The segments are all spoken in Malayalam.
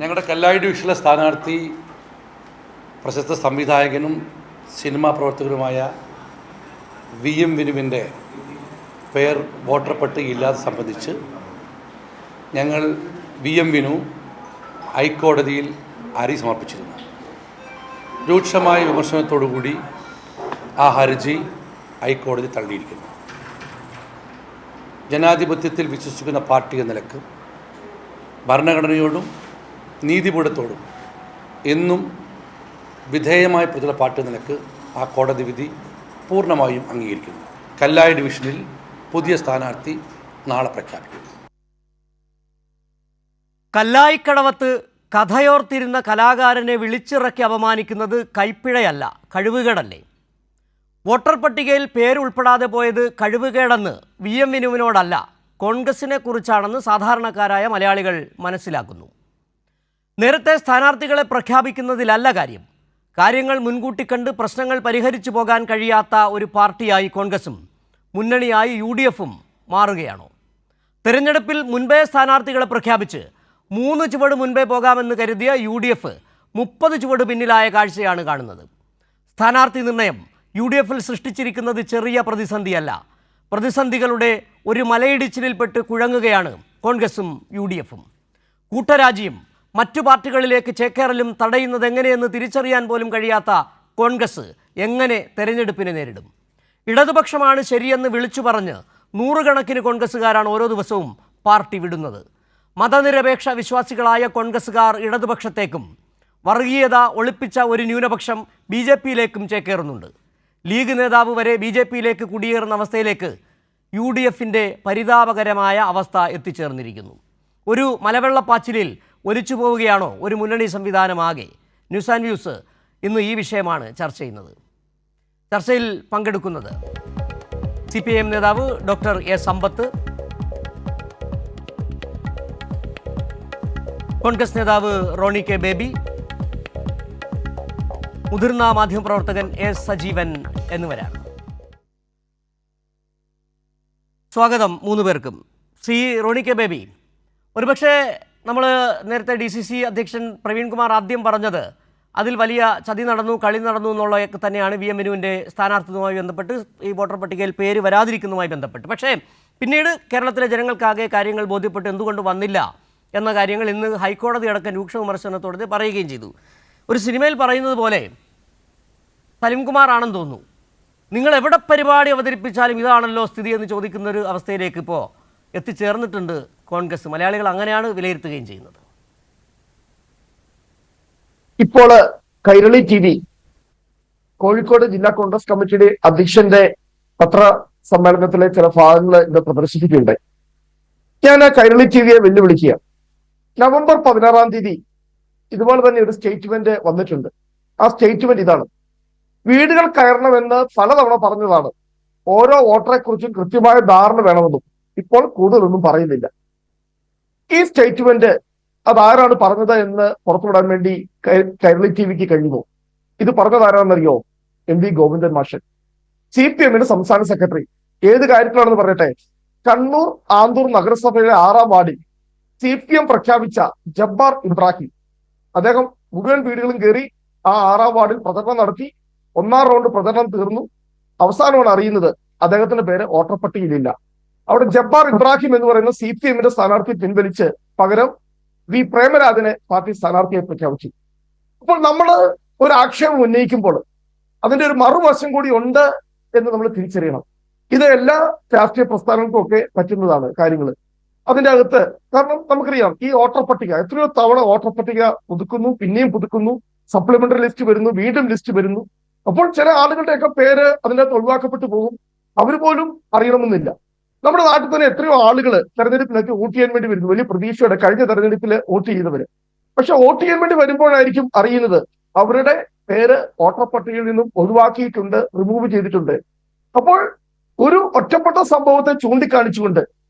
ഞങ്ങളുടെ കല്ലായി ഡിവിഷനിലെ സ്ഥാനാർത്ഥി പ്രശസ്ത സംവിധായകനും സിനിമാ പ്രവർത്തകരുമായ VM വിനുവിൻ്റെ പേർ വോട്ടർ പട്ടികയില്ലാതെ സംബന്ധിച്ച് ഞങ്ങൾ VM വിനു ഹൈക്കോടതിയിൽ ഹർജി സമർപ്പിച്ചിരുന്നു. രൂക്ഷമായ വിമർശനത്തോടുകൂടി ആ ഹർജി ഹൈക്കോടതി തള്ളിയിരിക്കുന്നു. ജനാധിപത്യത്തിൽ വിശ്വസിക്കുന്ന പാർട്ടി എന്ന നിലക്ക് ഭരണഘടനയോടും നീതിപീഠത്തോടും എന്നും വിധേയമായി പ്രചുള്ള പാർട്ടി നിലക്ക് ആ കോടതി വിധി പൂർണ്ണമായും അംഗീകരിക്കുന്നു. കല്ലായി ഡിവിഷനിൽ പുതിയ സ്ഥാനാർത്ഥി നാളെ പ്രഖ്യാപിക്കും. കല്ലായിക്കടവത്ത് കഥയോർത്തിരുന്ന കലാകാരനെ വിളിച്ചിറക്കി അപമാനിക്കുന്നത് കൈപ്പിഴയല്ല, കഴിവുകേടല്ലേ? വോട്ടർ പട്ടികയിൽ പേരുൾപ്പെടാതെ പോയത് കഴിവുകേടെന്ന് VM വിനുവിനോടല്ല, കോൺഗ്രസിനെ കുറിച്ചാണെന്ന് സാധാരണക്കാരായ മലയാളികൾ മനസ്സിലാക്കുന്നു. നേരത്തെ സ്ഥാനാർത്ഥികളെ പ്രഖ്യാപിക്കുന്നതിലല്ല കാര്യം. കാര്യങ്ങൾ മുൻകൂട്ടി കണ്ട് പ്രശ്നങ്ങൾ പരിഹരിച്ചു പോകാൻ കഴിയാത്ത ഒരു പാർട്ടിയായി കോൺഗ്രസും മുന്നണിയായി UDFും മാറുകയാണോ? തെരഞ്ഞെടുപ്പിൽ മുൻപേ സ്ഥാനാർത്ഥികളെ പ്രഖ്യാപിച്ച് 3 ചുവട് മുൻപേ പോകാമെന്ന് കരുതിയ UDF 30 ചുവട് പിന്നിലായ കാഴ്ചയാണ് കാണുന്നത്. സ്ഥാനാർത്ഥി നിർണയം UDFിൽ സൃഷ്ടിച്ചിരിക്കുന്നത് ചെറിയ പ്രതിസന്ധിയല്ല. പ്രതിസന്ധികളുടെ ഒരു മലയിടിച്ചിലിൽപ്പെട്ട് കുഴങ്ങുകയാണ് കോൺഗ്രസും UDFും. കൂട്ടരാജിയും മറ്റു പാർട്ടികളിലേക്ക് ചേക്കേറലും തടയുന്നത് എങ്ങനെയെന്ന് തിരിച്ചറിയാൻ പോലും കഴിയാത്ത കോൺഗ്രസ് എങ്ങനെ തെരഞ്ഞെടുപ്പിനെ നേരിടും? ഇടതുപക്ഷമാണ് ശരിയെന്ന് വിളിച്ചു പറഞ്ഞ് 100 കണക്കിന് കോൺഗ്രസ്സുകാരാണ് ഓരോ ദിവസവും പാർട്ടി വിടുന്നത്. മതനിരപേക്ഷ വിശ്വാസികളായ കോൺഗ്രസ്സുകാർ ഇടതുപക്ഷത്തേക്കും വർഗീയത ഒളിപ്പിച്ച ഒരു ന്യൂനപക്ഷം BJPയിലേക്കും ചേക്കേറുന്നുണ്ട്. ലീഗ് നേതാവ് വരെ BJPയിലേക്ക് കുടിയേറുന്ന അവസ്ഥയിലേക്ക് UDFിൻ്റെ പരിതാപകരമായ അവസ്ഥ എത്തിച്ചേർന്നിരിക്കുന്നു. ഒരു മലവെള്ളപ്പാച്ചിലിൽ ഒലിച്ചു പോവുകയാണോ ഒരു മുന്നണി സംവിധാനമാകെ? ന്യൂസ് ആൻഡ് വ്യൂസ് ഇന്ന് ഈ വിഷയമാണ് ചർച്ച ചെയ്യുന്നത്. ചർച്ചയിൽ പങ്കെടുക്കുന്നത് CPIM നേതാവ് ഡോക്ടർ A സമ്പത്ത്, കോൺഗ്രസ് നേതാവ് റോണി K ബേബി, മുതിർന്ന മാധ്യമപ്രവർത്തകൻ A സജീവൻ എന്നിവരാണ്. സ്വാഗതം 3 പേർക്കും. ശ്രീ റോണി K ബേബി, ഒരുപക്ഷെ നമ്മൾ നേരത്തെ DCC അധ്യക്ഷൻ പ്രവീൺ കുമാർ ആദ്യം പറഞ്ഞത് അതിൽ വലിയ ചതി നടന്നു, കളി നടന്നു എന്നുള്ളതൊക്കെ തന്നെയാണ് VM വിനുവിൻ്റെ സ്ഥാനാർത്ഥിത്വവുമായി ബന്ധപ്പെട്ട്, ഈ വോട്ടർ പട്ടികയിൽ പേര് വരാതിരിക്കുന്നതുമായി ബന്ധപ്പെട്ട്. പക്ഷേ പിന്നീട് കേരളത്തിലെ ജനങ്ങൾക്കാകെ കാര്യങ്ങൾ ബോധ്യപ്പെട്ട് എന്തുകൊണ്ട് വന്നില്ല എന്ന കാര്യങ്ങൾ ഇന്ന് ഹൈക്കോടതി അടക്കം രൂക്ഷ വിമർശനത്തോടെ പറയുകയും ചെയ്തു. ഒരു സിനിമയിൽ പറയുന്നത് പോലെ സലിംകുമാർ ആണെന്ന് തോന്നുന്നു, നിങ്ങൾ എവിടെ പരിപാടി അവതരിപ്പിച്ചാലും ഇതാണല്ലോ സ്ഥിതി എന്ന് ചോദിക്കുന്നൊരു അവസ്ഥയിലേക്ക് ഇപ്പോൾ എത്തിച്ചേർന്നിട്ടുണ്ട് കോൺഗ്രസ്. മലയാളികൾ അങ്ങനെയാണ് വിലയിരുത്തുകയും ചെയ്യുന്നത്. ഇപ്പോൾ കൈരളി TV കോഴിക്കോട് ജില്ലാ കോൺഗ്രസ് കമ്മിറ്റിയുടെ അധ്യക്ഷന്റെ പത്ര സമ്മേളനത്തിലെ ചില ഭാഗങ്ങൾ ഇത് പ്രദർശിപ്പിക്കുകയുണ്ടായി. ഞാൻ കൈരളി TVയെ വെല്ലുവിളിക്കുക. നവംബർ 16-ാം തീയതി ഇതുപോലെ തന്നെ ഒരു സ്റ്റേറ്റ്മെന്റ് വന്നിട്ടുണ്ട്. ആ സ്റ്റേറ്റ്മെന്റ് ഇതാണ്: വീടുകൾ കയറണമെന്ന് പലതവണ പറഞ്ഞതാണ്, ഓരോ വോട്ടറെ കുറിച്ചും കൃത്യമായ ധാരണ വേണമെന്നും ഇപ്പോൾ കൂടുതലൊന്നും പറയുന്നില്ല. ഈ സ്റ്റേറ്റ്മെന്റ് അതാരാണ് പറഞ്ഞത് എന്ന് പുറത്തുവിടാൻ വേണ്ടി കൈരളി TVക്ക് കഴിഞ്ഞു. ഇത് പറഞ്ഞത് ആരാണെന്നറിയോ? MV ഗോവിന്ദൻ മാഷൻ, CPMന്റെ സംസ്ഥാന സെക്രട്ടറി. ഏത് കാര്യത്തിലാണെന്ന് പറയട്ടെ. കണ്ണൂർ ആന്തൂർ നഗരസഭയിലെ 6-ാം വാർഡിൽ CPM പ്രഖ്യാപിച്ച ജബ്ബാർ ഇബ്രാഹിം, അദ്ദേഹം മുഴുവൻ വീടുകളും കയറി ആ 6-ാം വാർഡിൽ പ്രചരണം നടത്തി. 1-ാം റൗണ്ട് പ്രചരണം തീർന്നു. അവസാനമാണ് അറിയുന്നത് അദ്ദേഹത്തിന്റെ പേര് വോട്ടർ പട്ടികയിലില്ല. അവിടെ ജബ്ബാർ ഇബ്രാഹിം എന്ന് പറയുന്ന CPMന്റെ സ്ഥാനാർത്ഥി പിൻവലിച്ച് പകരം V പ്രേമരാജനെ പാർട്ടി സ്ഥാനാർത്ഥിയായി പ്രഖ്യാപിച്ചു. അപ്പോൾ നമ്മൾ ഒരു ആക്ഷേപം ഉന്നയിക്കുമ്പോൾ അതിന്റെ ഒരു മറുവശം കൂടി ഉണ്ട് എന്ന് നമ്മൾ തിരിച്ചറിയണം. ഇത് എല്ലാ രാഷ്ട്രീയ പ്രസ്ഥാനങ്ങൾക്കും ഒക്കെ പറ്റുന്നതാണ് കാര്യങ്ങൾ. അതിന്റെ അകത്ത് കാരണം നമുക്കറിയാം, ഈ വോട്ടർ പട്ടിക എത്രയോ തവണ വോട്ടർ പട്ടിക പുതുക്കുന്നു, പിന്നെയും പുതുക്കുന്നു, സപ്ലിമെന്ററി ലിസ്റ്റ് വരുന്നു, വീണ്ടും ലിസ്റ്റ് വരുന്നു. അപ്പോൾ ചില ആളുകളുടെയൊക്കെ പേര് അതിൻ്റെ അകത്ത് ഒഴിവാക്കപ്പെട്ടു പോകും. അവർ പോലും അറിയണമെന്നില്ല. നമ്മുടെ നാട്ടിൽ തന്നെ എത്രയോ ആളുകൾ തെരഞ്ഞെടുപ്പിനൊക്കെ വോട്ട് ചെയ്യാൻ വേണ്ടി വരുന്നു, വലിയ പ്രതീക്ഷയോടെ കഴിഞ്ഞ തെരഞ്ഞെടുപ്പിൽ വോട്ട് ചെയ്തവര്. പക്ഷെ വോട്ട് ചെയ്യാൻ വേണ്ടി വരുമ്പോഴായിരിക്കും അറിയുന്നത് അവരുടെ പേര് വോട്ടർ പട്ടികയിൽ നിന്നും ഒഴിവാക്കിയിട്ടുണ്ട്, റിമൂവ് ചെയ്തിട്ടുണ്ട്. അപ്പോൾ ഒരു ഒറ്റപ്പെട്ട സംഭവത്തെ ചൂണ്ടിക്കാണിച്ചുകൊണ്ട്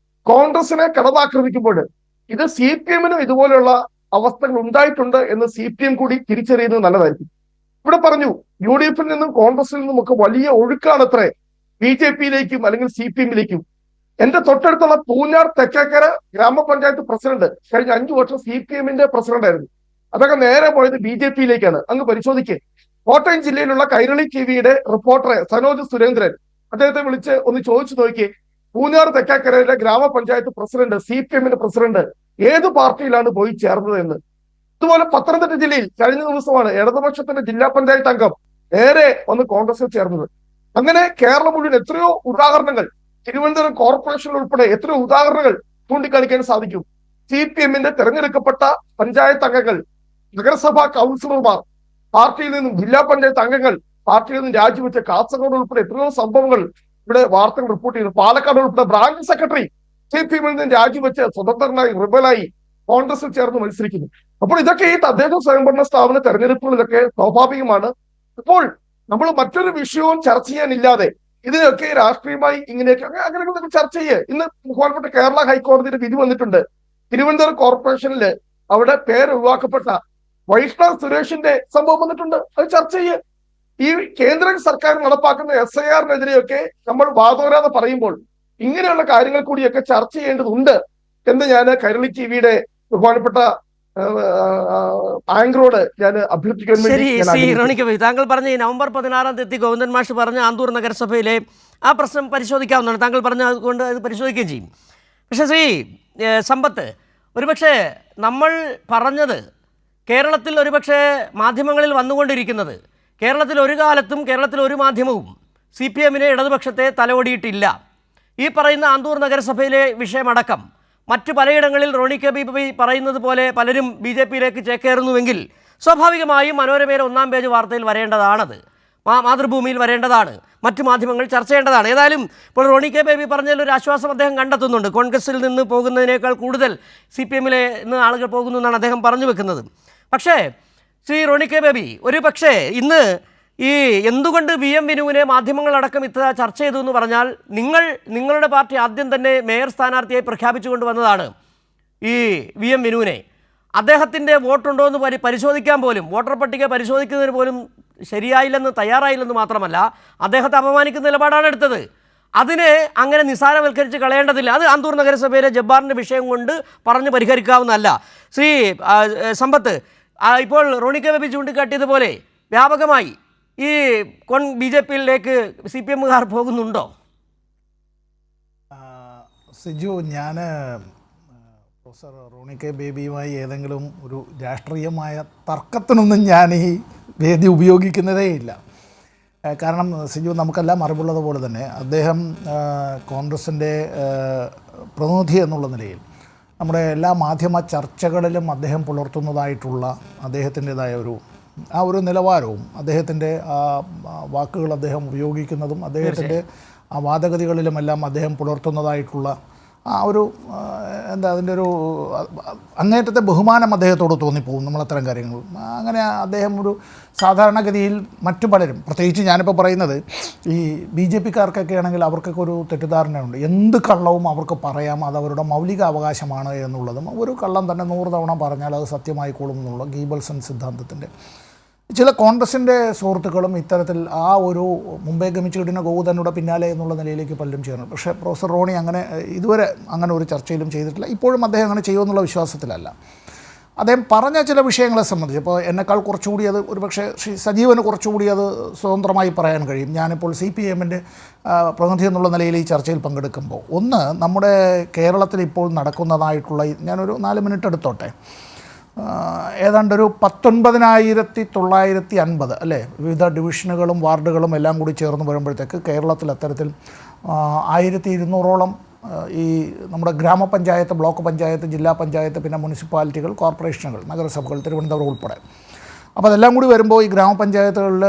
കോൺഗ്രസിനെ കടന്നാക്രമിക്കുമ്പോൾ ഇത് CPMനും ഇതുപോലെയുള്ള അവസ്ഥകൾ ഉണ്ടായിട്ടുണ്ട് എന്ന് CPM കൂടി തിരിച്ചറിയുന്നത് നല്ലതായിരിക്കും. ഇവിടെ പറഞ്ഞു UDF-ൽ നിന്നും കോൺഗ്രസിൽ നിന്നും ഒക്കെ വലിയ ഒഴുക്കാണത്രേ BJP-യിലേക്കും അല്ലെങ്കിൽ CPM-ലേക്കും. എന്റെ തൊട്ടടുത്തുള്ള പൂഞ്ഞാർ തെക്കേക്കര ഗ്രാമപഞ്ചായത്ത് പ്രസിഡന്റ് കഴിഞ്ഞ 5 വർഷം CPM-ന്റെ പ്രസിഡന്റ് ആയിരുന്നു. അതൊക്കെ നേരെ പോയത് BJP-യിലേക്കാണ്. അങ്ങ് പരിശോധിക്കേ. കോട്ടയം ജില്ലയിലുള്ള കൈരളി TV-യുടെ റിപ്പോർട്ടർ സനോജ് സുരേന്ദ്രൻ അദ്ദേഹത്തെ വിളിച്ച് ഒന്ന് ചോദിച്ചു നോക്കിയേ, പൂഞ്ഞാർ തെക്കേക്കരയിലെ ഗ്രാമപഞ്ചായത്ത് പ്രസിഡന്റ് CPM-ന്റെ പ്രസിഡന്റ് ഏത് പാർട്ടിയിലാണ് പോയി ചേർന്നത് എന്ന്. അതുപോലെ പത്തനംതിട്ട ജില്ലയിൽ കഴിഞ്ഞ ദിവസമാണ് ഇടതുപക്ഷത്തിന്റെ ജില്ലാ പഞ്ചായത്ത് അംഗം നേരെ വന്ന് കോൺഗ്രസിൽ ചേർന്നത്. അങ്ങനെ കേരളം മുഴുവൻ എത്രയോ ഉദാഹരണങ്ങൾ, തിരുവനന്തപുരം കോർപ്പറേഷനിൽ ഉൾപ്പെടെ എത്രയോ ഉദാഹരണങ്ങൾ ചൂണ്ടിക്കാണിക്കാൻ സാധിക്കും. CPM-ന്റെ തെരഞ്ഞെടുക്കപ്പെട്ട പഞ്ചായത്ത് അംഗങ്ങൾ, നഗരസഭാ കൗൺസിലർമാർ പാർട്ടിയിൽ നിന്നും, ജില്ലാ പഞ്ചായത്ത് അംഗങ്ങൾ പാർട്ടിയിൽ നിന്നും രാജിവെച്ച കാസർഗോഡ് ഉൾപ്പെടെ എത്രയോ സംഭവങ്ങൾ ഇവിടെ വാർത്തകൾ റിപ്പോർട്ട് ചെയ്യുന്നു. പാലക്കാട് ഉൾപ്പെടെ ബ്രാഞ്ച് സെക്രട്ടറി CPM-ൽ നിന്നും രാജിവെച്ച് സ്വതന്ത്രനായി റിബലായി കോൺഗ്രസിൽ ചേർന്ന് മത്സരിക്കുന്നു. അപ്പോൾ ഇതൊക്കെ ഈ തദ്ദേശ സ്വയംഭരണ സ്ഥാപന തെരഞ്ഞെടുപ്പുകളിലൊക്കെ സ്വാഭാവികമാണ്. ഇപ്പോൾ നമ്മൾ മറ്റൊരു വിഷയവും ചർച്ച ചെയ്യാനില്ലാതെ ഇതിനൊക്കെ രാഷ്ട്രീയമായി ഇങ്ങനെയൊക്കെ അങ്ങനെ ചർച്ച ചെയ്യുക. ഇന്ന് ബഹുമാനപ്പെട്ട കേരള ഹൈക്കോടതിയുടെ വിധി വന്നിട്ടുണ്ട്. തിരുവനന്തപുരം കോർപ്പറേഷനില് അവിടെ പേര് ഒഴിവാക്കപ്പെട്ട വൈഷ്ണവ് സുരേഷിന്റെ സംഭവം വന്നിട്ടുണ്ട്. അത് ചർച്ച ചെയ്യുക. ഈ കേന്ദ്ര സർക്കാർ നടപ്പാക്കുന്ന SIR-നെതിരെയൊക്കെ നമ്മൾ വാദോരാതെ പറയുമ്പോൾ ഇങ്ങനെയുള്ള കാര്യങ്ങൾ കൂടിയൊക്കെ ചർച്ച ചെയ്യേണ്ടതുണ്ട് എന്ന് ഞാൻ കൈരളി TV-യുടെ ബഹുമാനപ്പെട്ട ആങ്കറോട് ഞാൻ അഭ്യർത്ഥിക്കാൻ വേണ്ടി. താങ്കൾ പറഞ്ഞ ഈ നവംബർ 16-ാം തീയതി ഗോവിന്ദൻ മാഷ് പറഞ്ഞ ആന്തൂർ നഗരസഭയിലെ ആ പ്രശ്നം പരിശോധിക്കാവുന്നതാണ്. താങ്കൾ പറഞ്ഞതുകൊണ്ട് അത് പരിശോധിക്കുകയും ചെയ്യും. പക്ഷേ സമ്പത്ത്, ഒരുപക്ഷെ നമ്മൾ പറഞ്ഞത് കേരളത്തിൽ ഒരുപക്ഷെ മാധ്യമങ്ങളിൽ വന്നുകൊണ്ടിരിക്കുന്നത്, കേരളത്തിൽ ഒരു കാലത്തും കേരളത്തിൽ ഒരു മാധ്യമവും CPM-നെ ഇടതുപക്ഷത്തെ തലോടിയിട്ടില്ല. ഈ പറയുന്ന ആന്തൂർ നഗരസഭയിലെ വിഷയമടക്കം മറ്റു പലയിടങ്ങളിൽ റോണി കെ ബേബി പറയുന്നത് പോലെ പലരും BJP-യിലേക്ക് ചേക്കേറുന്നുവെങ്കിൽ സ്വാഭാവികമായും മനോരമയിലെ 1-ാം പേജ് വാർത്തയിൽ വരേണ്ടതാണത്, മാതൃഭൂമിയിൽ വരേണ്ടതാണ്, മറ്റു മാധ്യമങ്ങൾ ചർച്ച ചെയ്യേണ്ടതാണ്. ഏതായാലും ഇപ്പോൾ റോണി കെ ബേബി പറഞ്ഞതിൽ ഒരു ആശ്വാസം അദ്ദേഹം കണ്ടെത്തുന്നുണ്ട്. കോൺഗ്രസിൽ നിന്ന് പോകുന്നതിനേക്കാൾ കൂടുതൽ CPM-ലെ നിന്ന് ആളുകൾ പോകുന്നു എന്നാണ് അദ്ദേഹം പറഞ്ഞു വെക്കുന്നത്. പക്ഷേ റോണി കെ ബേബി, ഒരു പക്ഷേ ഇന്ന് ഈ എന്തുകൊണ്ട് VM വിനുവിനെ മാധ്യമങ്ങളടക്കം ഇത്ര ചർച്ച ചെയ്തു എന്ന് പറഞ്ഞാൽ, നിങ്ങളുടെ പാർട്ടി ആദ്യം തന്നെ മേയർ സ്ഥാനാർത്ഥിയായി പ്രഖ്യാപിച്ചുകൊണ്ട് വന്നതാണ് ഈ VM വിനുവിനെ. അദ്ദേഹത്തിൻ്റെ വോട്ടുണ്ടോ എന്ന് പരിശോധിക്കാൻ പോലും, വോട്ടർ പട്ടിക പരിശോധിക്കുന്നതിന് പോലും ശരിയായില്ലെന്ന്, തയ്യാറായില്ലെന്ന് മാത്രമല്ല അദ്ദേഹത്തെ അപമാനിക്കുന്ന നിലപാടാണ് എടുത്തത്. അതിനെ അങ്ങനെ നിസ്സാരവൽക്കരിച്ച് കളയേണ്ടതില്ല. അത് ആന്തൂർ നഗരസഭയിലെ ജബ്ബാറിൻ്റെ വിഷയം കൊണ്ട് പറഞ്ഞ് പരിഹരിക്കാവുന്നതല്ല. സമ്പത്ത്, ഇപ്പോൾ റോണി കെ ബേബി ചൂണ്ടിക്കാട്ടിയതുപോലെ വ്യാപകമായി ഈ BJP-യിലേക്ക് CPM-കാർ പോകുന്നുണ്ടോ? സിജു, ഞാൻ പ്രൊഫസർ റോണി കെ ബേബിയുമായി ഏതെങ്കിലും ഒരു രാഷ്ട്രീയമായ തർക്കത്തിനൊന്നും ഞാൻ ഈ വേദി ഉപയോഗിക്കുന്നതേ ഇല്ല. കാരണം സിജു, നമുക്കെല്ലാം അറിവുള്ളതുപോലെ തന്നെ അദ്ദേഹം കോൺഗ്രസിൻ്റെ പ്രതിനിധി എന്നുള്ള നിലയിൽ നമ്മുടെ എല്ലാ മാധ്യമ ചർച്ചകളിലും അദ്ദേഹം പുലർത്തുന്നതായിട്ടുള്ള അദ്ദേഹത്തിൻ്റെതായ ഒരു നിലവാരവും അദ്ദേഹത്തിൻ്റെ വാക്കുകൾ അദ്ദേഹം ഉപയോഗിക്കുന്നതും അദ്ദേഹത്തിൻ്റെ വാദഗതികളിലുമെല്ലാം അദ്ദേഹം പുലർത്തുന്നതായിട്ടുള്ള അതിൻ്റെ ഒരു അങ്ങേറ്റത്തെ ബഹുമാനം അദ്ദേഹത്തോട് തോന്നിപ്പോകും നമ്മളത്തരം കാര്യങ്ങൾ. അങ്ങനെ അദ്ദേഹം ഒരു സാധാരണഗതിയിൽ മറ്റു പലരും, പ്രത്യേകിച്ച് ഞാനിപ്പോൾ പറയുന്നത് ഈ BJP-കാർക്കൊക്കെ ആണെങ്കിൽ അവർക്കൊക്കെ ഒരു തെറ്റിദ്ധാരണയുണ്ട്. എന്ത് കള്ളവും അവർക്ക് പറയാം, അത് അവരുടെ മൗലിക അവകാശമാണ് എന്നുള്ളതും, ഒരു കള്ളം തന്നെ 100 തവണ പറഞ്ഞാൽ അത് സത്യമായിക്കോളും എന്നുള്ള ഗീബൽസൺ സിദ്ധാന്തത്തിൻ്റെ ചില കോൺഗ്രസിൻ്റെ സുഹൃത്തുക്കളും ഇത്തരത്തിൽ ഒരു മുമ്പേ ഗമിച്ചിടുന്ന ഗോകുതനുടെ പിന്നാലെ എന്നുള്ള നിലയിലേക്ക് പലരും ചേർന്നു. പക്ഷേ പ്രൊഫസർ റോണി ഇതുവരെ അങ്ങനെ ഒരു ചർച്ചയിലും ചെയ്തിട്ടില്ല. ഇപ്പോഴും അദ്ദേഹം അങ്ങനെ ചെയ്യുമെന്നുള്ള വിശ്വാസത്തിലല്ല. അദ്ദേഹം പറഞ്ഞ ചില വിഷയങ്ങളെ സംബന്ധിച്ച് ഇപ്പോൾ എന്നെക്കാൾ കുറച്ചുകൂടി അത് ഒരുപക്ഷെ സജീവന് കുറച്ചുകൂടി അത് സ്വതന്ത്രമായി പറയാൻ കഴിയും. ഞാനിപ്പോൾ CPM-ൻ്റെ പ്രതിനിധി എന്നുള്ള നിലയിൽ ഈ ചർച്ചയിൽ പങ്കെടുക്കുമ്പോൾ, ഒന്ന്, നമ്മുടെ കേരളത്തിൽ ഇപ്പോൾ നടക്കുന്നതായിട്ടുള്ള, ഞാനൊരു 4 മിനിറ്റ് എടുത്തോട്ടെ, ഏതാണ്ടൊരു 19,950 അല്ലേ, വിവിധ ഡിവിഷനുകളും വാർഡുകളും എല്ലാം കൂടി ചേർന്ന് വരുമ്പോഴത്തേക്ക് കേരളത്തിൽ അത്തരത്തിൽ 1200-ഓളം ഈ നമ്മുടെ ഗ്രാമപഞ്ചായത്ത്, ബ്ലോക്ക് പഞ്ചായത്ത്, ജില്ലാ പഞ്ചായത്ത്, പിന്നെ മുനിസിപ്പാലിറ്റികൾ, കോർപ്പറേഷനുകൾ, നഗരസഭകൾ, തിരുവനന്തപുരം ഉൾപ്പെടെ. അപ്പോൾ അതെല്ലാം കൂടി വരുമ്പോൾ ഈ ഗ്രാമപഞ്ചായത്തുകളിൽ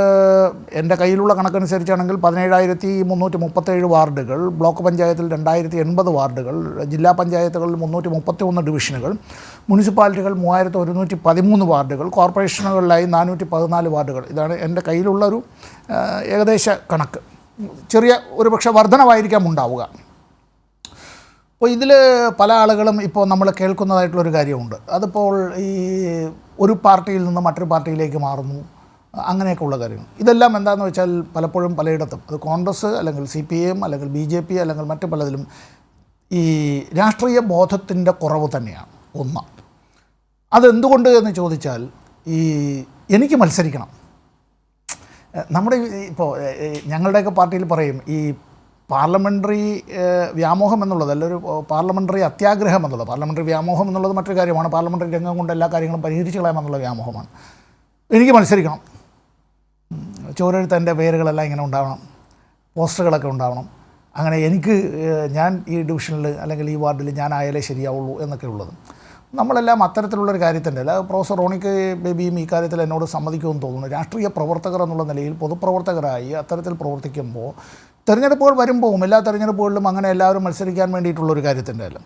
എൻ്റെ കയ്യിലുള്ള കണക്കനുസരിച്ചാണെങ്കിൽ 17,337 വാർഡുകൾ, ബ്ലോക്ക് പഞ്ചായത്തിൽ 2,080 വാർഡുകൾ, ജില്ലാ പഞ്ചായത്തുകളിൽ 331 ഡിവിഷനുകൾ, മുനിസിപ്പാലിറ്റികൾ 3,113 വാർഡുകൾ, കോർപ്പറേഷനുകളിലായി 414 വാർഡുകൾ. ഇതാണ് എൻ്റെ കയ്യിലുള്ളൊരു ഏകദേശ കണക്ക്. ചെറിയ ഒരുപക്ഷെ വർധനവായിരിക്കാം ഉണ്ടാവുക. അപ്പോൾ ഇതിൽ പല ആളുകളും ഇപ്പോൾ നമ്മൾ കേൾക്കുന്നതായിട്ടുള്ളൊരു കാര്യമുണ്ട്. അതിപ്പോൾ ഈ ഒരു പാർട്ടിയിൽ നിന്ന് മറ്റൊരു പാർട്ടിയിലേക്ക് മാറുന്നു, അങ്ങനെയൊക്കെ ഉള്ള കാര്യങ്ങൾ. ഇതെല്ലാം എന്താണെന്ന് വെച്ചാൽ പലപ്പോഴും പലയിടത്തും അത് കോൺഗ്രസ് അല്ലെങ്കിൽ CPM അല്ലെങ്കിൽ BJP അല്ലെങ്കിൽ മറ്റു പലതിലും ഈ രാഷ്ട്രീയ ബോധത്തിൻ്റെ കുറവ് തന്നെയാണ് ഒന്ന്. അതെന്തുകൊണ്ട് എന്ന് ചോദിച്ചാൽ എനിക്ക് മത്സരിക്കണം. നമ്മുടെ ഇപ്പോൾ ഞങ്ങളുടെയൊക്കെ പാർട്ടിയിൽ പറയും ഈ പാർലമെൻ്ററി വ്യാമോഹം എന്നുള്ളത് ഒരു പാർലമെൻ്ററി അത്യാഗ്രഹം എന്നുള്ളത്. പാർലമെൻ്ററി വ്യാമോഹം എന്നുള്ളത് മറ്റൊരു കാര്യമാണ്. പാർലമെൻ്ററി രംഗം കൊണ്ട് എല്ലാ കാര്യങ്ങളും പരിഹരിച്ച് കളയാമെന്നുള്ള വ്യാമോഹമാണ്. എനിക്ക് മത്സരിക്കണം, ചോരെഴുത്തൻ്റെ പേരുകളെല്ലാം ഇങ്ങനെ ഉണ്ടാവണം, പോസ്റ്ററുകളൊക്കെ ഉണ്ടാവണം, അങ്ങനെ ഞാൻ ഈ ഡിവിഷനിൽ അല്ലെങ്കിൽ ഈ വാർഡിൽ ഞാനായാലേ ശരിയാവുള്ളൂ എന്നൊക്കെ ഉള്ളത്. നമ്മളെല്ലാം അത്തരത്തിലുള്ളൊരു കാര്യത്തിൻ്റെ അല്ല. പ്രൊഫസർ റോണിക്ക് ബേബിയും ഈ കാര്യത്തിൽ എന്നോട് സമ്മതിക്കുമെന്ന് തോന്നുന്നു. രാഷ്ട്രീയ പ്രവർത്തകർ എന്നുള്ള നിലയിൽ പൊതുപ്രവർത്തകരായി അത്തരത്തിൽ പ്രവർത്തിക്കുമ്പോൾ തെരഞ്ഞെടുപ്പുകൾ വരുമ്പോഴും എല്ലാ തെരഞ്ഞെടുപ്പുകളിലും അങ്ങനെ എല്ലാവരും മത്സരിക്കാൻ വേണ്ടിയിട്ടുള്ളൊരു കാര്യത്തിൻ്റെ അല്ല.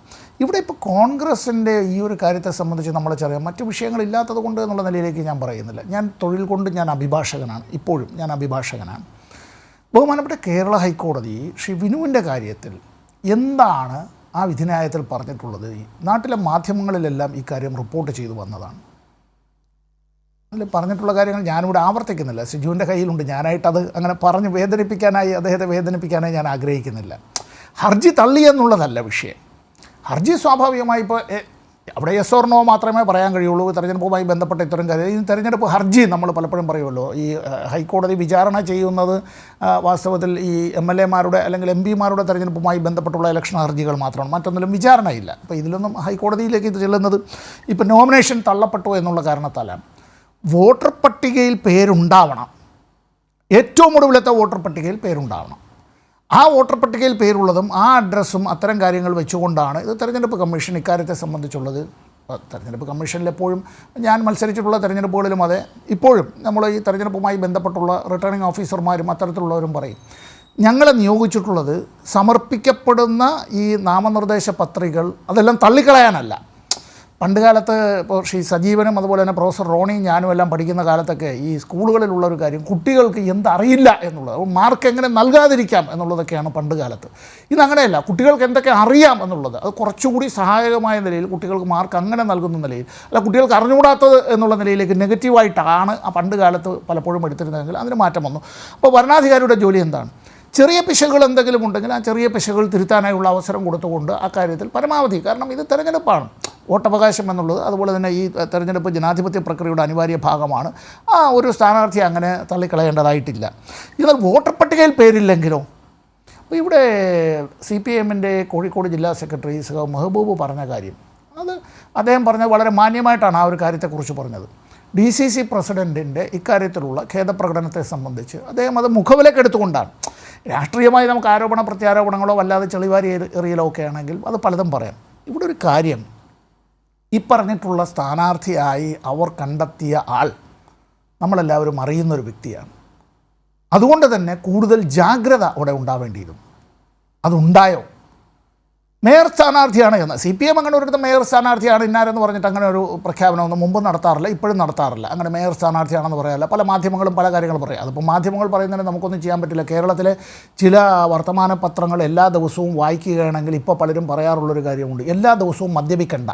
ഇവിടെ ഇപ്പോൾ കോൺഗ്രസിൻ്റെ ഈ ഒരു കാര്യത്തെ സംബന്ധിച്ച് നമ്മളറിയാം. മറ്റു വിഷയങ്ങളില്ലാത്തത് കൊണ്ട് എന്നുള്ള നിലയിലേക്ക് ഞാൻ പറയുന്നില്ല. ഞാൻ തൊഴിൽ കൊണ്ട് ഞാൻ അഭിഭാഷകനാണ്, ഇപ്പോഴും ഞാൻ അഭിഭാഷകനാണ്. ബഹുമാനപ്പെട്ട കേരള ഹൈക്കോടതി ശ്രീ വിനുവിൻ്റെ കാര്യത്തിൽ എന്താണ് ആ വിധിന്യായത്തിൽ പറഞ്ഞിട്ടുള്ളത്? നാട്ടിലെ മാധ്യമങ്ങളിലെല്ലാം ഈ കാര്യം റിപ്പോർട്ട് ചെയ്തു വന്നതാണ്. അതിൽ പറഞ്ഞിട്ടുള്ള കാര്യങ്ങൾ ഞാനിവിടെ ആവർത്തിക്കുന്നില്ല. സിജുവിൻ്റെ കയ്യിലുണ്ട്. ഞാനായിട്ടത് അങ്ങനെ പറഞ്ഞ് അദ്ദേഹത്തെ വേദനിപ്പിക്കാനായി ഞാൻ ആഗ്രഹിക്കുന്നില്ല. ഹർജി തള്ളി എന്നുള്ളതല്ല വിഷയം. ഹർജി സ്വാഭാവികമായി ഇപ്പോൾ അവിടെ യെസ് ഓർ നോ മാത്രമേ പറയാൻ കഴിയുള്ളൂ. തെരഞ്ഞെടുപ്പുമായി ബന്ധപ്പെട്ട ഇത്തരം കാര്യം ഈ തെരഞ്ഞെടുപ്പ് ഹർജി നമ്മൾ പലപ്പോഴും പറയുമല്ലോ. ഈ ഹൈക്കോടതി വിചാരണ ചെയ്യുന്നത് വാസ്തവത്തിൽ ഈ MLA-മാരുടെ അല്ലെങ്കിൽ MP-മാരുടെ തെരഞ്ഞെടുപ്പുമായി ബന്ധപ്പെട്ടുള്ള ഇലക്ഷൻ ഹർജികൾ മാത്രമാണ്. മറ്റൊന്നിലും വിചാരണയില്ല. അപ്പോൾ ഇതിലൊന്നും ഹൈക്കോടതിയിലേക്ക് ഇത് ചെല്ലുന്നത് ഇപ്പോൾ നോമിനേഷൻ തള്ളപ്പെട്ടു എന്നുള്ള കാരണത്താലാണ്. വോട്ടർ പട്ടികയിൽ പേരുണ്ടാവണം. ഏറ്റവും ഒടുവിലത്തെ വോട്ടർ പട്ടികയിൽ പേരുണ്ടാവണം. ആ വോട്ടർ പട്ടികയിൽ പേരുള്ളതും ആ അഡ്രസ്സും അത്തരം കാര്യങ്ങൾ വെച്ചുകൊണ്ടാണ് ഇത് തെരഞ്ഞെടുപ്പ് കമ്മീഷൻ ഇക്കാര്യത്തെ സംബന്ധിച്ചുള്ളത്. തെരഞ്ഞെടുപ്പ് കമ്മീഷനിൽ എപ്പോഴും ഞാൻ മത്സരിച്ചിട്ടുള്ള തെരഞ്ഞെടുപ്പുകളിലും അതെ, ഇപ്പോഴും നമ്മൾ ഈ തെരഞ്ഞെടുപ്പുമായി ബന്ധപ്പെട്ടുള്ള റിട്ടേണിംഗ് ഓഫീസർമാരും അത്തരത്തിലുള്ളവരും പറയും, ഞങ്ങളെ നിയോഗിച്ചിട്ടുള്ളത് സമർപ്പിക്കപ്പെടുന്ന ഈ നാമനിർദ്ദേശ പത്രികകൾ അതെല്ലാം തള്ളിക്കളയാനല്ല. പണ്ടുകാലത്ത് ഇപ്പോൾ ശ്രീ സജീവനും അതുപോലെ തന്നെ പ്രൊഫസർ റോണിയും ഞാനും എല്ലാം പഠിക്കുന്ന കാലത്തൊക്കെ ഈ സ്കൂളുകളിലുള്ളൊരു കാര്യം കുട്ടികൾക്ക് എന്തറിയില്ല എന്നുള്ളത്, മാർക്ക് എങ്ങനെ നൽകാതിരിക്കാം എന്നുള്ളതൊക്കെയാണ് പണ്ട് കാലത്ത്. ഇതങ്ങനെയല്ല, കുട്ടികൾക്ക് എന്തൊക്കെ അറിയാം എന്നുള്ളത് അത് കുറച്ചുകൂടി സഹായകമായ നിലയിൽ കുട്ടികൾക്ക് മാർക്ക് അങ്ങനെ നൽകുന്ന നിലയിൽ, അല്ല കുട്ടികൾക്ക് അറിഞ്ഞുകൂടാത്തത് എന്നുള്ള നിലയിലേക്ക് നെഗറ്റീവായിട്ടാണ് ആ പണ്ട് കാലത്ത് പലപ്പോഴും എടുത്തിരുന്നതെങ്കിൽ അതിന് മാറ്റം വന്നു. അപ്പോൾ ഭരണാധികാരിയുടെ ജോലി എന്താണ്? ചെറിയ പിശകുകൾ എന്തെങ്കിലും ഉണ്ടെങ്കിൽ ആ ചെറിയ പിശകുകൾ തിരുത്താനായുള്ള അവസരം കൊടുത്തുകൊണ്ട് ആ കാര്യത്തിൽ പരമാവധി, കാരണം ഇത് തെരഞ്ഞെടുപ്പാണ്, വോട്ടവകാശം എന്നുള്ളത് അതുപോലെ തന്നെ ഈ തെരഞ്ഞെടുപ്പ് ജനാധിപത്യ പ്രക്രിയയുടെ അനിവാര്യ ഭാഗമാണ്. ആ ഒരു സ്ഥാനാർത്ഥിയെ അങ്ങനെ തള്ളിക്കളയേണ്ടതായിട്ടില്ല. എന്നാൽ വോട്ടർ പട്ടികയിൽ പേരില്ലെങ്കിലോ? അപ്പോൾ ഇവിടെ CPM-ൻ്റെ കോഴിക്കോട് ജില്ലാ സെക്രട്ടറി മെഹബൂബ് പറഞ്ഞ കാര്യം, അത് അദ്ദേഹം പറഞ്ഞത് വളരെ മാന്യമായിട്ടാണ് ആ ഒരു കാര്യത്തെക്കുറിച്ച് പറഞ്ഞത്. DCC പ്രസിഡൻറ്റിൻ്റെ ഇക്കാര്യത്തിലുള്ള ഖേദപ്രകടനത്തെ സംബന്ധിച്ച് അദ്ദേഹം അത് മുഖവിലക്കെടുത്തുകൊണ്ടാണ്. രാഷ്ട്രീയമായി നമുക്ക് ആരോപണ പ്രത്യാരോപണങ്ങളോ വല്ലാതെ ചെളിവാരി എറിയലോ ഒക്കെ ആണെങ്കിൽ അത് പലതും പറയാം. ഇവിടെ ഒരു കാര്യം, ഈ പറഞ്ഞിട്ടുള്ള സ്ഥാനാർത്ഥിയായി അവർ കണ്ടെത്തിയ ആൾ നമ്മളെല്ലാവരും അറിയുന്നൊരു വ്യക്തിയാണ്. അതുകൊണ്ട് തന്നെ കൂടുതൽ ജാഗ്രത അവിടെ ഉണ്ടാവേണ്ടിയിരുന്നു. അതുണ്ടായോ? മേയർ സ്ഥാനാർത്ഥിയാണ് എന്ന് CPM അങ്ങനെ ഒരിടത്ത് മേയർ സ്ഥാനാർത്ഥിയാണ് ഇന്നാരെന്ന് പറഞ്ഞിട്ട് അങ്ങനെ ഒരു പ്രഖ്യാപനമൊന്നും മുമ്പ് നടത്താറില്ല, ഇപ്പോഴും നടത്താറില്ല. അങ്ങനെ മേയർ സ്ഥാനാർത്ഥിയാണെന്ന് പറയാറില്ല. പല മാധ്യമങ്ങളും പല കാര്യങ്ങളും പറയും. അതിപ്പോൾ മാധ്യമങ്ങൾ പറയുന്നതിന് നമുക്കൊന്നും ചെയ്യാൻ പറ്റില്ല. കേരളത്തിലെ ചില വർത്തമാന പത്രങ്ങൾ എല്ലാ ദിവസവും വായിക്കുകയാണെങ്കിൽ ഇപ്പോൾ പലരും പറയാറുള്ളൊരു കാര്യമുണ്ട്, എല്ലാ ദിവസവും മദ്യപിക്കണ്ട,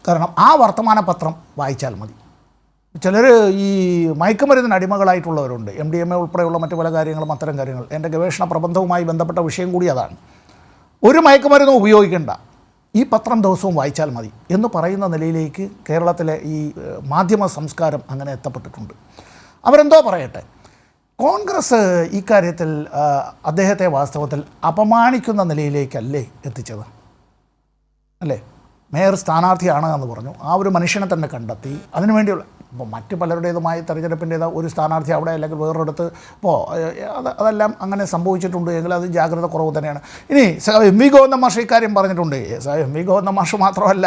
കാരണം ആ വർത്തമാന പത്രം വായിച്ചാൽ മതി. ചിലർ ഈ മയക്കുമരുന്നിന് അടിമകളായിട്ടുള്ളവരുണ്ട്. MDMA ഉൾപ്പെടെയുള്ള മറ്റു പല കാര്യങ്ങളും അത്തരം കാര്യങ്ങൾ. എൻ്റെ ഗവേഷണ പ്രബന്ധവുമായി ബന്ധപ്പെട്ട വിഷയം കൂടി അതാണ്. ഒരു മയക്കുമരുന്നും ഉപയോഗിക്കേണ്ട, ഈ പത്രം ദിവസവും വായിച്ചാൽ മതി എന്ന് പറയുന്ന നിലയിലേക്ക് കേരളത്തിലെ ഈ മാധ്യമ സംസ്കാരം അങ്ങനെ എത്തപ്പെട്ടിട്ടുണ്ട്. അവരെന്തോ പറയട്ടെ, കോൺഗ്രസ് ഇക്കാര്യത്തിൽ അദ്ദേഹത്തെ വാസ്തവത്തിൽ അപമാനിക്കുന്ന നിലയിലേക്കല്ലേ എത്തിച്ചത്? അല്ലേ? മേയർ സ്ഥാനാർത്ഥിയാണ് എന്ന് പറഞ്ഞു, ആ ഒരു മനുഷ്യനെ തന്നെ കണ്ടെത്തി, അതിനുവേണ്ടിയുള്ള ഇപ്പോൾ മറ്റു പലരുടേതുമായി തെരഞ്ഞെടുപ്പിൻ്റേത് ഒരു സ്ഥാനാർത്ഥി അവിടെ അല്ലെങ്കിൽ വേറൊരിടത്ത് ഇപ്പോൾ അതെല്ലാം അങ്ങനെ സംഭവിച്ചിട്ടുണ്ട് എങ്കിൽ അത് ജാഗ്രത കുറവ് തന്നെയാണ്. ഇനി MV ഗോവിന്ദൻ മാഷ് ഇക്കാര്യം പറഞ്ഞിട്ടുണ്ട്. MV ഗോവിന്ദൻ മാഷ് മാത്രമല്ല,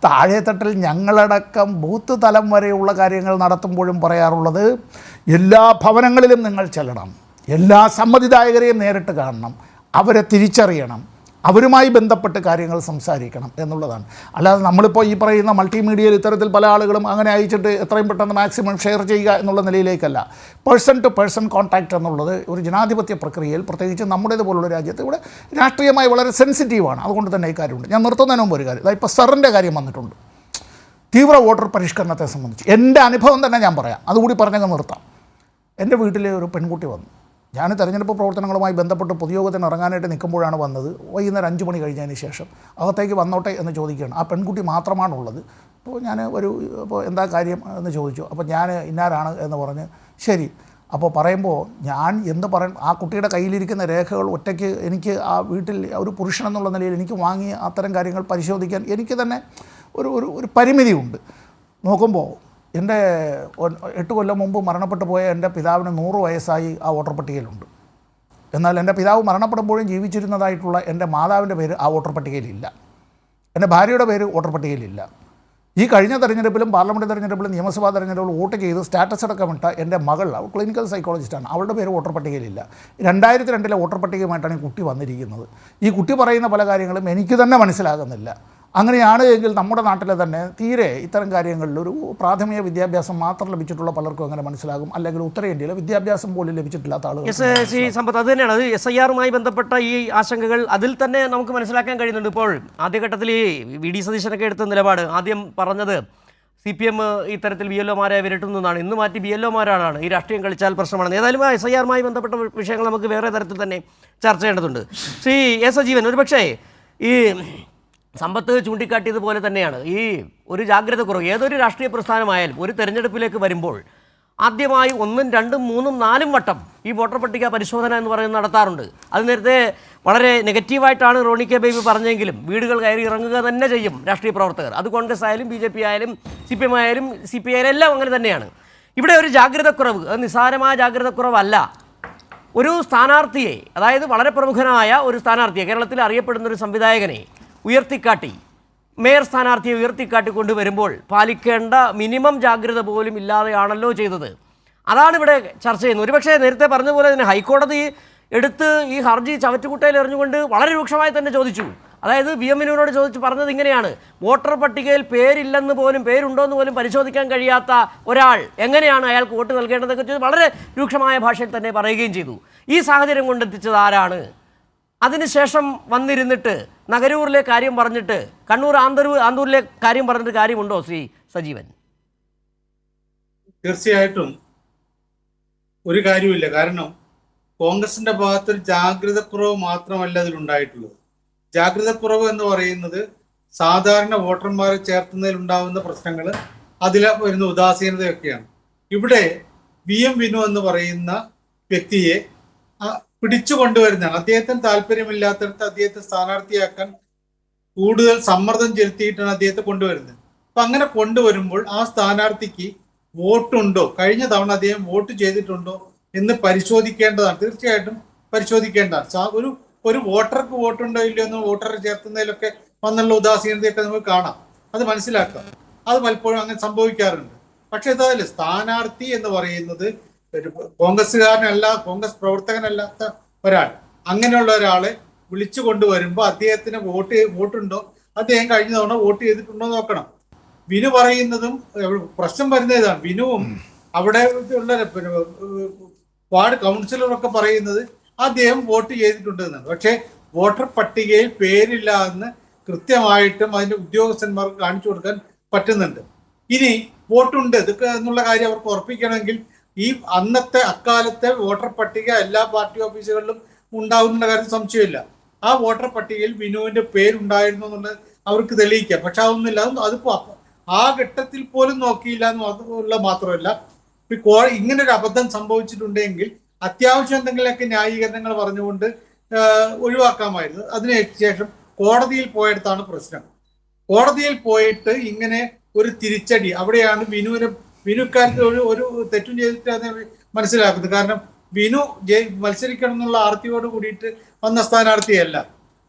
താഴെത്തട്ടിൽ ഞങ്ങളടക്കം ബൂത്ത് തലം വരെയുള്ള കാര്യങ്ങൾ നടത്തുമ്പോഴും പറയാറുള്ളത്, എല്ലാ ഭവനങ്ങളിലും നിങ്ങൾ ചെല്ലണം, എല്ലാ സമ്മതിദായകരെയും നേരിട്ട് കാണണം, അവരെ തിരിച്ചറിയണം, അവരുമായി ബന്ധപ്പെട്ട് കാര്യങ്ങൾ സംസാരിക്കണം എന്നുള്ളതാണ്. അല്ലാതെ നമ്മളിപ്പോൾ ഈ പറയുന്ന മൾട്ടിമീഡിയയിൽ ഇത്തരത്തിൽ പല ആളുകളും അങ്ങനെ അയച്ചിട്ട് എത്രയും പെട്ടെന്ന് മാക്സിമം ഷെയർ ചെയ്യുക എന്നുള്ള നിലയിലേക്കല്ല. പേഴ്സൺ ടു പേഴ്സൺ കോൺടാക്റ്റ് എന്നുള്ളത് ഒരു ജനാധിപത്യ പ്രക്രിയയിൽ, പ്രത്യേകിച്ച് നമ്മുടേതുപോലുള്ള രാജ്യത്ത് ഇവിടെ രാഷ്ട്രീയമായി വളരെ സെൻസിറ്റീവാണ്. അതുകൊണ്ട് തന്നെ ഈ കാര്യമുണ്ട്. ഞാൻ നിർത്തുന്നതിന് മുമ്പ് ഒരു കാര്യം, ഇപ്പോൾ സെറിൻ്റെ കാര്യം വന്നിട്ടുണ്ട്. തീവ്ര വോട്ടർ പരിഷ്കരണത്തെ സംബന്ധിച്ച് എൻ്റെ അനുഭവം തന്നെ ഞാൻ പറയാം, അതുകൂടി പറഞ്ഞങ്ങ് നിർത്താം. എൻ്റെ വീട്ടിലെ ഒരു പെൺകുട്ടി വന്നു. ഞാൻ തെരഞ്ഞെടുപ്പ് പ്രവർത്തനങ്ങളുമായി ബന്ധപ്പെട്ട് പൊതുയോഗത്തിന് ഇറങ്ങാനായിട്ട് നിൽക്കുമ്പോഴാണ് വന്നത്. വൈകുന്നേരം 5 മണി കഴിഞ്ഞതിന് ശേഷം അകത്തേക്ക് വന്നോട്ടെ എന്ന് ചോദിക്കുകയാണ്. ആ പെൺകുട്ടി മാത്രമാണുള്ളത്. അപ്പോൾ ഞാൻ അപ്പോൾ എന്താ കാര്യം എന്ന് ചോദിച്ചു. അപ്പോൾ ഞാൻ ഇന്നാരാണ് എന്ന് പറഞ്ഞ് ശരി. അപ്പോൾ പറയുമ്പോൾ ഞാൻ എന്ത് പറയണം, ആ കുട്ടിയുടെ കയ്യിലിരിക്കുന്ന രേഖകൾ ഒറ്റയ്ക്ക് എനിക്ക് ആ വീട്ടിൽ ഒരു പുരുഷനെന്നുള്ള നിലയിൽ എനിക്ക് വാങ്ങിയ അത്തരം കാര്യങ്ങൾ പരിശോധിക്കാൻ എനിക്ക് തന്നെ ഒരു പരിമിതിയുണ്ട്. നോക്കുമ്പോൾ എൻ്റെ 8 കൊല്ലം മുമ്പ് മരണപ്പെട്ടു പോയ എൻ്റെ പിതാവിന് 100 വയസ്സായി ആ വോട്ടർ പട്ടികയിലുണ്ട്. എന്നാൽ എൻ്റെ പിതാവ് മരണപ്പെടുമ്പോഴും ജീവിച്ചിരുന്നതായിട്ടുള്ള എൻ്റെ മാതാവിൻ്റെ പേര് ആ വോട്ടർ പട്ടികയിലില്ല. എൻ്റെ ഭാര്യയുടെ പേര് വോട്ടർ പട്ടികയിലില്ല. ഈ കഴിഞ്ഞ തെരഞ്ഞെടുപ്പിലും പാർലമെൻറ്റ് തെരഞ്ഞെടുപ്പിലും നിയമസഭാ തെരഞ്ഞെടുപ്പിലും വോട്ട് ചെയ്ത് സ്റ്റാറ്റസ് അടക്കമിട്ട എൻ്റെ മകൾ, അവൾ ക്ലിനിക്കൽ സൈക്കോളജിസ്റ്റാണ്, അവളുടെ പേര് വോട്ടർ പട്ടികയിലില്ല. 2002 വോട്ടർ പട്ടികയുമായിട്ടാണ് ഈ കുട്ടി വന്നിരിക്കുന്നത്. ഈ കുട്ടി പറയുന്ന പല കാര്യങ്ങളും എനിക്ക് തന്നെ മനസ്സിലാകുന്നില്ല. അങ്ങനെയാണ് എങ്കിൽ നമ്മുടെ നാട്ടിലെ തന്നെ തീരെ ഇത്തരം കാര്യങ്ങളിൽ ഒരു പ്രാഥമിക വിദ്യാഭ്യാസം മാത്രം ലഭിച്ചിട്ടുള്ള പലർക്കും അങ്ങനെ മനസ്സിലാകും. അല്ലെങ്കിൽ ഉത്തരേന്ത്യയിലെ വിദ്യാഭ്യാസം പോലും ലഭിച്ചിട്ടില്ലാത്ത ആളുകൾ. സമ്പത്ത് അത് തന്നെയാണ്. അത് SIR-മായി ബന്ധപ്പെട്ട ഈ ആശങ്കകൾ അതിൽ തന്നെ നമുക്ക് മനസ്സിലാക്കാൻ കഴിയുന്നുണ്ട്. ഇപ്പോൾ ആദ്യഘട്ടത്തിൽ ഈ VD സതീശനൊക്കെ എടുത്ത നിലപാട് ആദ്യം പറഞ്ഞത് CPM ഇത്തരത്തിൽ BLO-മാരെ വിരട്ടുന്നതാണ്, ഇന്ന് മാറ്റി BLO-മാരാണ് ഈ രാഷ്ട്രീയം കളിച്ചാൽ പ്രശ്നമാണ്. ഏതായാലും SIR-മായി ബന്ധപ്പെട്ട വിഷയങ്ങൾ നമുക്ക് വേറെ തരത്തിൽ തന്നെ ചർച്ച ചെയ്യേണ്ടതുണ്ട്. ശ്രീ എ സജീവൻ, ഒരുപക്ഷേ ഈ സമ്പത്ത് ചൂണ്ടിക്കാട്ടിയതുപോലെ തന്നെയാണ് ഈ ഒരു ജാഗ്രത കുറവ് ഏതൊരു രാഷ്ട്രീയ പ്രസ്ഥാനമായാലും ഒരു തെരഞ്ഞെടുപ്പിലേക്ക് വരുമ്പോൾ ആദ്യമായി 1, 2, 3, 4 വട്ടം ഈ വോട്ടർ പട്ടിക പരിശോധന എന്ന് പറയുന്നത് നടത്താറുണ്ട്. അത് നേരത്തെ വളരെ നെഗറ്റീവായിട്ടാണ് റോണി കെ ബേബി പറഞ്ഞെങ്കിലും വീടുകൾ കയറി ഇറങ്ങുക തന്നെ ചെയ്യും രാഷ്ട്രീയ പ്രവർത്തകർ. അത് കോൺഗ്രസ് ആയാലും BJP ആയാലും CPM ആയാലും CPI ആയാലും എല്ലാം അങ്ങനെ തന്നെയാണ്. ഇവിടെ ഒരു ജാഗ്രതക്കുറവ്, അത് നിസ്സാരമായ ജാഗ്രതക്കുറവല്ല. ഒരു സ്ഥാനാർത്ഥിയെ, അതായത് വളരെ പ്രമുഖനായ ഒരു സ്ഥാനാർത്ഥിയെ, കേരളത്തിൽ അറിയപ്പെടുന്ന ഒരു സംവിധായകനെ ഉയർത്തിക്കാട്ടി മേയർ സ്ഥാനാർത്ഥിയെ ഉയർത്തിക്കാട്ടി കൊണ്ടുവരുമ്പോൾ പാലിക്കേണ്ട മിനിമം ജാഗ്രത പോലും ഇല്ലാതെയാണല്ലോ ചെയ്തത്. അതാണ് ഇവിടെ ചർച്ച ചെയ്യുന്നത്. ഒരുപക്ഷേ നേരത്തെ പറഞ്ഞതുപോലെ തന്നെ ഹൈക്കോടതി എടുത്ത് ഈ ഹർജി ചവറ്റുകുട്ടയിൽ എറിഞ്ഞുകൊണ്ട് വളരെ രൂക്ഷമായി തന്നെ ചോദിച്ചു. അതായത് VM-നോട് ചോദിച്ച് പറഞ്ഞത് ഇങ്ങനെയാണ്: വോട്ടർ പട്ടികയിൽ പേരില്ലെന്ന് പോലും, പേരുണ്ടോ എന്ന് പോലും പരിശോധിക്കാൻ കഴിയാത്ത ഒരാൾ എങ്ങനെയാണ് അയാൾക്ക് വോട്ട് നൽകേണ്ടതൊക്കെ ചോദിച്ച് വളരെ രൂക്ഷമായ ഭാഷയിൽ തന്നെ പറയുകയും ചെയ്തു. ഈ സാഹചര്യം കൊണ്ടെത്തിച്ചത് ആരാണ്? അതിനുശേഷം വന്നിരുന്നിട്ട് നഗരൂരിലെ കാര്യം പറഞ്ഞിട്ട് കണ്ണൂർ ആന്തൂരിലെ കാര്യം പറഞ്ഞിട്ട് കാര്യമുണ്ടോ ശ്രീ സജീവൻ? തീർച്ചയായിട്ടും ഒരു കാര്യമില്ല. കാരണം കോൺഗ്രസിന്റെ ഭാഗത്തൊരു ജാഗ്രതക്കുറവ് മാത്രമല്ല അതിലുണ്ടായിട്ടുള്ളത്. ജാഗ്രതക്കുറവ് എന്ന് പറയുന്നത് സാധാരണ വോട്ടർമാരെ ചേർത്തുന്നതിൽ ഉണ്ടാകുന്ന പ്രശ്നങ്ങൾ, അതിൽ വരുന്ന ഉദാസീനതയൊക്കെയാണ്. ഇവിടെ VM വിനു എന്ന് പറയുന്ന വ്യക്തിയെ പിടിച്ചു കൊണ്ടുവരുന്നതാണ്. അദ്ദേഹത്തിന് താല്പര്യമില്ലാത്തടത്ത് അദ്ദേഹത്തെ സ്ഥാനാർത്ഥിയാക്കാൻ കൂടുതൽ സമ്മർദ്ദം ചെലുത്തിയിട്ടാണ് അദ്ദേഹത്തെ കൊണ്ടുവരുന്നത്. അപ്പൊ അങ്ങനെ കൊണ്ടുവരുമ്പോൾ ആ സ്ഥാനാർത്ഥിക്ക് വോട്ടുണ്ടോ, കഴിഞ്ഞ തവണ അദ്ദേഹം വോട്ട് ചെയ്തിട്ടുണ്ടോ എന്ന് പരിശോധിക്കേണ്ടതാണ്. തീർച്ചയായിട്ടും പരിശോധിക്കേണ്ടതാണ്. ഒരു വോട്ടർക്ക് വോട്ടുണ്ടോ ഇല്ലയോ എന്ന് വോട്ടറെ ചേർത്തുന്നതിലൊക്കെ വന്നുള്ള ഉദാസീനതയൊക്കെ നമുക്ക് കാണാം, അത് മനസ്സിലാക്കാം. അത് പലപ്പോഴും അങ്ങനെ സംഭവിക്കാറുണ്ട്. പക്ഷെ എന്തായാലും സ്ഥാനാർത്ഥി എന്ന് പറയുന്നത് ഒരു കോൺഗ്രസ്സുകാരനല്ല, കോൺഗ്രസ് പ്രവർത്തകനല്ലാത്ത ഒരാൾ, അങ്ങനെയുള്ള ഒരാളെ വിളിച്ചു കൊണ്ടുവരുമ്പോൾ അദ്ദേഹത്തിന് വോട്ടുണ്ടോ, അദ്ദേഹം കഴിഞ്ഞ തവണ വോട്ട് ചെയ്തിട്ടുണ്ടോ നോക്കണം. വിനു പറയുന്നതും പ്രശ്നം വരുന്ന ഇതാണ്. വിനുവും അവിടെ ഉള്ള വാർഡ് കൗൺസിലറൊക്കെ പറയുന്നത് അദ്ദേഹം വോട്ട് ചെയ്തിട്ടുണ്ട് എന്നാണ്. പക്ഷെ വോട്ടർ പട്ടികയിൽ പേരില്ല എന്ന് കൃത്യമായിട്ടും അതിന്റെ ഉദ്യോഗസ്ഥന്മാർക്ക് കാണിച്ചു കൊടുക്കാൻ പറ്റുന്നുണ്ട്. ഇനി വോട്ടുണ്ട് ഇതൊക്കെ എന്നുള്ള കാര്യം അവർക്ക് ഉറപ്പിക്കണമെങ്കിൽ ഈ അക്കാലത്തെ വോട്ടർ പട്ടിക എല്ലാ പാർട്ടി ഓഫീസുകളിലും ഉണ്ടാകുന്ന കാര്യം സംശയമില്ല. ആ വോട്ടർ പട്ടികയിൽ വിനുവിന്റെ പേരുണ്ടായിരുന്നു എന്നുള്ളത് അവർക്ക് തെളിയിക്കാം. പക്ഷെ അതൊന്നുമില്ല. അതിപ്പോ ആ ഘട്ടത്തിൽ പോലും നോക്കിയില്ല എന്നുള്ള മാത്രമല്ല, ഇങ്ങനൊരു അബദ്ധം സംഭവിച്ചിട്ടുണ്ടെങ്കിൽ അത്യാവശ്യം എന്തെങ്കിലുമൊക്കെ ന്യായീകരണങ്ങൾ പറഞ്ഞുകൊണ്ട് ഒഴിവാക്കാമായിരുന്നു. അതിനുശേഷം കോടതിയിൽ പോയെടുത്താണ് പ്രശ്നം. കോടതിയിൽ പോയിട്ട് ഇങ്ങനെ ഒരു തിരിച്ചടി, അവിടെയാണ് വിനുക്കാർക്ക് ഒരു തെറ്റും ചെയ്തിട്ട് മനസ്സിലാക്കുന്നത്. കാരണം വിനു മത്സരിക്കണം എന്നുള്ള ആർത്തിയോട് കൂടിയിട്ട് വന്ന സ്ഥാനാർത്ഥിയല്ല.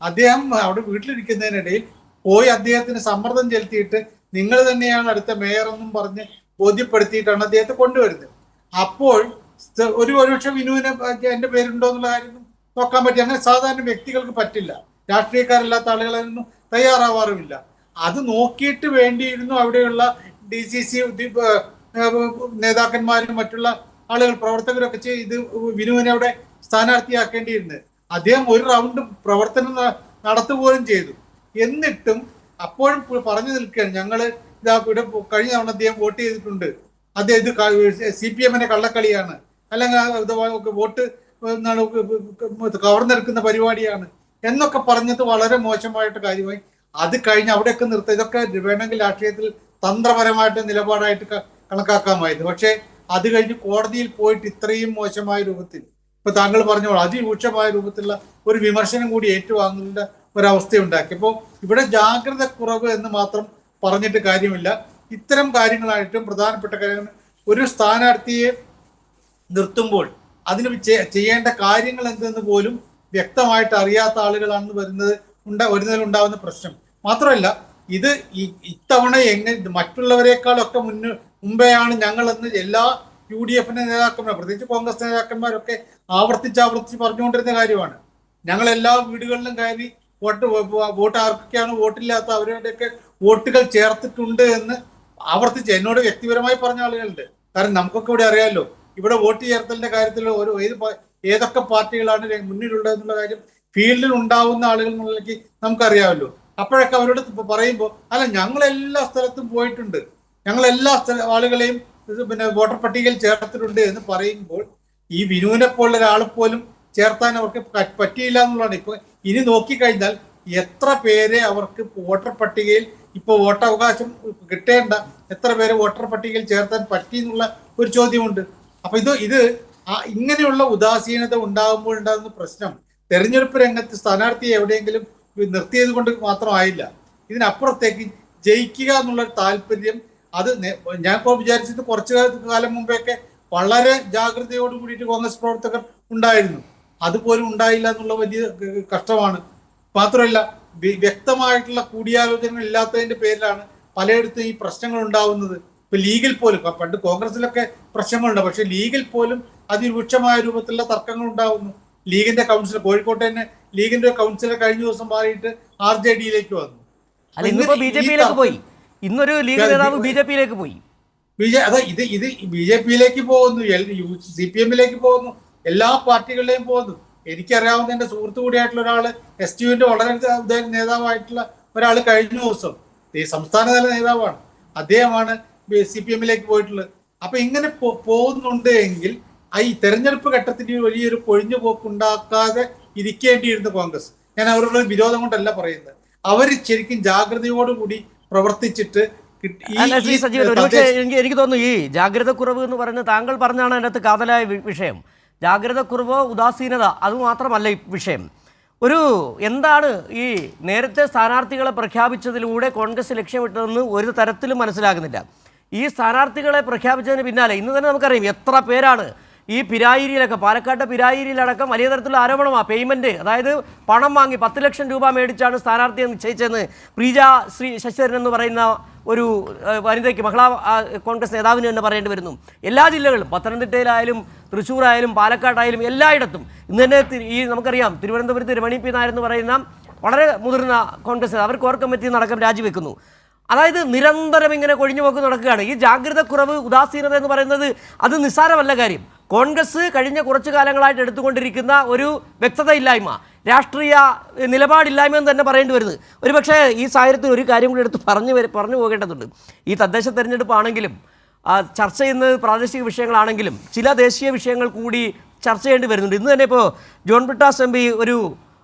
അദ്ദേഹം അവിടെ വീട്ടിലിരിക്കുന്നതിനിടയിൽ പോയി അദ്ദേഹത്തിന് സമ്മർദ്ദം ചെലുത്തിയിട്ട് നിങ്ങൾ തന്നെയാണ് അടുത്ത മേയർ എന്നും പറഞ്ഞ് ബോധ്യപ്പെടുത്തിയിട്ടാണ് അദ്ദേഹത്തെ കൊണ്ടുവരുന്നത്. അപ്പോൾ ഒരുപക്ഷെ വിനുവിന് എന്റെ പേരുണ്ടോ എന്നുള്ള കാര്യം നോക്കാൻ പറ്റി. അങ്ങനെ സാധാരണ വ്യക്തികൾക്ക് പറ്റില്ല. രാഷ്ട്രീയക്കാരല്ലാത്ത ആളുകളൊന്നും തയ്യാറാവാറുമില്ല. അത് നോക്കിയിട്ട് വേണ്ടിയിരുന്നു അവിടെയുള്ള DCC നേതാക്കന്മാരും മറ്റുള്ള ആളുകൾ പ്രവർത്തകരൊക്കെ ഇത് വിനുവിനെ അവിടെ സ്ഥാനാർത്ഥിയാക്കേണ്ടിയിരുന്നത്. അദ്ദേഹം ഒരു റൗണ്ട് പ്രവർത്തനം നടത്തുകയും ചെയ്തു. എന്നിട്ടും അപ്പോഴും പറഞ്ഞു നിൽക്കുകയാണ്, ഞങ്ങൾ ഇവിടെ കഴിഞ്ഞ തവണ അദ്ദേഹം വോട്ട് ചെയ്തിട്ടുണ്ട്, അദ്ദേഹം ഇത് CPM-ന്റെ കള്ളക്കളിയാണ്, അല്ലെങ്കിൽ വോട്ട് കവർന്നെടുക്കുന്ന പരിപാടിയാണ് എന്നൊക്കെ പറഞ്ഞത് വളരെ മോശമായിട്ട് കാര്യമായി. അത് കഴിഞ്ഞ് അവിടെയൊക്കെ നിർത്തുക. ഇതൊക്കെ വേണമെങ്കിൽ രാഷ്ട്രീയത്തിൽ തന്ത്രപരമായിട്ട് നിലപാടായിട്ട് കണക്കാക്കാമായിരുന്നു. പക്ഷേ അത് കഴിഞ്ഞ് കോടതിയിൽ പോയിട്ട് ഇത്രയും മോശമായ രൂപത്തിൽ, ഇപ്പൊ താങ്കൾ പറഞ്ഞോളൂ, അതിരൂക്ഷമായ രൂപത്തിലുള്ള ഒരു വിമർശനം കൂടി ഏറ്റുവാങ്ങേണ്ട ഒരവസ്ഥയുണ്ടാക്കി. അപ്പോൾ ഇവിടെ ജാഗ്രത കുറവ് എന്ന് മാത്രം പറഞ്ഞിട്ട് കാര്യമില്ല. ഇത്തരം കാര്യങ്ങളായിട്ടും പ്രധാനപ്പെട്ട കാര്യങ്ങൾ, ഒരു സ്ഥാനാർത്ഥിയെ നിർത്തുമ്പോൾ അതിന് ചെയ്യേണ്ട കാര്യങ്ങൾ എന്തെന്ന് പോലും വ്യക്തമായിട്ട് അറിയാത്ത ആളുകളാണ് വരുന്നതിലുണ്ടാവുന്ന പ്രശ്നം. മാത്രമല്ല ഇത് ഇത്തവണ മറ്റുള്ളവരെക്കാളൊക്കെ മുമ്പെയാണ് ഞങ്ങളെന്ന് എല്ലാ UDF നേതാക്കന്മാർ, പ്രത്യേകിച്ച് കോൺഗ്രസ് നേതാക്കന്മാരൊക്കെ ആവർത്തിച്ച് പറഞ്ഞുകൊണ്ടിരുന്ന കാര്യമാണ്. ഞങ്ങൾ എല്ലാ വീടുകളിലും കയറി വോട്ട് ആർക്കൊക്കെയാണ് വോട്ടില്ലാത്ത അവരുടെയൊക്കെ വോട്ടുകൾ ചേർത്തിട്ടുണ്ട് എന്ന് ആവർത്തിച്ച് എന്നോട് വ്യക്തിപരമായി പറഞ്ഞ ആളുകളുണ്ട്. കാരണം നമുക്കൊക്കെ ഇവിടെ അറിയാമല്ലോ, ഇവിടെ വോട്ട് ചേർത്തലിന്റെ കാര്യത്തിൽ ഏതൊക്കെ പാർട്ടികളാണ് മുന്നിലുള്ളതെന്നുള്ള കാര്യം ഫീൽഡിൽ ഉണ്ടാവുന്ന ആളുകൾ എന്നുള്ളതിലേക്ക് നമുക്കറിയാമല്ലോ. അപ്പോഴൊക്കെ അവരോട് പറയുമ്പോൾ, അല്ല ഞങ്ങൾ എല്ലാ സ്ഥലത്തും പോയിട്ടുണ്ട്, ഞങ്ങൾ എല്ലാ ആളുകളെയും വോട്ടർ പട്ടികയിൽ ചേർത്തിട്ടുണ്ട് എന്ന് പറയുമ്പോൾ ഈ വിനുവിനെ പോലുള്ള ഒരാളെ പോലും ചേർത്താൻ അവർക്ക് പറ്റിയില്ല എന്നുള്ളതാണ്. ഇപ്പൊ ഇനി നോക്കിക്കഴിഞ്ഞാൽ എത്ര പേരെ അവർക്ക് വോട്ടർ പട്ടികയിൽ ഇപ്പോൾ വോട്ടവകാശം കിട്ടേണ്ട എത്ര പേരെ വോട്ടർ പട്ടികയിൽ ചേർത്താൻ പറ്റി എന്നുള്ള ഒരു ചോദ്യമുണ്ട്. അപ്പൊ ഇത് ഇങ്ങനെയുള്ള ഉദാസീനത ഉണ്ടാകുന്ന പ്രശ്നം തെരഞ്ഞെടുപ്പ് രംഗത്ത് സ്ഥാനാർത്ഥിയെ എവിടെയെങ്കിലും നിർത്തിയത് കൊണ്ട് മാത്രമായില്ല. ഇതിനപ്പുറത്തേക്ക് ജയിക്കുക എന്നുള്ളൊരു താല്പര്യം, അത് ഞാൻ ഇപ്പോൾ വിചാരിച്ചത് കുറച്ചു കാലം മുമ്പെയൊക്കെ വളരെ ജാഗ്രതയോട് കൂടിയിട്ട് കോൺഗ്രസ് പ്രവർത്തകർ ഉണ്ടായിരുന്നു. അതുപോലും ഉണ്ടായില്ല എന്നുള്ള വലിയ കഷ്ടമാണ്. മാത്രമല്ല വ്യക്തമായിട്ടുള്ള കൂടിയാലോചനകൾ ഇല്ലാത്തതിന്റെ പേരിലാണ് പലയിടത്തും ഈ പ്രശ്നങ്ങൾ ഉണ്ടാവുന്നത്. ഇപ്പൊ ലീഗിൽ പോലും, പണ്ട് കോൺഗ്രസിലൊക്കെ പ്രശ്നങ്ങളുണ്ട്, പക്ഷെ ലീഗിൽ പോലും അതിരൂക്ഷമായ രൂപത്തിലുള്ള തർക്കങ്ങൾ ഉണ്ടാവുന്നു. ലീഗിന്റെ കൗൺസിലർ, കോഴിക്കോട്ടെ തന്നെ ലീഗിന്റെ കൗൺസിലർ കഴിഞ്ഞ ദിവസം മാറിയിട്ട് RJD-യിലേക്ക് വന്നു. BJP-യിലേക്ക് പോയി. ഇന്നൊരു ലീഗ് നേതാവ് BJP-യിലേക്ക് പോയി. ഇത് BJP-യിലേക്ക് പോകുന്നു, CPM-ലേക്ക് പോകുന്നു, എല്ലാ പാർട്ടികളിലേയും പോകുന്നു. എനിക്കറിയാവുന്ന എന്റെ സുഹൃത്തു കൂടിയായിട്ടുള്ള ഒരാള്, STU-വിന്റെ വളരെ നേതാവായിട്ടുള്ള ഒരാൾ കഴിഞ്ഞ ദിവസം, ഈ സംസ്ഥാന തല നേതാവാണ്, അദ്ദേഹമാണ് CPM-ലേക്ക് പോയിട്ടുള്ളത്. അപ്പൊ ഇങ്ങനെ പോകുന്നുണ്ട് എങ്കിൽ ഈ തെരഞ്ഞെടുപ്പ് ഘട്ടത്തിന് വലിയൊരു കൊഴിഞ്ഞു പോക്കുണ്ടാക്കാതെ ഇരിക്കേണ്ടിയിരുന്നു കോൺഗ്രസ്. ഞാൻ അവരുടെ വിരോധം കൊണ്ടല്ല പറയുന്നത്, അവർ ശരിക്കും ജാഗ്രതയോടുകൂടി പ്രവർത്തിച്ചിട്ട്. എനിക്ക് തോന്നുന്നു ഈ ജാഗ്രത കുറവ് എന്ന് പറയുന്നത് താങ്കൾ പറഞ്ഞാണ് അതിനകത്ത് കാതലായ വിഷയം. ജാഗ്രത കുറവ്, ഉദാസീനത, അതുമാത്രമല്ല ഈ വിഷയം. എന്താണ് ഈ നേരത്തെ സ്ഥാനാർത്ഥികളെ പ്രഖ്യാപിച്ചതിലൂടെ കോൺഗ്രസ് ലക്ഷ്യമിട്ടതെന്ന് ഒരു തരത്തിലും മനസ്സിലാകുന്നില്ല. ഈ സ്ഥാനാർത്ഥികളെ പ്രഖ്യാപിച്ചതിന് പിന്നാലെ ഇന്ന് തന്നെ നമുക്കറിയാം എത്ര പേരാണ് ഈ പിരായിരിയിലൊക്കെ, പാലക്കാട്ടെ പിരായിരിയിലടക്കം വലിയ തരത്തിലുള്ള ആരോപണമാണ്. പേയ്മെൻറ്റ്, അതായത് പണം വാങ്ങി 10 ലക്ഷം രൂപ മേടിച്ചാണ് സ്ഥാനാർത്ഥിയെ നിശ്ചയിച്ചതെന്ന് പ്രീജ ശശിധരൻ എന്ന് പറയുന്ന ഒരു വനിതയ്ക്ക്, മഹിളാ കോൺഗ്രസ് നേതാവിന് തന്നെ പറയേണ്ടി വരുന്നു. എല്ലാ ജില്ലകളും, പത്തനംതിട്ടയിലായാലും തൃശ്ശൂരായാലും പാലക്കാട്ടായാലും എല്ലായിടത്തും ഇന്ന് തന്നെ നമുക്കറിയാം തിരുവനന്തപുരത്ത് രമണി പി നായർ എന്ന് പറയുന്ന വളരെ മുതിർന്ന കോൺഗ്രസ് അവർ കോർ കമ്മിറ്റി നടക്കം രാജിവെക്കുന്നു. അതായത് നിരന്തരം ഇങ്ങനെ കൊഴിഞ്ഞു പോക്ക് നടക്കുകയാണ്. ഈ ജാഗ്രത കുറവ്, ഉദാസീനത എന്ന് പറയുന്നത് അത് നിസ്സാരമല്ല കാര്യം. കോൺഗ്രസ് കഴിഞ്ഞ കുറച്ചു കാലങ്ങളായിട്ട് എടുത്തുകൊണ്ടിരിക്കുന്ന ഒരു വ്യക്തതയില്ലായ്മ, രാഷ്ട്രീയ നിലപാടില്ലായ്മ എന്ന് തന്നെ പറയേണ്ടി വരുന്നത്. ഒരുപക്ഷേ ഈ സാഹചര്യത്തിൽ ഒരു കാര്യം കൂടി എടുത്ത് പറഞ്ഞു പോകേണ്ടതുണ്ട്. ഈ തദ്ദേശ തെരഞ്ഞെടുപ്പാണെങ്കിലും ചർച്ച ചെയ്യുന്നത് പ്രാദേശിക വിഷയങ്ങളാണെങ്കിലും ചില ദേശീയ വിഷയങ്ങൾ കൂടി ചർച്ച ചെയ്യേണ്ടി വരുന്നുണ്ട്. ഇന്ന് തന്നെ ഇപ്പോൾ ജോൺ ബ്രിട്ടാസ് MP ഒരു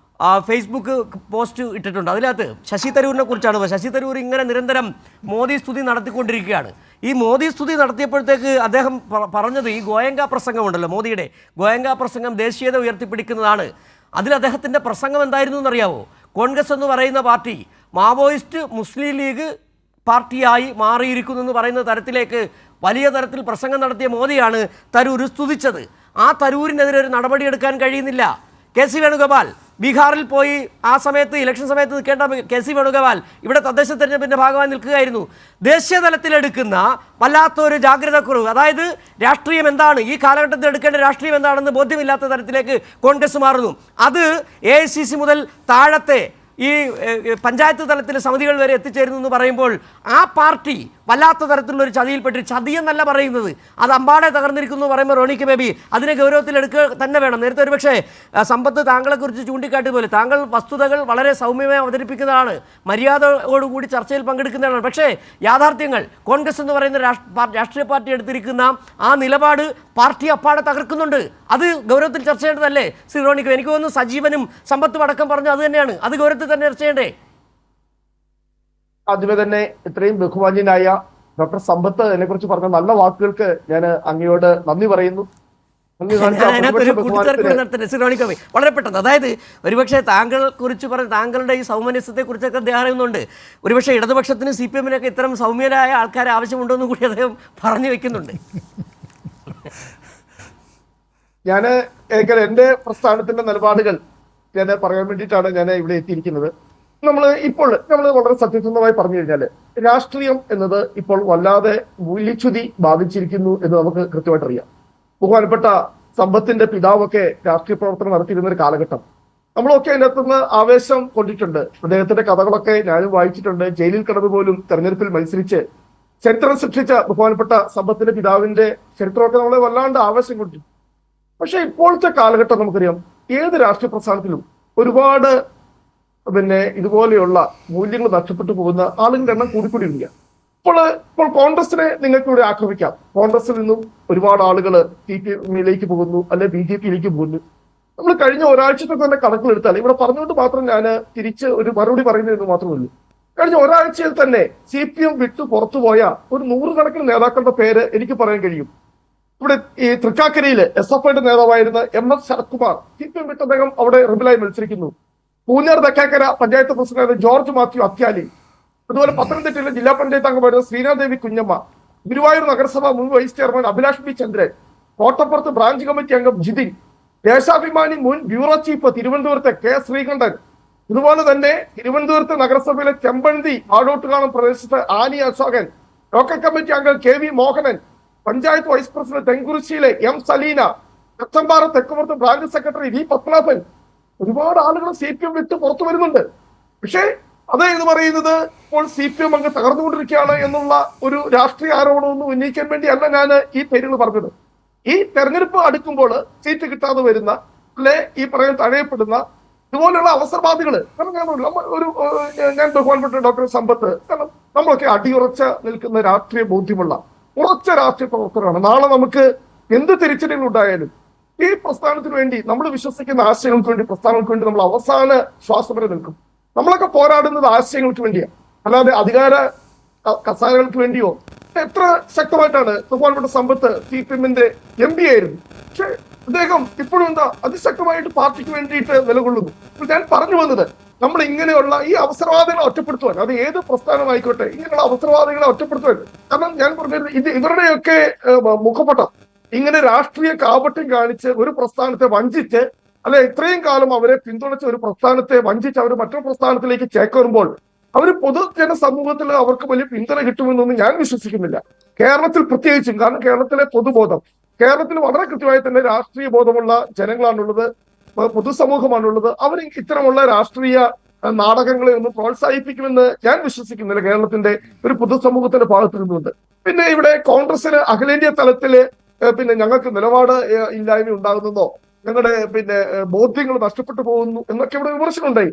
ഫേസ്ബുക്ക് പോസ്റ്റ് ഇട്ടിട്ടുണ്ട്. അതിനകത്ത് ശശി തരൂരിനെ കുറിച്ചാണ്. ശശി തരൂർ ഇങ്ങനെ നിരന്തരം മോദി സ്തുതി നടത്തിക്കൊണ്ടിരിക്കുകയാണ്. ഈ മോദി സ്തുതി നടത്തിയപ്പോഴത്തേക്ക് അദ്ദേഹം പറഞ്ഞത്, ഈ ഗോയങ്ക പ്രസംഗമുണ്ടല്ലോ, മോദിയുടെ ഗോയങ്ക പ്രസംഗം ദേശീയത ഉയർത്തിപ്പിടിക്കുന്നതാണ്. അതിൽ അദ്ദേഹത്തിൻ്റെ പ്രസംഗം എന്തായിരുന്നു എന്നറിയാവോ? കോൺഗ്രസ് എന്ന് പറയുന്ന പാർട്ടി മാവോയിസ്റ്റ് മുസ്ലിം ലീഗ് പാർട്ടിയായി മാറിയിരിക്കുന്നു എന്ന് പറയുന്ന തരത്തിലേക്ക് വലിയ തരത്തിൽ പ്രസംഗം നടത്തിയ മോദിയാണ് തരൂർ സ്തുതിച്ചത്. ആ തരൂരിനെതിരെ ഒരു നടപടിയെടുക്കാൻ കഴിയുന്നില്ല. KC വേണുഗോപാൽ ബീഹാറിൽ പോയി ആ സമയത്ത് ഇലക്ഷൻ സമയത്ത് നിൽക്കേണ്ട KC വേണുഗോപാൽ ഇവിടെ തദ്ദേശ തെരഞ്ഞെടുപ്പിൻ്റെ ഭാഗമായി നിൽക്കുകയായിരുന്നു. ദേശീയ തലത്തിലെടുക്കുന്ന വല്ലാത്തൊരു ജാഗ്രത കുറവ്, അതായത് രാഷ്ട്രീയം എന്താണ്, ഈ കാലഘട്ടത്തിൽ എടുക്കേണ്ട രാഷ്ട്രീയം എന്താണെന്ന് ബോധ്യമില്ലാത്ത തരത്തിലേക്ക് കോൺഗ്രസ് മാറുന്നു. അത് AICC മുതൽ താഴത്തെ ഈ പഞ്ചായത്ത് തലത്തിലെ സമിതികൾ വരെ എത്തിച്ചേരുന്നു എന്ന് പറയുമ്പോൾ ആ പാർട്ടി വല്ലാത്ത തരത്തിലുള്ള ഒരു ചതിയിൽപ്പെട്ട്, ചതി എന്നല്ല പറയുന്നത്, അത് അമ്പാടെ തകർന്നിരിക്കുന്നു എന്ന് പറയുമ്പോൾ റോണി കെ ബേബി അതിനെ ഗൗരവത്തിലെടുക്കുക തന്നെ വേണം. നേരത്തെ ഒരു പക്ഷേ സമ്പത്ത് താങ്കളെക്കുറിച്ച് ചൂണ്ടിക്കാട്ടിയ പോലെ താങ്കൾ വസ്തുതകൾ വളരെ സൗമ്യമായി അവതരിപ്പിക്കുന്നതാണ്, മര്യാദയോടുകൂടി ചർച്ചയിൽ പങ്കെടുക്കുന്നതാണ്. പക്ഷേ യാഥാർത്ഥ്യങ്ങൾ കോൺഗ്രസ് എന്ന് പറയുന്ന രാഷ്ട്രീയ പാർട്ടി എടുത്തിരിക്കുന്ന ആ നിലപാട് പാർട്ടി അപ്പാടെ തകർക്കുന്നുണ്ട്. അത് ഗൗരവത്തിൽ ചർച്ച ചെയ്യേണ്ടതല്ലേ ശ്രീ റോണി കെ? എനിക്ക് തോന്നുന്നു സജീവനും സമ്പത്തും അടക്കം പറഞ്ഞു അത് തന്നെയാണ്, അത് ഗൗരവത്തിൽ തന്നെ ചർച്ച ചെയ്യണ്ടേ? ആദ്യമേ തന്നെ ഇത്രയും ബഹുമാന്യനായ ഡോക്ടർ സമ്പത്ത് എന്നെ കുറിച്ച് പറഞ്ഞ നല്ല വാക്കുകൾക്ക് ഞാൻ അങ്ങയോട് നന്ദി പറയുന്നു. വളരെ പെട്ടെന്ന്, അതായത് ഒരുപക്ഷെ താങ്കളെ കുറിച്ച് പറഞ്ഞ താങ്കളുടെ ഈ സൗമനസ്യത്തെ കുറിച്ചൊക്കെ അദ്ദേഹം അറിയുന്നുണ്ട്. ഒരുപക്ഷെ ഇടതുപക്ഷത്തിന് CPM ഇത്തരം സൗമ്യരായ ആൾക്കാരെ ആവശ്യമുണ്ടോ എന്ന് കൂടി അദ്ദേഹം പറഞ്ഞു വെക്കുന്നുണ്ട്. ഞാൻ എന്റെ പ്രസ്ഥാനത്തിന്റെ നിലപാടുകൾ ഞാൻ പറയാൻ വേണ്ടിയിട്ടാണ് ഞാൻ ഇവിടെ എത്തിയിരിക്കുന്നത്. നമ്മൾ വളരെ സത്യസന്ധമായി പറഞ്ഞു കഴിഞ്ഞാൽ രാഷ്ട്രീയം എന്നത് ഇപ്പോൾ വല്ലാതെ മൂല്യച്യുതി ബാധിച്ചിരിക്കുന്നു എന്ന് നമുക്ക് കൃത്യമായിട്ട് അറിയാം. ബഹുമാനപ്പെട്ട സമ്പത്തിന്റെ പിതാവൊക്കെ രാഷ്ട്രീയ പ്രവർത്തനം നടത്തിയിരുന്ന ഒരു കാലഘട്ടം. നമ്മളൊക്കെ അതിനകത്തുനിന്ന് ആവേശം കൊണ്ടിട്ടുണ്ട്. അദ്ദേഹത്തിന്റെ കഥകളൊക്കെ ഞാനും വായിച്ചിട്ടുണ്ട്. ജയിലിൽ കിടന്നു പോലും തെരഞ്ഞെടുപ്പിൽ മത്സരിച്ച് ചരിത്രം സൃഷ്ടിച്ച ബഹുമാനപ്പെട്ട സമ്പത്തിന്റെ പിതാവിന്റെ ചരിത്രമൊക്കെ നമ്മളെ വല്ലാണ്ട് ആവേശം കൊണ്ടിട്ടുണ്ട്. പക്ഷെ ഇപ്പോഴത്തെ കാലഘട്ടം നമുക്കറിയാം, ഏത് രാഷ്ട്രീയ പ്രസ്ഥാനത്തിലും ഒരുപാട് ഇതുപോലെയുള്ള മൂല്യങ്ങൾ നഷ്ടപ്പെട്ടു പോകുന്ന ആളുകളുടെ എണ്ണം കൂടിക്കൂടി വരിക. ഇപ്പോൾ കോൺഗ്രസിനെ നിങ്ങൾക്ക് ഇവിടെ ആക്രമിക്കാം. കോൺഗ്രസിൽ നിന്നും ഒരുപാട് ആളുകൾ CPM-ലേക്ക് പോകുന്നു, അല്ലെ BJP-യിലേക്ക് പോകുന്നു. നമ്മൾ കഴിഞ്ഞ ഒരാഴ്ചത്തെ തന്നെ കണക്കിലെടുത്താൽ ഇവിടെ പറഞ്ഞുകൊണ്ട് മാത്രം ഞാൻ തിരിച്ച് ഒരു മറുപടി പറയുന്നതെന്ന് മാത്രമല്ല, കഴിഞ്ഞ ഒരാഴ്ചയിൽ തന്നെ CPM വിട്ടു പുറത്തുപോയ ഒരു 100 കണക്കിന് നേതാക്കളുടെ പേര് എനിക്ക് പറയാൻ കഴിയും. ഇവിടെ ഈ തൃക്കാക്കരയില് SFIയുടെ നേതാവായിരുന്ന MS ശരത്കുമാർ CPM വിട്ട് അദ്ദേഹം അവിടെ റിബലായി മത്സരിക്കുന്നു. പൂഞ്ഞാർ തെക്കേക്കര പഞ്ചായത്ത് പ്രസിഡന്റ് ജോർജ് മാത്യു അത്യാലി, അതുപോലെ പത്തനംതിട്ടയിലെ ജില്ലാ പഞ്ചായത്ത് അംഗമായിരുന്ന ശ്രീനാദേവി കുഞ്ഞമ്മ, ഗുരുവായൂർ നഗരസഭ മുൻ vice chairman Abhilash B Chandran, കോട്ടപ്പുറത്ത് ബ്രാഞ്ച് കമ്മിറ്റി അംഗം ജിതിൻ, ദേശാഭിമാനി മുൻ ബ്യൂറോ ചീഫ് തിരുവനന്തപുരത്തെ K ശ്രീകണ്ഠൻ, ഇതുപോലെ തന്നെ തിരുവനന്തപുരത്ത് നഗരസഭയിലെ ചെമ്പഴന്തി ആടോട്ടുകാണം പ്രദേശത്ത് ആനി അശോകൻ, ലോക്കൽ കമ്മിറ്റി അംഗം KV Mohanan, panchayat vice president തെങ്കുറിശ്ശിയിലെ M സലീന, കച്ചമ്പാറ തെക്കുപുറത്ത് ബ്രാഞ്ച് സെക്രട്ടറി V പത്മനാഭൻ, ഒരുപാട് ആളുകൾ CPM വിട്ട് പുറത്തു വരുന്നുണ്ട്. പക്ഷേ എന്ന് പറയുന്നത് ഇപ്പോൾ CPM അങ്ങ് തകർന്നുകൊണ്ടിരിക്കുകയാണ് എന്നുള്ള ഒരു രാഷ്ട്രീയ ആരോപണമൊന്നും ഉന്നയിക്കാൻ വേണ്ടിയല്ല ഞാൻ ഈ പേരുകൾ പറഞ്ഞത്. ഈ തെരഞ്ഞെടുപ്പ് അടുക്കുമ്പോൾ സീറ്റ് കിട്ടാതെ വരുന്ന അല്ലെ ഈ പറയാൻ തഴയപ്പെടുന്ന ഇതുപോലെയുള്ള അവസരവാദികള്, കാരണം ഞാൻ ബഹുമാനപ്പെട്ട ഡോക്ടർ സമ്പത്ത്, കാരണം നമ്മളൊക്കെ അടിയുറച്ച നിൽക്കുന്ന രാഷ്ട്രീയ ബോധ്യമുള്ള ഉറച്ച രാഷ്ട്രീയ പ്രവർത്തനമാണ്. നാളെ നമുക്ക് എന്ത് തിരിച്ചടികൾ ഉണ്ടായാലും ഈ പ്രസ്ഥാനത്തിന് വേണ്ടി നമ്മൾ വിശ്വസിക്കുന്ന ആശയങ്ങൾക്ക് വേണ്ടി, പ്രസ്ഥാനങ്ങൾക്ക് വേണ്ടി നമ്മൾ അവസാന ശ്വാസം വരെ നിൽക്കും. നമ്മളൊക്കെ പോരാടുന്നത് ആശയങ്ങൾക്ക് വേണ്ടിയാണ്, അല്ലാതെ അധികാര കസാരകൾക്ക് വേണ്ടിയോ. എത്ര ശക്തമായിട്ടാണ് ബഹുമാനപ്പെട്ട സമ്പത്ത് CPM-ന്റെ MP ആയിരുന്നു, പക്ഷെ അദ്ദേഹം ഇപ്പോഴും അതിശക്തമായിട്ട് പാർട്ടിക്ക് വേണ്ടിയിട്ട് നിലകൊള്ളുന്നു. ഞാൻ പറഞ്ഞു വന്നത്, നമ്മൾ ഇങ്ങനെയുള്ള ഈ അവസരവാദികളെ ഒറ്റപ്പെടുത്തുവാൻ, അത് ഏത് പ്രസ്ഥാനമായിക്കോട്ടെ, ഇങ്ങനെയുള്ള അവസരവാദികളെ ഒറ്റപ്പെടുത്തുവാൻ. കാരണം ഞാൻ പറഞ്ഞത് ഇവരുടെയൊക്കെ മുഖപട്ടം ഇങ്ങനെ രാഷ്ട്രീയ കാപട്യം കാണിച്ച് ഒരു പ്രസ്ഥാനത്തെ വഞ്ചിച്ച്, അല്ലെ ഇത്രയും കാലം അവരെ പിന്തുണച്ച ഒരു പ്രസ്ഥാനത്തെ വഞ്ചിച്ച് അവർ മറ്റൊരു പ്രസ്ഥാനത്തിലേക്ക് ചേക്കേറുമ്പോൾ അവർ പൊതുജന സമൂഹത്തിൽ അവർക്ക് വലിയ പിന്തുണ കിട്ടുമെന്നൊന്നും ഞാൻ വിശ്വസിക്കുന്നില്ല. കേരളത്തിൽ പ്രത്യേകിച്ചും, കാരണം കേരളത്തിലെ പൊതുബോധം, കേരളത്തിൽ വളരെ കൃത്യമായി തന്നെ രാഷ്ട്രീയ ബോധമുള്ള ജനങ്ങളാണുള്ളത്, പൊതുസമൂഹമാണുള്ളത്. അവർ ഇത്തരമുള്ള രാഷ്ട്രീയ നാടകങ്ങളെ ഒന്നും പ്രോത്സാഹിപ്പിക്കുമെന്ന് ഞാൻ വിശ്വസിക്കുന്നില്ല കേരളത്തിന്റെ ഒരു പൊതുസമൂഹത്തിന്റെ ഭാഗത്ത് നിന്നുകൊണ്ട്. പിന്നെ ഇവിടെ കോൺഗ്രസിന് അഖിലേന്ത്യാ തലത്തില് ഞങ്ങൾക്ക് നിലപാട് ഇല്ലായ്മ ഉണ്ടാകുന്നതോ, ഞങ്ങളുടെ ബോധ്യങ്ങൾ നഷ്ടപ്പെട്ടു പോകുന്നു എന്നൊക്കെ ഇവിടെ വിമർശനം ഉണ്ടായി.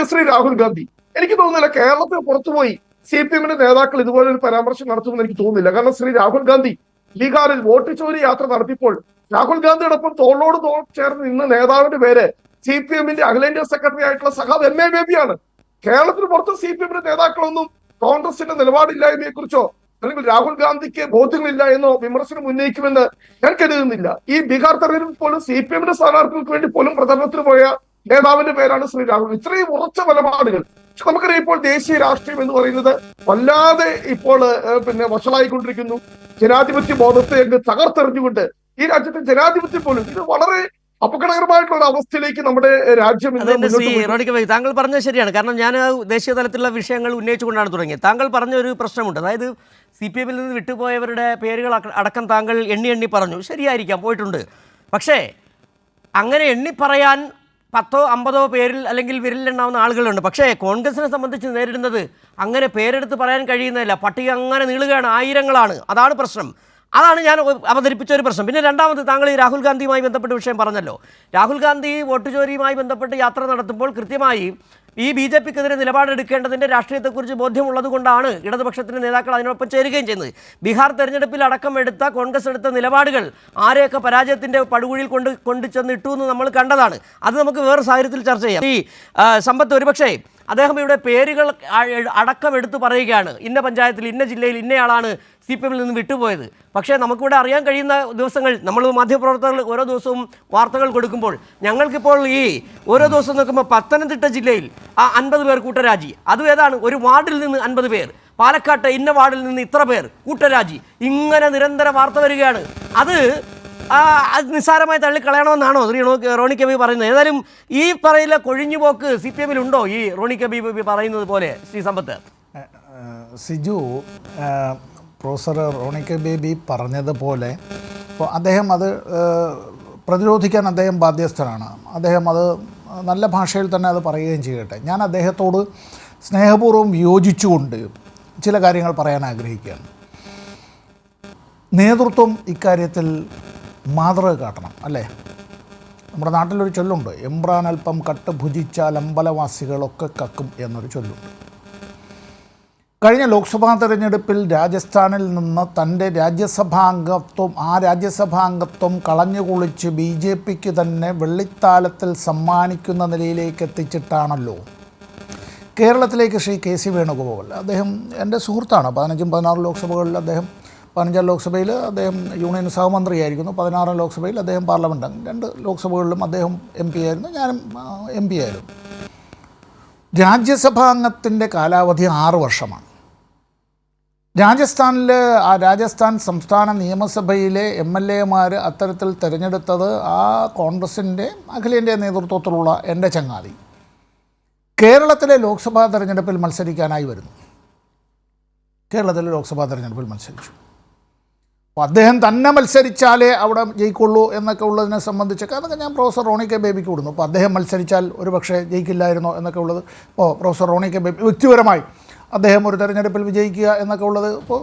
ശ്രീ രാഹുൽ ഗാന്ധി, എനിക്ക് തോന്നുന്നില്ല കേരളത്തിൽ പുറത്തുപോയി CPM-ന്റെ നേതാക്കൾ ഇതുപോലെ ഒരു പരാമർശം നടത്തുമെന്ന് എനിക്ക് തോന്നുന്നില്ല. കാരണം ശ്രീ രാഹുൽ ഗാന്ധി ബീഹാറിൽ വോട്ട് ചോരി യാത്ര നടത്തിയപ്പോൾ രാഹുൽ ഗാന്ധിയോടൊപ്പം തോളോട് തോൾ ചേർന്ന് നിന്ന നേതാവിന്റെ പേര് CPM-ന്റെ അഖിലേന്ത്യാ സെക്രട്ടറി ആയിട്ടുള്ള സഖാവ് MA ബേബിയാണ്. കേരളത്തിന് പുറത്ത് CPM-ന്റെ നേതാക്കളൊന്നും കോൺഗ്രസിന്റെ നിലപാടില്ലായ്മയെ കുറിച്ചോ അല്ലെങ്കിൽ രാഹുൽ ഗാന്ധിക്ക് ബോധ്യങ്ങളില്ല എന്നോ വിമർശനം ഉന്നയിക്കുമെന്ന് ഞാൻ കരുതുന്നില്ല. ഈ ബീഹാർ തെരഞ്ഞെടുപ്പിൽ പോലും CPM-ന്റെ സ്ഥാനാർത്ഥികൾക്ക് വേണ്ടി പോലും പ്രചരണത്തിന് പോയ നേതാവിന്റെ പേരാണ് ശ്രീ രാഹുൽ. ഇത്രയും ഉറച്ച നിലപാടുകൾ. പക്ഷെ നമുക്കറിയാം, ഇപ്പോൾ ദേശീയ രാഷ്ട്രീയം എന്ന് പറയുന്നത് വല്ലാതെ ഇപ്പോൾ വഷളായിക്കൊണ്ടിരിക്കുന്നു. ജനാധിപത്യ ബോധത്തെ തകർത്തെറിഞ്ഞുകൊണ്ട് ഈ രാജ്യത്തെ ജനാധിപത്യം പോലും ഇത് വളരെ അപകടകരമായിട്ടുള്ള അവസ്ഥയിലേക്ക് നമ്മുടെ രാജ്യം. താങ്കൾ പറഞ്ഞത് ശരിയാണ്. കാരണം ഞാൻ ദേശീയ തലത്തിലുള്ള വിഷയങ്ങൾ ഉന്നയിച്ചുകൊണ്ടാണ് തുടങ്ങിയത്. താങ്കൾ പറഞ്ഞ ഒരു പ്രശ്നമുണ്ട്, അതായത് CPM-ൽ നിന്ന് വിട്ടുപോയവരുടെ പേരുകൾ അടക്കം താങ്കൾ എണ്ണി പറഞ്ഞു. ശരിയായിരിക്കാം, പോയിട്ടുണ്ട്. പക്ഷേ അങ്ങനെ എണ്ണി പറയാൻ 10-50 പേരിൽ അല്ലെങ്കിൽ വിരലിലെണ്ണാവുന്ന ആളുകളുണ്ട്. പക്ഷേ കോൺഗ്രസിനെ സംബന്ധിച്ച് നേരിടുന്നത് അങ്ങനെ പേരെടുത്ത് പറയാൻ കഴിയുന്നതല്ല. പട്ടിക അങ്ങനെ നീളുകയാണ്, ആയിരങ്ങളാണ്. അതാണ് പ്രശ്നം. അതാണ് ഞാൻ അവതരിപ്പിച്ച ഒരു പ്രശ്നം. പിന്നെ രണ്ടാമത്, താങ്കൾ ഈ രാഹുൽ ഗാന്ധിയുമായി ബന്ധപ്പെട്ട വിഷയം പറഞ്ഞല്ലോ. രാഹുൽ ഗാന്ധി വോട്ട് ചോരിയുമായി ബന്ധപ്പെട്ട് യാത്ര നടത്തുമ്പോൾ കൃത്യമായി ഈ BJPക്കെതിരെ നിലപാടെടുക്കേണ്ടതിൻ്റെ രാഷ്ട്രീയത്തെക്കുറിച്ച് ബോധ്യമുള്ളത് കൊണ്ടാണ് ഇടതുപക്ഷത്തിൻ്റെ നേതാക്കൾ അതിനൊപ്പം ചേരുകയും ചെയ്യുന്നത്. ബീഹാർ തെരഞ്ഞെടുപ്പിൽ അടക്കം എടുത്ത കോൺഗ്രസ് എടുത്ത നിലപാടുകൾ ആരെയൊക്കെ പരാജയത്തിൻ്റെ പടുകുഴിയിൽ കൊണ്ടുചെന്നിട്ടു എന്ന് നമ്മൾ കണ്ടതാണ്. അത് നമുക്ക് വേറെ സാഹചര്യത്തിൽ ചർച്ച ചെയ്യാം. ഈ സമ്പത്ത് ഒരുപക്ഷേ അദ്ദേഹം ഇവിടെ പേരുകൾ അടക്കം എടുത്തു പറയുകയാണ്. ഇന്ന പഞ്ചായത്തിൽ, ഇന്ന ജില്ലയിൽ ഇന്നയാളാണ് CPMൽ നിന്ന് വിട്ടുപോയത്. പക്ഷേ നമുക്കിവിടെ അറിയാൻ കഴിയുന്ന ദിവസങ്ങൾ, നമ്മൾ മാധ്യമപ്രവർത്തകർ ഓരോ ദിവസവും വാർത്തകൾ കൊടുക്കുമ്പോൾ ഞങ്ങൾക്കിപ്പോൾ ഈ ഓരോ ദിവസം നോക്കുമ്പോൾ പത്തനംതിട്ട ജില്ലയിൽ 50 പേർ കൂട്ടരാജി, അതും ഏതാണ് ഒരു വാർഡിൽ നിന്ന് 50 പേർ, പാലക്കാട്ട് ഇന്ന വാർഡിൽ നിന്ന് ഇത്ര പേർ കൂട്ടരാജി, ഇങ്ങനെ നിരന്തര വാർത്ത വരികയാണ്. അത് നിസ്സാരമായി തള്ളിക്കളയണമെന്നാണോ ശ്രീ റോണി കെ ബി പറയുന്നത്? ഏതായാലും ഈ പറയുന്ന കൊഴിഞ്ഞുപോക്ക് CPMൽ ഉണ്ടോ, ഈ റോണി കെ ബി പറയുന്നത് പോലെ? ശ്രീ സമ്പത്ത്, സിജു, പ്രൊഫസർ റോണി കെ ബേബി പറഞ്ഞതുപോലെ അപ്പോൾ അദ്ദേഹം അത് പ്രതിരോധിക്കാൻ അദ്ദേഹം ബാധ്യസ്ഥനാണ്. അദ്ദേഹം അത് നല്ല ഭാഷയിൽ തന്നെ അത് പറയുകയും ചെയ്യട്ടെ. ഞാൻ അദ്ദേഹത്തോട് സ്നേഹപൂർവ്വം വിയോജിച്ചുകൊണ്ട് ചില കാര്യങ്ങൾ പറയാൻ ആഗ്രഹിക്കുകയാണ്. നേതൃത്വം ഇക്കാര്യത്തിൽ മാതൃക കാട്ടണം, അല്ലേ? നമ്മുടെ നാട്ടിലൊരു ചൊല്ലുണ്ട്, എംബ്രാൻ അല്പം കട്ട് ഭുജിച്ചാൽ അമ്പലവാസികളൊക്കെ കക്കും എന്നൊരു ചൊല്ലുണ്ട്. കഴിഞ്ഞ ലോക്സഭാ തെരഞ്ഞെടുപ്പിൽ രാജസ്ഥാനിൽ നിന്ന് തൻ്റെ രാജ്യസഭാംഗത്വം കളഞ്ഞുകുളിച്ച് BJPക്ക് തന്നെ വെള്ളിത്താലത്തിൽ സമ്മാനിക്കുന്ന നിലയിലേക്ക് എത്തിച്ചിട്ടാണല്ലോ കേരളത്തിലേക്ക് ശ്രീ KC വേണുഗോപാൽ. അദ്ദേഹം എൻ്റെ സുഹൃത്താണ്. 15-16 ലോക്സഭകളിൽ അദ്ദേഹം, 15 ലോക്സഭയിൽ അദ്ദേഹം യൂണിയൻ സഹമന്ത്രിയായിരിക്കുന്നു, 16 ലോക്സഭയിൽ അദ്ദേഹം പാർലമെൻറ്റ്, 2 ലോക്സഭകളിലും അദ്ദേഹം MP ആയിരുന്നു, ഞാനും MP ആയിരുന്നു. രാജ്യസഭാംഗത്തിൻ്റെ കാലാവധി 6 വർഷമാണ്. രാജസ്ഥാൻ സംസ്ഥാന നിയമസഭയിലെ MLAമാർ അത്തരത്തിൽ തിരഞ്ഞെടുത്തത് ആ കോൺഗ്രസിൻ്റെ അഖിലേന്ത്യാ നേതൃത്വത്തിലുള്ള എൻ്റെ ചങ്ങാതി കേരളത്തിലെ ലോക്സഭാ തെരഞ്ഞെടുപ്പിൽ മത്സരിക്കാനായി വരുന്നു. കേരളത്തിലെ ലോക്സഭാ തെരഞ്ഞെടുപ്പിൽ മത്സരിച്ചു. അപ്പോൾ അദ്ദേഹം തന്നെ മത്സരിച്ചാലേ അവിടെ ജയിക്കുള്ളൂ എന്നൊക്കെ ഉള്ളതിനെ സംബന്ധിച്ചൊക്കെ അതൊക്കെ ഞാൻ പ്രൊഫസർ റോണി കെ ബേബിക്ക് കൊടുക്കുന്നു. അപ്പോൾ അദ്ദേഹം മത്സരിച്ചാൽ ഒരു പക്ഷേ ജയിക്കില്ലായിരുന്നോ എന്നൊക്കെ ഉള്ളത്, ഇപ്പോൾ പ്രൊഫസർ റോണി കെ ബേബി വ്യക്തിപരമായി അദ്ദേഹം ഒരു തെരഞ്ഞെടുപ്പിൽ വിജയിക്കുക എന്നൊക്കെ ഉള്ളത്, ഇപ്പോൾ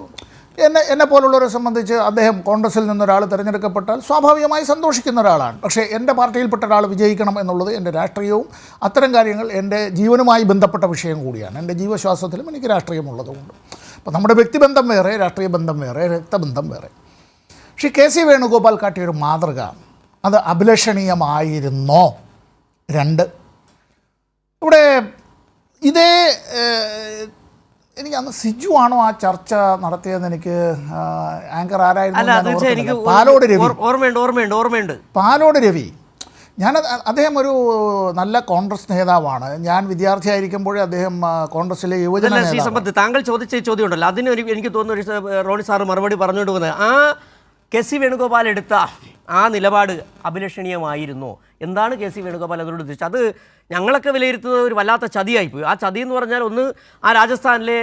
എന്നെ പോലുള്ളവരെ സംബന്ധിച്ച് അദ്ദേഹം കോൺഗ്രസിൽ നിന്നൊരാൾ തിരഞ്ഞെടുക്കപ്പെട്ടാൽ സ്വാഭാവികമായി സന്തോഷിക്കുന്ന ഒരാളാണ്. പക്ഷേ എൻ്റെ പാർട്ടിയിൽപ്പെട്ട ഒരാൾ വിജയിക്കണം എന്നുള്ളത് എൻ്റെ രാഷ്ട്രീയവും അത്തരം കാര്യങ്ങൾ എൻ്റെ ജീവനുമായി ബന്ധപ്പെട്ട വിഷയം കൂടിയാണ്. എൻ്റെ ജീവശ്വാസത്തിലും എനിക്ക് രാഷ്ട്രീയമുള്ളതുകൊണ്ട്. അപ്പോൾ നമ്മുടെ വ്യക്തിബന്ധം വേറെ, രാഷ്ട്രീയ ബന്ധം വേറെ, രക്തബന്ധം വേറെ. ശ്രീ KC വേണുഗോപാൽ കാട്ടിയൊരു മാതൃക അത് അഭിലഷണീയമായിരുന്നോ? 2, ഇവിടെ ഇതേ എനിക്ക് അന്ന് സിജു ആണോ ആ ചർച്ച നടത്തിയതെന്ന് എനിക്ക് ആങ്കർ ആരായിരുന്നു, പാലോട് രവി, ഓർമ്മയുണ്ട്. പാലോട് രവി, അദ്ദേഹം ഒരു നല്ല കോൺഗ്രസ് നേതാവാണ്. ഞാൻ വിദ്യാർത്ഥിയായിരിക്കുമ്പോഴേ അദ്ദേഹം കോൺഗ്രസിലെ യുവജന നേതാവ്. താങ്കൾ ചോദിച്ച ചോദ്യം ഉണ്ടല്ലോ, അതിന് എനിക്ക് തോന്നുന്നു റോണി സാറ് മറുപടി പറഞ്ഞുകൊണ്ട് പോകുന്നത്, ആ KC വേണുഗോപാൽ എടുത്ത ആ നിലപാട് അഭിലഷണീയമായിരുന്നു. എന്താണ് KC വേണുഗോപാൽ അതിനോട് ഉദ്ദേശിച്ചത്? അത് ഞങ്ങളൊക്കെ വിലയിരുത്തുന്നത് ഒരു വല്ലാത്ത ചതിയായിപ്പോയി. ആ ചതി എന്ന് പറഞ്ഞാൽ, ഒന്ന്, ആ രാജസ്ഥാനിലെ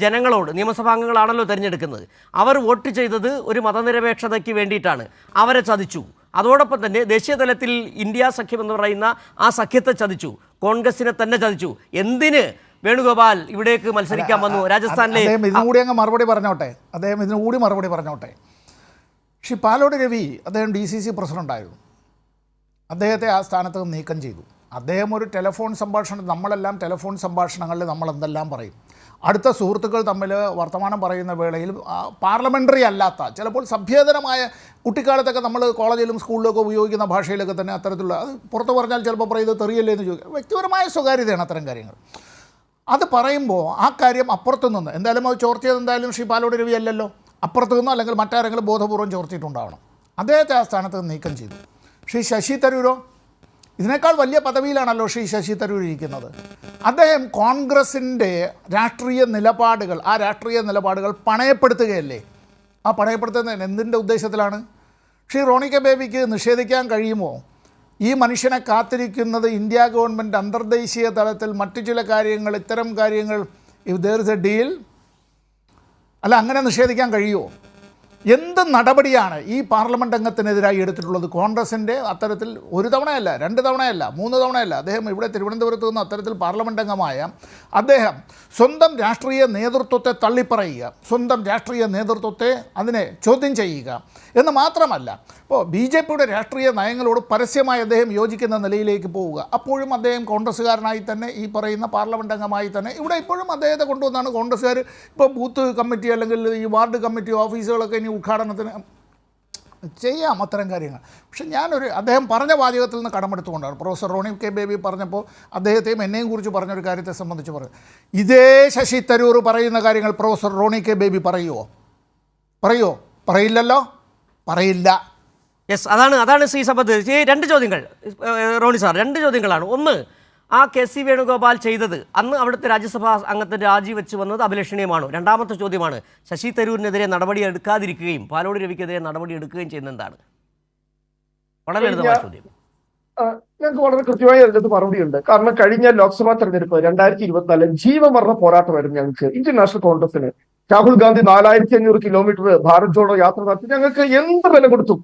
ജനങ്ങളോട്, നിയമസഭാംഗങ്ങളാണല്ലോ തിരഞ്ഞെടുക്കുന്നത്, അവർ വോട്ട് ചെയ്തത് ഒരു മതനിരപേക്ഷതയ്ക്ക് വേണ്ടിയിട്ടാണ്, അവരെ ചതിച്ചു. അതോടൊപ്പം തന്നെ ദേശീയ തലത്തിൽ ഇന്ത്യ സഖ്യം എന്ന് പറയുന്ന ആ സഖ്യത്തെ ചതിച്ചു, കോൺഗ്രസിനെ തന്നെ ചതിച്ചു. എന്തിന് വേണുഗോപാൽ ഇവിടേക്ക് മത്സരിക്കാൻ വന്നു രാജസ്ഥാനിലെ? ഇതിനുകൂടി അങ്ങ് മറുപടി പറഞ്ഞോട്ടെ. ശ്രീ പാലോട് രവി, അദ്ദേഹം DCC പ്രസിഡൻ്റായിരുന്നു. അദ്ദേഹത്തെ ആ സ്ഥാനത്ത് നീക്കം ചെയ്തു. അദ്ദേഹം ഒരു ടെലിഫോൺ സംഭാഷണം, നമ്മളെല്ലാം ടെലിഫോൺ സംഭാഷണങ്ങളിൽ നമ്മൾ എന്തെല്ലാം പറയും, അടുത്ത സുഹൃത്തുക്കൾ തമ്മിൽ വർത്തമാനം പറയുന്ന വേളയിൽ പാർലമെൻ്ററി അല്ലാത്ത, ചിലപ്പോൾ സഭ്യേതരമായ, കുട്ടിക്കാലത്തൊക്കെ നമ്മൾ കോളേജിലും സ്കൂളിലൊക്കെ ഉപയോഗിക്കുന്ന ഭാഷയിലൊക്കെ തന്നെ അത്തരത്തിലുള്ള, അത് പുറത്ത് പറഞ്ഞാൽ ചിലപ്പോൾ പറയുന്നത് തെറിയല്ലേ എന്ന് ചോദിക്കുക, വ്യക്തിപരമായ സ്വകാര്യതയാണ് അത്തരം കാര്യങ്ങൾ. അത് പറയുമ്പോൾ ആ കാര്യം അപ്പുറത്തു നിന്ന്, എന്തായാലും അത് ചോർത്തിയത് എന്തായാലും ശ്രീ പാലോട് രവി അല്ലല്ലോ, അപ്പുറത്തു നിന്നോ അല്ലെങ്കിൽ മറ്റാരെങ്കിലും ബോധപൂർവ്വം ചോർത്തിയിട്ടുണ്ടാവണം. അദ്ദേഹത്തെ ആ സ്ഥാനത്ത് നീക്കം ചെയ്തു. ശ്രീ ശശി തരൂരോ, ഇതിനേക്കാൾ വലിയ പദവിയിലാണല്ലോ ശ്രീ ശശി തരൂർ ഇരിക്കുന്നത്. അദ്ദേഹം കോൺഗ്രസിൻ്റെ രാഷ്ട്രീയ നിലപാടുകൾ പണയപ്പെടുത്തുകയല്ലേ? ആ പണയപ്പെടുത്തുന്നത് എന്തിൻ്റെ ഉദ്ദേശത്തിലാണ്? ശ്രീ റോണി കെ ബേബിക്ക് നിഷേധിക്കാൻ കഴിയുമോ ഈ മനുഷ്യനെ കാത്തിരിക്കുന്നത് ഇന്ത്യ ഗവൺമെൻറ് അന്തർദേശീയ തലത്തിൽ മറ്റു ചില കാര്യങ്ങൾ, ഇത്തരം കാര്യങ്ങൾ, if there is A deal, അല്ല അങ്ങനെ നിഷേധിക്കാൻ കഴിയുമോ? എന്ത് നടപടിയാണ് ഈ പാർലമെൻറ്റ് അംഗത്തിനെതിരായി എടുത്തിട്ടുള്ളത്? കോൺഗ്രസിൻ്റെ അത്തരത്തിൽ ഒരു തവണയല്ല, 2 തവണയല്ല, 3 തവണയല്ല, അദ്ദേഹം ഇവിടെ തിരുവനന്തപുരത്ത് നിന്ന് അത്തരത്തിൽ പാർലമെൻറ്റ് അംഗമായ അദ്ദേഹം സ്വന്തം രാഷ്ട്രീയ നേതൃത്വത്തെ തള്ളിപ്പറയുക, സ്വന്തം രാഷ്ട്രീയ നേതൃത്വത്തെ അതിനെ ചോദ്യം ചെയ്യുക എന്ന് മാത്രമല്ല, ഇപ്പോൾ BJPയുടെ രാഷ്ട്രീയ നയങ്ങളോട് പരസ്യമായി അദ്ദേഹം യോജിക്കുന്ന നിലയിലേക്ക് പോവുക. അപ്പോഴും അദ്ദേഹം കോൺഗ്രസ്സുകാരനായി തന്നെ, ഈ പറയുന്ന പാർലമെൻറ്റ് അംഗമായി തന്നെ ഇവിടെ ഇപ്പോഴും അദ്ദേഹത്തെ കൊണ്ടുവന്നാണ് കോൺഗ്രസ്സുകാർ ഇപ്പോൾ ബൂത്ത് കമ്മിറ്റി അല്ലെങ്കിൽ ഈ വാർഡ് കമ്മിറ്റി ഓഫീസുകളൊക്കെ ഇനി ഉദ്ഘാടനത്തിന് ചെയ്യാം, അത്തരം കാര്യങ്ങൾ. പക്ഷെ അദ്ദേഹം പറഞ്ഞ വാചകത്തിൽ നിന്ന് കടമെടുത്തുകൊണ്ടാണ് പ്രൊഫസർ റോണി കെ ബേബി പറഞ്ഞപ്പോൾ അദ്ദേഹത്തെയും എന്നെയും കുറിച്ച് പറഞ്ഞൊരു കാര്യത്തെ സംബന്ധിച്ച് പറഞ്ഞു. ഇതേ ശശി തരൂർ പറയുന്ന കാര്യങ്ങൾ പ്രൊഫസർ റോണി കെ ബേബി പറയുമോ? പറയില്ലല്ലോ, പറയില്ല. യെസ്, അതാണ് ശ്രീ സമ്പത്ത്. ഈ 2 ചോദ്യങ്ങൾ റോണി സാർ, 2 ചോദ്യങ്ങളാണ്. ഒന്ന്, ആ KC വേണുഗോപാൽ ചെയ്തത് അന്ന് അവിടുത്തെ രാജ്യസഭാ അംഗത്തിന് രാജിവെച്ച് വന്നത് അഭിലഷണീയമാണോ? രണ്ടാമത്തെ ചോദ്യമാണ്, ശശി തരൂരിനെതിരെ നടപടി എടുക്കാതിരിക്കുകയും പാലോട് രവിക്കെതിരെ നടപടി എടുക്കുകയും ചെയ്യുന്ന എന്താണ്? വളരെ ലളിതമായ ചോദ്യം. ഞങ്ങൾക്ക് വളരെ കൃത്യമായി അതിനകത്ത് മറുപടിയുണ്ട്. കാരണം കഴിഞ്ഞ ലോക്സഭാ തെരഞ്ഞെടുപ്പ് 2024 ജീവമരണ പോരാട്ടമായിരുന്നു ഞങ്ങൾക്ക്, ഇന്ത്യൻ നാഷണൽ കോൺഗ്രസിന്. രാഹുൽ ഗാന്ധി 4500 കിലോമീറ്റർ ഭാരത് ജോഡോ യാത്ര നടത്തി ഞങ്ങൾക്ക് എന്ത് വില കൊടുത്തും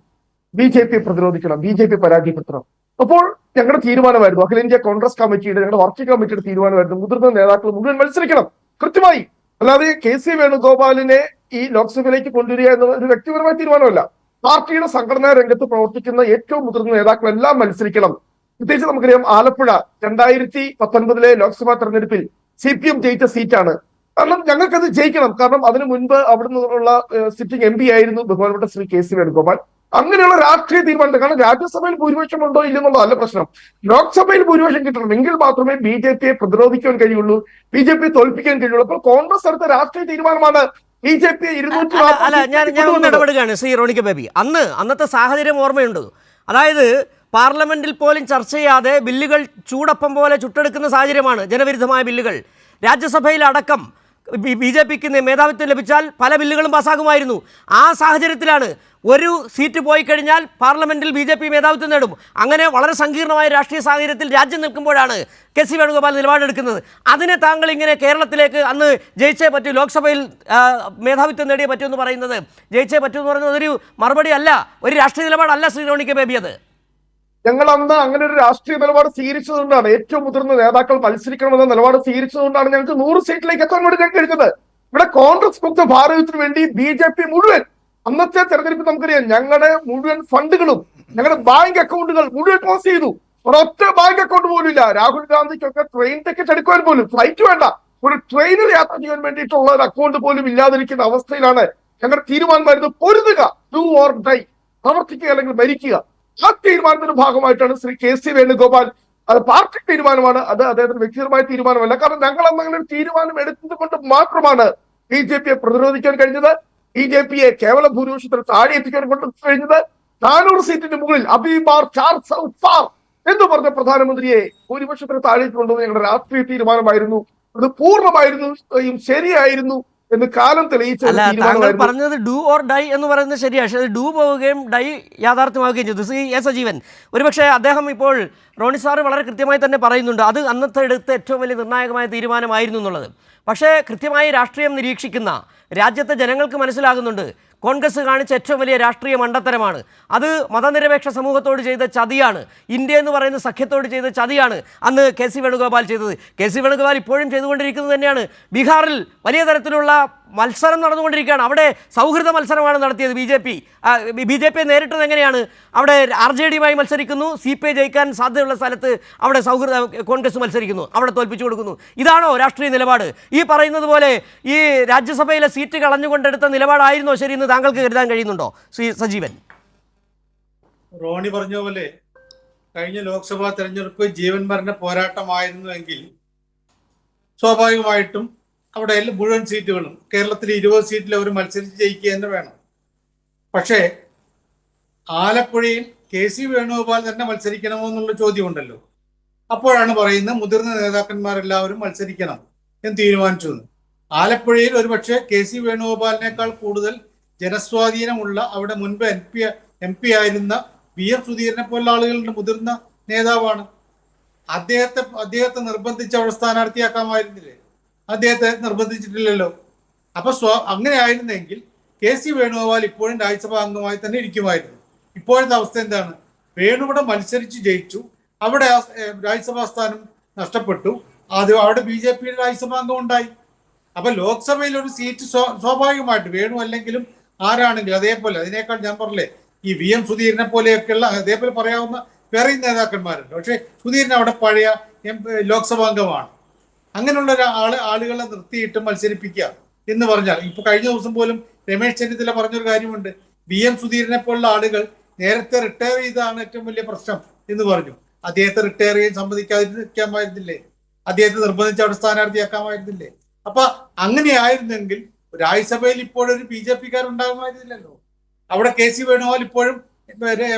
BJP പ്രതിരോധിക്കണം, BJP പരാജയപ്പെടുത്തണം. അപ്പോൾ ഞങ്ങളുടെ തീരുമാനമായിരുന്നു, അഖിലേന്ത്യാ കോൺഗ്രസ് കമ്മിറ്റിയുടെ, ഞങ്ങളുടെ വർക്കിംഗ് കമ്മിറ്റിയുടെ തീരുമാനമായിരുന്നു, മുതിർന്ന നേതാക്കൾ മുഴുവൻ മത്സരിക്കണം കൃത്യമായി. അല്ലാതെ KC വേണുഗോപാലിനെ ഈ ലോക്സഭയിലേക്ക് കൊണ്ടുവരിക എന്ന ഒരു വ്യക്തിപരമായ തീരുമാനമല്ല. പാർട്ടിയുടെ സംഘടനാ രംഗത്ത് പ്രവർത്തിക്കുന്ന ഏറ്റവും മുതിർന്ന നേതാക്കളെല്ലാം മത്സരിക്കണം. പ്രത്യേകിച്ച് നമുക്കറിയാം, ആലപ്പുഴ 2019 ലോക്സഭാ തെരഞ്ഞെടുപ്പിൽ CPM ജയിച്ച സീറ്റാണ്. കാരണം ഞങ്ങൾക്കത് ജയിക്കണം. കാരണം അതിനു മുൻപ് അവിടെ നിന്നുള്ള സിറ്റിംഗ് MP ആയിരുന്നു ബഹുമാനപ്പെട്ട ശ്രീ KC വേണുഗോപാൽ. അങ്ങനെയുള്ള രാഷ്ട്രീയ തീരുമാനം, കാരണം രാജ്യസഭയിൽ ഭൂരിപക്ഷം ഉണ്ടോ ഇല്ലെന്നുള്ളതല്ല പ്രശ്നം, ലോക്സഭയിൽ ഭൂരിപക്ഷം കിട്ടണം. എങ്കിൽ മാത്രമേ BJPയെ പ്രതിരോധിക്കാൻ കഴിയുള്ളൂ, BJPയെ തോൽപ്പിക്കാൻ കഴിയുള്ളൂ. അപ്പോൾ കോൺഗ്രസ് എടുത്ത രാഷ്ട്രീയ തീരുമാനമാണ് BJPയെ 240. ഞാൻ ഇടപെടുകയാണ് ശ്രീ റോണി കെ ബേബി. അന്നത്തെ സാഹചര്യം ഓർമ്മയുണ്ട്. അതായത് പാർലമെന്റിൽ പോലും ചർച്ച ചെയ്യാതെ ബില്ലുകൾ ചൂടപ്പം പോലെ ചുട്ടെടുക്കുന്ന സാഹചര്യമാണ്, ജനവിരുദ്ധമായ ബില്ലുകൾ. രാജ്യസഭയിലടക്കം BJPക്ക് മേധാവിത്വം ലഭിച്ചാൽ പല ബില്ലുകളും പാസ്സാകുമായിരുന്നു. ആ സാഹചര്യത്തിലാണ് ഒരു സീറ്റ് പോയി കഴിഞ്ഞാൽ പാർലമെന്റിൽ BJP മേധാവിത്വം നേടും. അങ്ങനെ വളരെ സങ്കീർണമായ രാഷ്ട്രീയ സാഹചര്യത്തിൽ രാജ്യം നിൽക്കുമ്പോഴാണ് KC വേണുഗോപാൽ നിലപാടെടുക്കുന്നത്. അതിനെ താങ്കൾ ഇങ്ങനെ കേരളത്തിലേക്ക് അന്ന് ജയിച്ചേ പറ്റൂ, ലോക്സഭയിൽ മേധാവിത്വം നേടിയേ പറ്റൂ എന്ന് പറയുന്നത്, ജയിച്ചേ പറ്റൂ എന്ന് പറയുന്നത് ഒരു മറുപടി അല്ല, ഒരു രാഷ്ട്രീയ നിലപാടല്ല ശ്രീ റോണി കെ ബേബി. അത് ഞങ്ങൾ അന്ന് അങ്ങനെ ഒരു രാഷ്ട്രീയ നിലപാട് സ്വീകരിച്ചതുകൊണ്ടാണ്, ഏറ്റവും മുതിർന്ന നേതാക്കൾ മത്സരിക്കണമെന്ന നിലപാട് സ്വീകരിച്ചതുകൊണ്ടാണ് ഞങ്ങൾക്ക് 100 സീറ്റിലേക്ക് എത്താൻ വേണ്ടി ഞങ്ങൾക്ക് കഴിഞ്ഞത്. ഇവിടെ കോൺഗ്രസ് മുക്ത ഭാരതത്തിന് വേണ്ടി BJP മുഴുവൻ അന്നത്തെ തെരഞ്ഞെടുപ്പ് നമുക്കറിയാം, ഞങ്ങളുടെ മുഴുവൻ ഫണ്ടുകളും ഞങ്ങളുടെ ബാങ്ക് അക്കൗണ്ടുകൾ മുഴുവൻ ക്ലോസ് ചെയ്തു. ഒരൊറ്റ ബാങ്ക് അക്കൗണ്ട് പോലും ഇല്ല. രാഹുൽ ഗാന്ധിക്കൊക്കെ ട്രെയിൻ ടിക്കറ്റ് എടുക്കുവാൻ പോലും, ഫ്ലൈറ്റ് വേണ്ട, ഒരു ട്രെയിനിൽ യാത്ര ചെയ്യാൻ വേണ്ടിയിട്ടുള്ള ഒരു അക്കൗണ്ട് പോലും ഇല്ലാതിരിക്കുന്ന അവസ്ഥയിലാണ് ഞങ്ങളുടെ തീരുമാനമായിരുന്നു പൊരുതുക, ഡു ഓർ ഡൈ, പ്രവർത്തിക്കുക അല്ലെങ്കിൽ മരിക്കുക. ആ തീരുമാനത്തിന്റെ ഭാഗമായിട്ടാണ് ശ്രീ KC വേണുഗോപാൽ, അത് പാർട്ടി തീരുമാനമാണ്, അത് അദ്ദേഹത്തിന്റെ വ്യക്തിപരമായ തീരുമാനമല്ല. കാരണം ഞങ്ങൾ അങ്ങനെ ഒരു തീരുമാനം എടുത്തത് കൊണ്ട് മാത്രമാണ് BJPയെ പ്രതിരോധിക്കാൻ കഴിഞ്ഞത്, BJPയെ കേവല ഭൂരിപക്ഷത്തിൽ താഴെ എത്തിക്കാൻ കൊണ്ട് കഴിഞ്ഞത്. 400 സീറ്റിന് മുകളിൽ അബിബാർ ചാർ സൗഫാർ എന്ന് പറഞ്ഞ പ്രധാനമന്ത്രിയെ ഭൂരിപക്ഷത്തിന് താഴേക്ക് കൊണ്ടുവന്ന ഞങ്ങളുടെ രാഷ്ട്രീയ തീരുമാനമായിരുന്നു. അത് പൂർണ്ണമായിരുന്നു, ശരിയായിരുന്നു എന്ന് കാലം തെളിയിച്ച തീരുമാനമായിരുന്നു. പറഞ്ഞത് ഡു ഓർ ഡൈ എന്ന് പറയുന്നത് ശരിയാണ്. പക്ഷേ ഡു പോവുകയും ഡൈ യാഥാർത്ഥ്യമാവുകയും ചെയ്തു. ശ്രീ എ സജീവൻ, ഒരുപക്ഷെ അദ്ദേഹം ഇപ്പോൾ റോണി സാറ് വളരെ കൃത്യമായി തന്നെ പറയുന്നുണ്ട് അത് അന്നത്തെ എടുത്ത ഏറ്റവും വലിയ നിർണായകമായ തീരുമാനമായിരുന്നു എന്നുള്ളത്. പക്ഷേ കൃത്യമായി രാഷ്ട്രീയം നിരീക്ഷിക്കുന്ന രാജ്യത്തെ ജനങ്ങൾക്ക് മനസ്സിലാകുന്നുണ്ട് കോൺഗ്രസ് കാണിച്ച ഏറ്റവും വലിയ രാഷ്ട്രീയ മണ്ടത്തരമാണ്. അത് മതനിരപേക്ഷ സമൂഹത്തോട് ചെയ്ത ചതിയാണ്, ഇന്ത്യ എന്ന് പറയുന്ന സഖ്യത്തോട് ചെയ്ത ചതിയാണ് അന്ന് KC വേണുഗോപാൽ ചെയ്തത്. KC വേണുഗോപാൽ ഇപ്പോഴും ചെയ്തുകൊണ്ടിരിക്കുന്നത് തന്നെയാണ്. ബീഹാറിൽ വലിയ തരത്തിലുള്ള മത്സരം നടന്നുകൊണ്ടിരിക്കുകയാണ്. അവിടെ സൗഹൃദ മത്സരമാണ് നടത്തിയത് BJP നേരിട്ടത് എങ്ങനെയാണ്? അവിടെ RJDയുമായി മത്സരിക്കുന്നു, CPI ജയിക്കാൻ സാധ്യതയുള്ള സ്ഥലത്ത് അവിടെ കോൺഗ്രസ് മത്സരിക്കുന്നു, അവിടെ തോൽപ്പിച്ചു കൊടുക്കുന്നു. ഇതാണോ രാഷ്ട്രീയ നിലപാട്? ഈ പറയുന്നത് പോലെ ഈ രാജ്യസഭയിലെ സീറ്റ് കളഞ്ഞുകൊണ്ടെടുത്ത നിലപാടായിരുന്നോ ശരിയെന്ന് താങ്കൾക്ക് കരുതാൻ കഴിയുന്നുണ്ടോ ശ്രീ സജീവൻ? റോണി പറഞ്ഞ പോലെ കഴിഞ്ഞ ലോക്സഭാ തെരഞ്ഞെടുപ്പ് ജീവൻ മരണ പോരാട്ടമായിരുന്നുവെങ്കിൽ സ്വാഭാവികമായിട്ടും അവിടെ മുഴുവൻ സീറ്റുകളും കേരളത്തിൽ 20 സീറ്റിൽ അവർ മത്സരിച്ച് ജയിക്കുക തന്നെ വേണം. പക്ഷേ ആലപ്പുഴയിൽ KC വേണുഗോപാൽ തന്നെ മത്സരിക്കണമോ എന്നുള്ള ചോദ്യമുണ്ടല്ലോ. അപ്പോഴാണ് പറയുന്നത് മുതിർന്ന നേതാക്കന്മാരെല്ലാവരും മത്സരിക്കണം എന്ന് തീരുമാനിച്ചു. ആലപ്പുഴയിൽ ഒരുപക്ഷെ KC വേണുഗോപാലിനേക്കാൾ കൂടുതൽ ജനസ്വാധീനമുള്ള, അവിടെ മുൻപ് MP ആയിരുന്ന VM സുധീരനെ പോലുള്ള ആളുകളുടെ മുതിർന്ന നേതാവാണ്. അദ്ദേഹത്തെ നിർബന്ധിച്ച് അവിടെ സ്ഥാനാർത്ഥിയാക്കാമായിരുന്നില്ലേ? അദ്ദേഹത്തെ നിർബന്ധിച്ചിട്ടില്ലല്ലോ. അപ്പൊ അങ്ങനെ ആയിരുന്നെങ്കിൽ KC വേണുഗോപാൽ ഇപ്പോഴും രാജ്യസഭാ അംഗമായി തന്നെ ഇരിക്കുമായിരുന്നു. ഇപ്പോഴത്തെ അവസ്ഥ എന്താണ്? വേണു ഇവിടെ മത്സരിച്ച് ജയിച്ചു, അവിടെ രാജ്യസഭാ സ്ഥാനം നഷ്ടപ്പെട്ടു, അവിടെ BJP രാജ്യസഭാ അംഗം ഉണ്ടായി. അപ്പൊ ലോക്സഭയിൽ ഒരു സീറ്റ് സ്വാഭാവികമായിട്ട് വേണു അല്ലെങ്കിലും ആരാണെങ്കിലും അതേപോലെ, അതിനേക്കാൾ ഞാൻ പറഞ്ഞില്ലേ ഈ VM സുധീരനെ പോലെയൊക്കെയുള്ള അതേപോലെ പറയാവുന്ന വേറെ നേതാക്കന്മാരുണ്ട്. പക്ഷെ സുധീരൻ അവിടെ പഴയ ലോക്സഭാംഗമാണ്. അങ്ങനെയുള്ള ആളുകളെ നിർത്തിയിട്ട് മത്സരിപ്പിക്കുക എന്ന് പറഞ്ഞാൽ, ഇപ്പൊ കഴിഞ്ഞ ദിവസം പോലും രമേശ് ചെന്നിത്തല പറഞ്ഞൊരു കാര്യമുണ്ട്, VM സുധീരനെ പോലുള്ള ആളുകൾ നേരത്തെ റിട്ടയർ ചെയ്തതാണ് ഏറ്റവും വലിയ പ്രശ്നം എന്ന് പറഞ്ഞു. അദ്ദേഹത്തെ റിട്ടയർ ചെയ്യാൻ സമ്മതിക്കാതിരിക്കാമായിരുന്നില്ലേ? അദ്ദേഹത്തെ നിർബന്ധിച്ച് അവിടെ സ്ഥാനാർത്ഥിയാക്കാമായിരുന്നില്ലേ? അപ്പൊ അങ്ങനെയായിരുന്നെങ്കിൽ രാജ്യസഭയിൽ ഇപ്പോഴൊരു BJP-കാർ ഉണ്ടാകുമായിരുന്നില്ലല്ലോ. അവിടെ KC വേണുഗോപാൽ ഇപ്പോഴും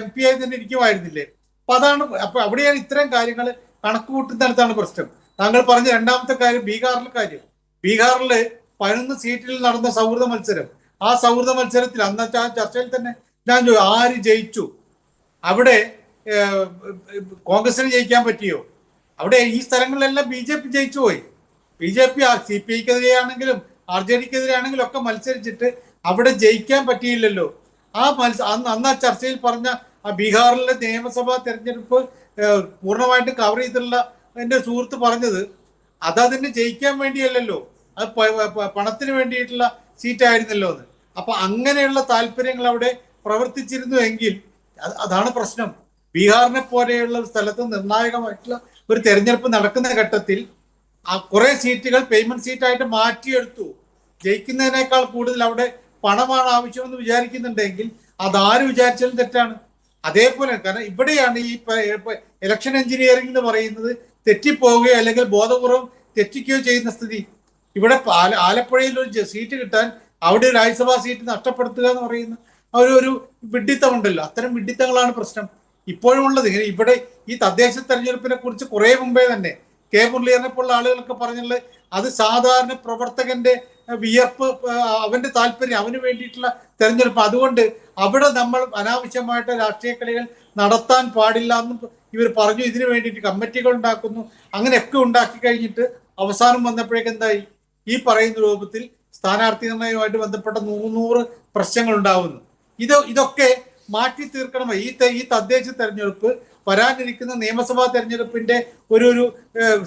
MP ആയി തന്നെ ഇരിക്കുമായിരുന്നില്ലേ? അപ്പൊ അവിടെയാണ് ഇത്തരം കാര്യങ്ങൾ കണക്ക് കൂട്ടുന്നിടത്താണ് പ്രശ്നം. താങ്കൾ പറഞ്ഞ രണ്ടാമത്തെ കാര്യം ബീഹാറിൽ 11 സീറ്റിൽ നടന്ന സൗഹൃദ മത്സരം. ആ സൗഹൃദ മത്സരത്തിൽ അന്നത്തെ ആ ചർച്ചയിൽ തന്നെ ഞാൻ ചോദിച്ചു, ആര് ജയിച്ചു? അവിടെ കോൺഗ്രസിന് ജയിക്കാൻ പറ്റിയോ? അവിടെ ഈ സ്ഥലങ്ങളിലെല്ലാം BJP ജയിച്ചു പോയി. BJP CPI-ക്കെതിരെ ആണെങ്കിലും RJD-ക്കെതിരെ ആണെങ്കിലും ഒക്കെ മത്സരിച്ചിട്ട് അവിടെ ജയിക്കാൻ പറ്റിയില്ലല്ലോ. അന്ന് ആ ചർച്ചയിൽ പറഞ്ഞ ആ ബീഹാറിലെ നിയമസഭാ തെരഞ്ഞെടുപ്പ് പൂർണ്ണമായിട്ട് കവർ ചെയ്തിട്ടുള്ള എൻ്റെ സുഹൃത്ത് പറഞ്ഞത് അതതിന് ജയിക്കാൻ വേണ്ടിയല്ലല്ലോ, അത് പണത്തിന് വേണ്ടിയിട്ടുള്ള സീറ്റായിരുന്നല്ലോ എന്ന്. അപ്പൊ അങ്ങനെയുള്ള താല്പര്യങ്ങൾ അവിടെ പ്രവർത്തിച്ചിരുന്നു എങ്കിൽ അതാണ് പ്രശ്നം. ബീഹാറിനെ പോലെയുള്ള സ്ഥലത്ത് നിർണായകമായിട്ടുള്ള ഒരു തെരഞ്ഞെടുപ്പ് നടക്കുന്ന ഘട്ടത്തിൽ കുറെ സീറ്റുകൾ പേയ്മെന്റ് സീറ്റായിട്ട് മാറ്റിയെടുത്തു. ജയിക്കുന്നതിനേക്കാൾ കൂടുതൽ അവിടെ പണമാണ് ആവശ്യമെന്ന് വിചാരിക്കുന്നുണ്ടെങ്കിൽ അതാര് വിചാരിച്ചാലും തെറ്റാണ്. അതേപോലെ കാരണം ഇവിടെയാണ് ഈ ഇലക്ഷൻ എഞ്ചിനീയറിംഗ് എന്ന് പറയുന്നത് തെറ്റിപ്പോവുകയോ അല്ലെങ്കിൽ ബോധപൂർവം തെറ്റിക്കുകയോ ചെയ്യുന്ന സ്ഥിതി. ഇവിടെ ആലപ്പുഴയിൽ ഒരു സീറ്റ് കിട്ടാൻ അവിടെ രാജ്യസഭാ സീറ്റ് നഷ്ടപ്പെടുത്തുക എന്ന് പറയുന്ന ഒരു വിഡ്ഢിത്തമുണ്ടല്ലോ. അത്തരം വിഡ്ഢിത്തങ്ങളാണ് പ്രശ്നം ഇപ്പോഴും ഉള്ളത്. ഇങ്ങനെ ഇവിടെ ഈ തദ്ദേശ തെരഞ്ഞെടുപ്പിനെ കുറിച്ച് കുറെ മുമ്പേ തന്നെ K. മുരളീധരനെ പോലുള്ള ആളുകളൊക്കെ പറഞ്ഞുള്ളത് അത് സാധാരണ പ്രവർത്തകന്റെ വിയർപ്പ്, അവന്റെ താല്പര്യം, അവന് വേണ്ടിയിട്ടുള്ള തെരഞ്ഞെടുപ്പ്. അതുകൊണ്ട് അവിടെ നമ്മൾ അനാവശ്യമായിട്ട് രാഷ്ട്രീയ കളികൾ നടത്താൻ പാടില്ല എന്നും ഇവർ പറഞ്ഞു. ഇതിനു വേണ്ടിയിട്ട് കമ്മിറ്റികൾ ഉണ്ടാക്കുന്നു. അങ്ങനെയൊക്കെ ഉണ്ടാക്കി കഴിഞ്ഞിട്ട് അവസാനം വന്നപ്പോഴേക്ക് എന്തായി? ഈ പറയുന്ന രൂപത്തിൽ സ്ഥാനാർത്ഥി നിർണയവുമായിട്ട് ബന്ധപ്പെട്ട 100 പ്രശ്നങ്ങൾ ഉണ്ടാവുന്നു. ഇതൊക്കെ മാറ്റി തീർക്കണമായി. ഈ തദ്ദേശ തെരഞ്ഞെടുപ്പ് വരാനിരിക്കുന്ന നിയമസഭാ തെരഞ്ഞെടുപ്പിന്റെ ഒരു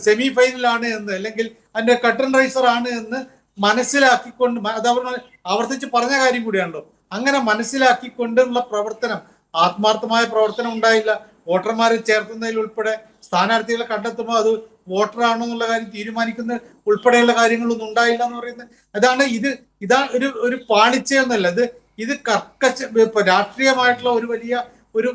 സെമി ഫൈനലാണ് എന്ന്, അല്ലെങ്കിൽ അതിന്റെ കട്ടൺ റൈസർ ആണ് എന്ന് മനസ്സിലാക്കിക്കൊണ്ട്, അത് അവർ ആവർത്തിച്ച് പറഞ്ഞ കാര്യം കൂടിയാണല്ലോ, അങ്ങനെ മനസ്സിലാക്കിക്കൊണ്ടുള്ള പ്രവർത്തനം, ആത്മാർത്ഥമായ പ്രവർത്തനം ഉണ്ടായില്ല. വോട്ടർമാരെ ചേർത്തുന്നതിൽ ഉൾപ്പെടെ സ്ഥാനാർത്ഥികളെ കണ്ടെത്തുമ്പോൾ അത് വോട്ടറാണോ എന്നുള്ള കാര്യം തീരുമാനിക്കുന്ന ഉൾപ്പെടെയുള്ള കാര്യങ്ങളൊന്നും ഉണ്ടായില്ല എന്ന് പറയുന്നത് ഇതാണ് ഒരു പാളിച്ചയൊന്നുമല്ല. ഇത് രാഷ്ട്രീയമായിട്ടുള്ള ഒരു വലിയ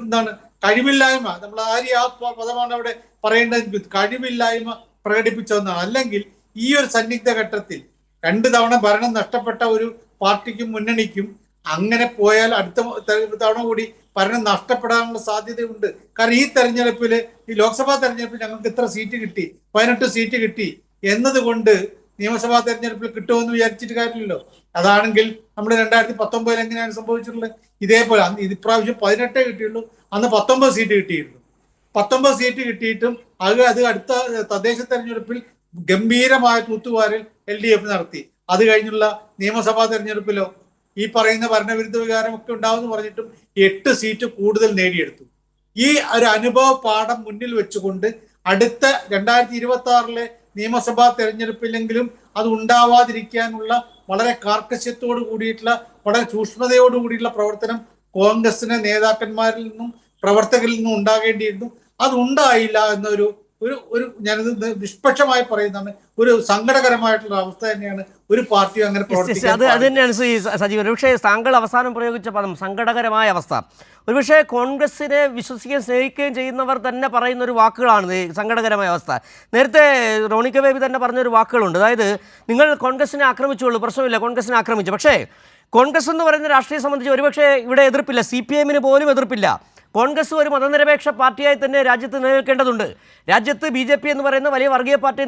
എന്താണ് കഴിവില്ലായ്മ, നമ്മൾ ആ പദമാണ് അവിടെ പറയേണ്ടത്, കഴിവില്ലായ്മ പ്രകടിപ്പിച്ച ഒന്നാണ്. അല്ലെങ്കിൽ ഈ ഒരു സന്നിഗ്ധ ഘട്ടത്തിൽ 2 തവണ ഭരണം നഷ്ടപ്പെട്ട ഒരു പാർട്ടിക്കും മുന്നണിക്കും അങ്ങനെ പോയാൽ അടുത്ത തവണ കൂടി ഭരണം നഷ്ടപ്പെടാനുള്ള സാധ്യതയുണ്ട്. കാരണം ഈ തെരഞ്ഞെടുപ്പിൽ, ഈ ലോക്സഭാ തെരഞ്ഞെടുപ്പിൽ ഞങ്ങൾക്ക് ഇത്ര സീറ്റ് കിട്ടി, 18 സീറ്റ് കിട്ടി എന്നതുകൊണ്ട് നിയമസഭാ തെരഞ്ഞെടുപ്പിൽ കിട്ടുമെന്ന് വിചാരിച്ചിട്ട് കാര്യമില്ലല്ലോ. അതാണെങ്കിൽ നമ്മൾ 2019 എങ്ങനെയാണ് സംഭവിച്ചിട്ടുള്ളത്? ഇതേപോലെ ഇപ്രാവശ്യം 18 കിട്ടിയുള്ളൂ, അന്ന് 19 സീറ്റ് കിട്ടിയിരുന്നു. 19 സീറ്റ് കിട്ടിയിട്ടും അത് അടുത്ത തദ്ദേശ തെരഞ്ഞെടുപ്പിൽ ഗംഭീരമായ തൂത്തുവാരൽ LDF നടത്തി. അത് കഴിഞ്ഞുള്ള നിയമസഭാ തെരഞ്ഞെടുപ്പിലോ ഈ പറയുന്ന ഭരണവിരുദ്ധ വികാരമൊക്കെ ഉണ്ടാവുമെന്ന് പറഞ്ഞിട്ടും 8 സീറ്റ് കൂടുതൽ നേടിയെടുത്തു. ഈ ഒരു അനുഭവ പാഠം മുന്നിൽ വെച്ചുകൊണ്ട് അടുത്ത 2026 നിയമസഭാ തെരഞ്ഞെടുപ്പിലെങ്കിലും അത് ഉണ്ടാവാതിരിക്കാനുള്ള വളരെ കാർക്കശ്യത്തോടു കൂടിയിട്ടുള്ള, വളരെ സൂക്ഷ്മതയോടു കൂടിയിട്ടുള്ള പ്രവർത്തനം കോൺഗ്രസിന്റെ നേതാക്കന്മാരിൽ നിന്നും പ്രവർത്തകരിൽ നിന്നും ഉണ്ടാകേണ്ടിയിരുന്നു. അത് ഉണ്ടായില്ല എന്നൊരു ഞാനിത് നിഷ്പക്ഷമായി പറയുന്നതാണ്, ഒരു സങ്കടകരമായിട്ടുള്ള അവസ്ഥ തന്നെയാണ്. ഒരു പാർട്ടി അങ്ങനെ അത് തന്നെയാണ് സജീവൻ. ഒരുപക്ഷെ താങ്കൾ അവസാനം പ്രയോഗിച്ച പദം സങ്കടകരമായ അവസ്ഥ, ഒരുപക്ഷെ കോൺഗ്രസിനെ വിശ്വസിക്കുകയും സ്നേഹിക്കുകയും ചെയ്യുന്നവർ തന്നെ പറയുന്ന ഒരു വാക്കുകളാണ് ഈ സങ്കടകരമായ അവസ്ഥ. നേരത്തെ റോണിക്ക ബേബി തന്നെ പറഞ്ഞൊരു വാക്കുകളുണ്ട്, അതായത് നിങ്ങൾ കോൺഗ്രസിനെ ആക്രമിച്ചുള്ളൂ, പ്രശ്നമില്ല, കോൺഗ്രസിനെ ആക്രമിച്ചു. പക്ഷേ കോൺഗ്രസ് എന്ന് പറയുന്ന രാഷ്ട്രീയം സംബന്ധിച്ച് ഒരുപക്ഷെ ഇവിടെ എതിർപ്പില്ല, CPM-ന് പോലും എതിർപ്പില്ല. കോൺഗ്രസ് ഒരു മതനിരപേക്ഷ പാർട്ടിയായി തന്നെ രാജ്യത്ത് നിലനിൽക്കേണ്ടതുണ്ട്. രാജ്യത്ത് BJP എന്ന് പറയുന്ന വലിയ വർഗീയ പാർട്ടിയെ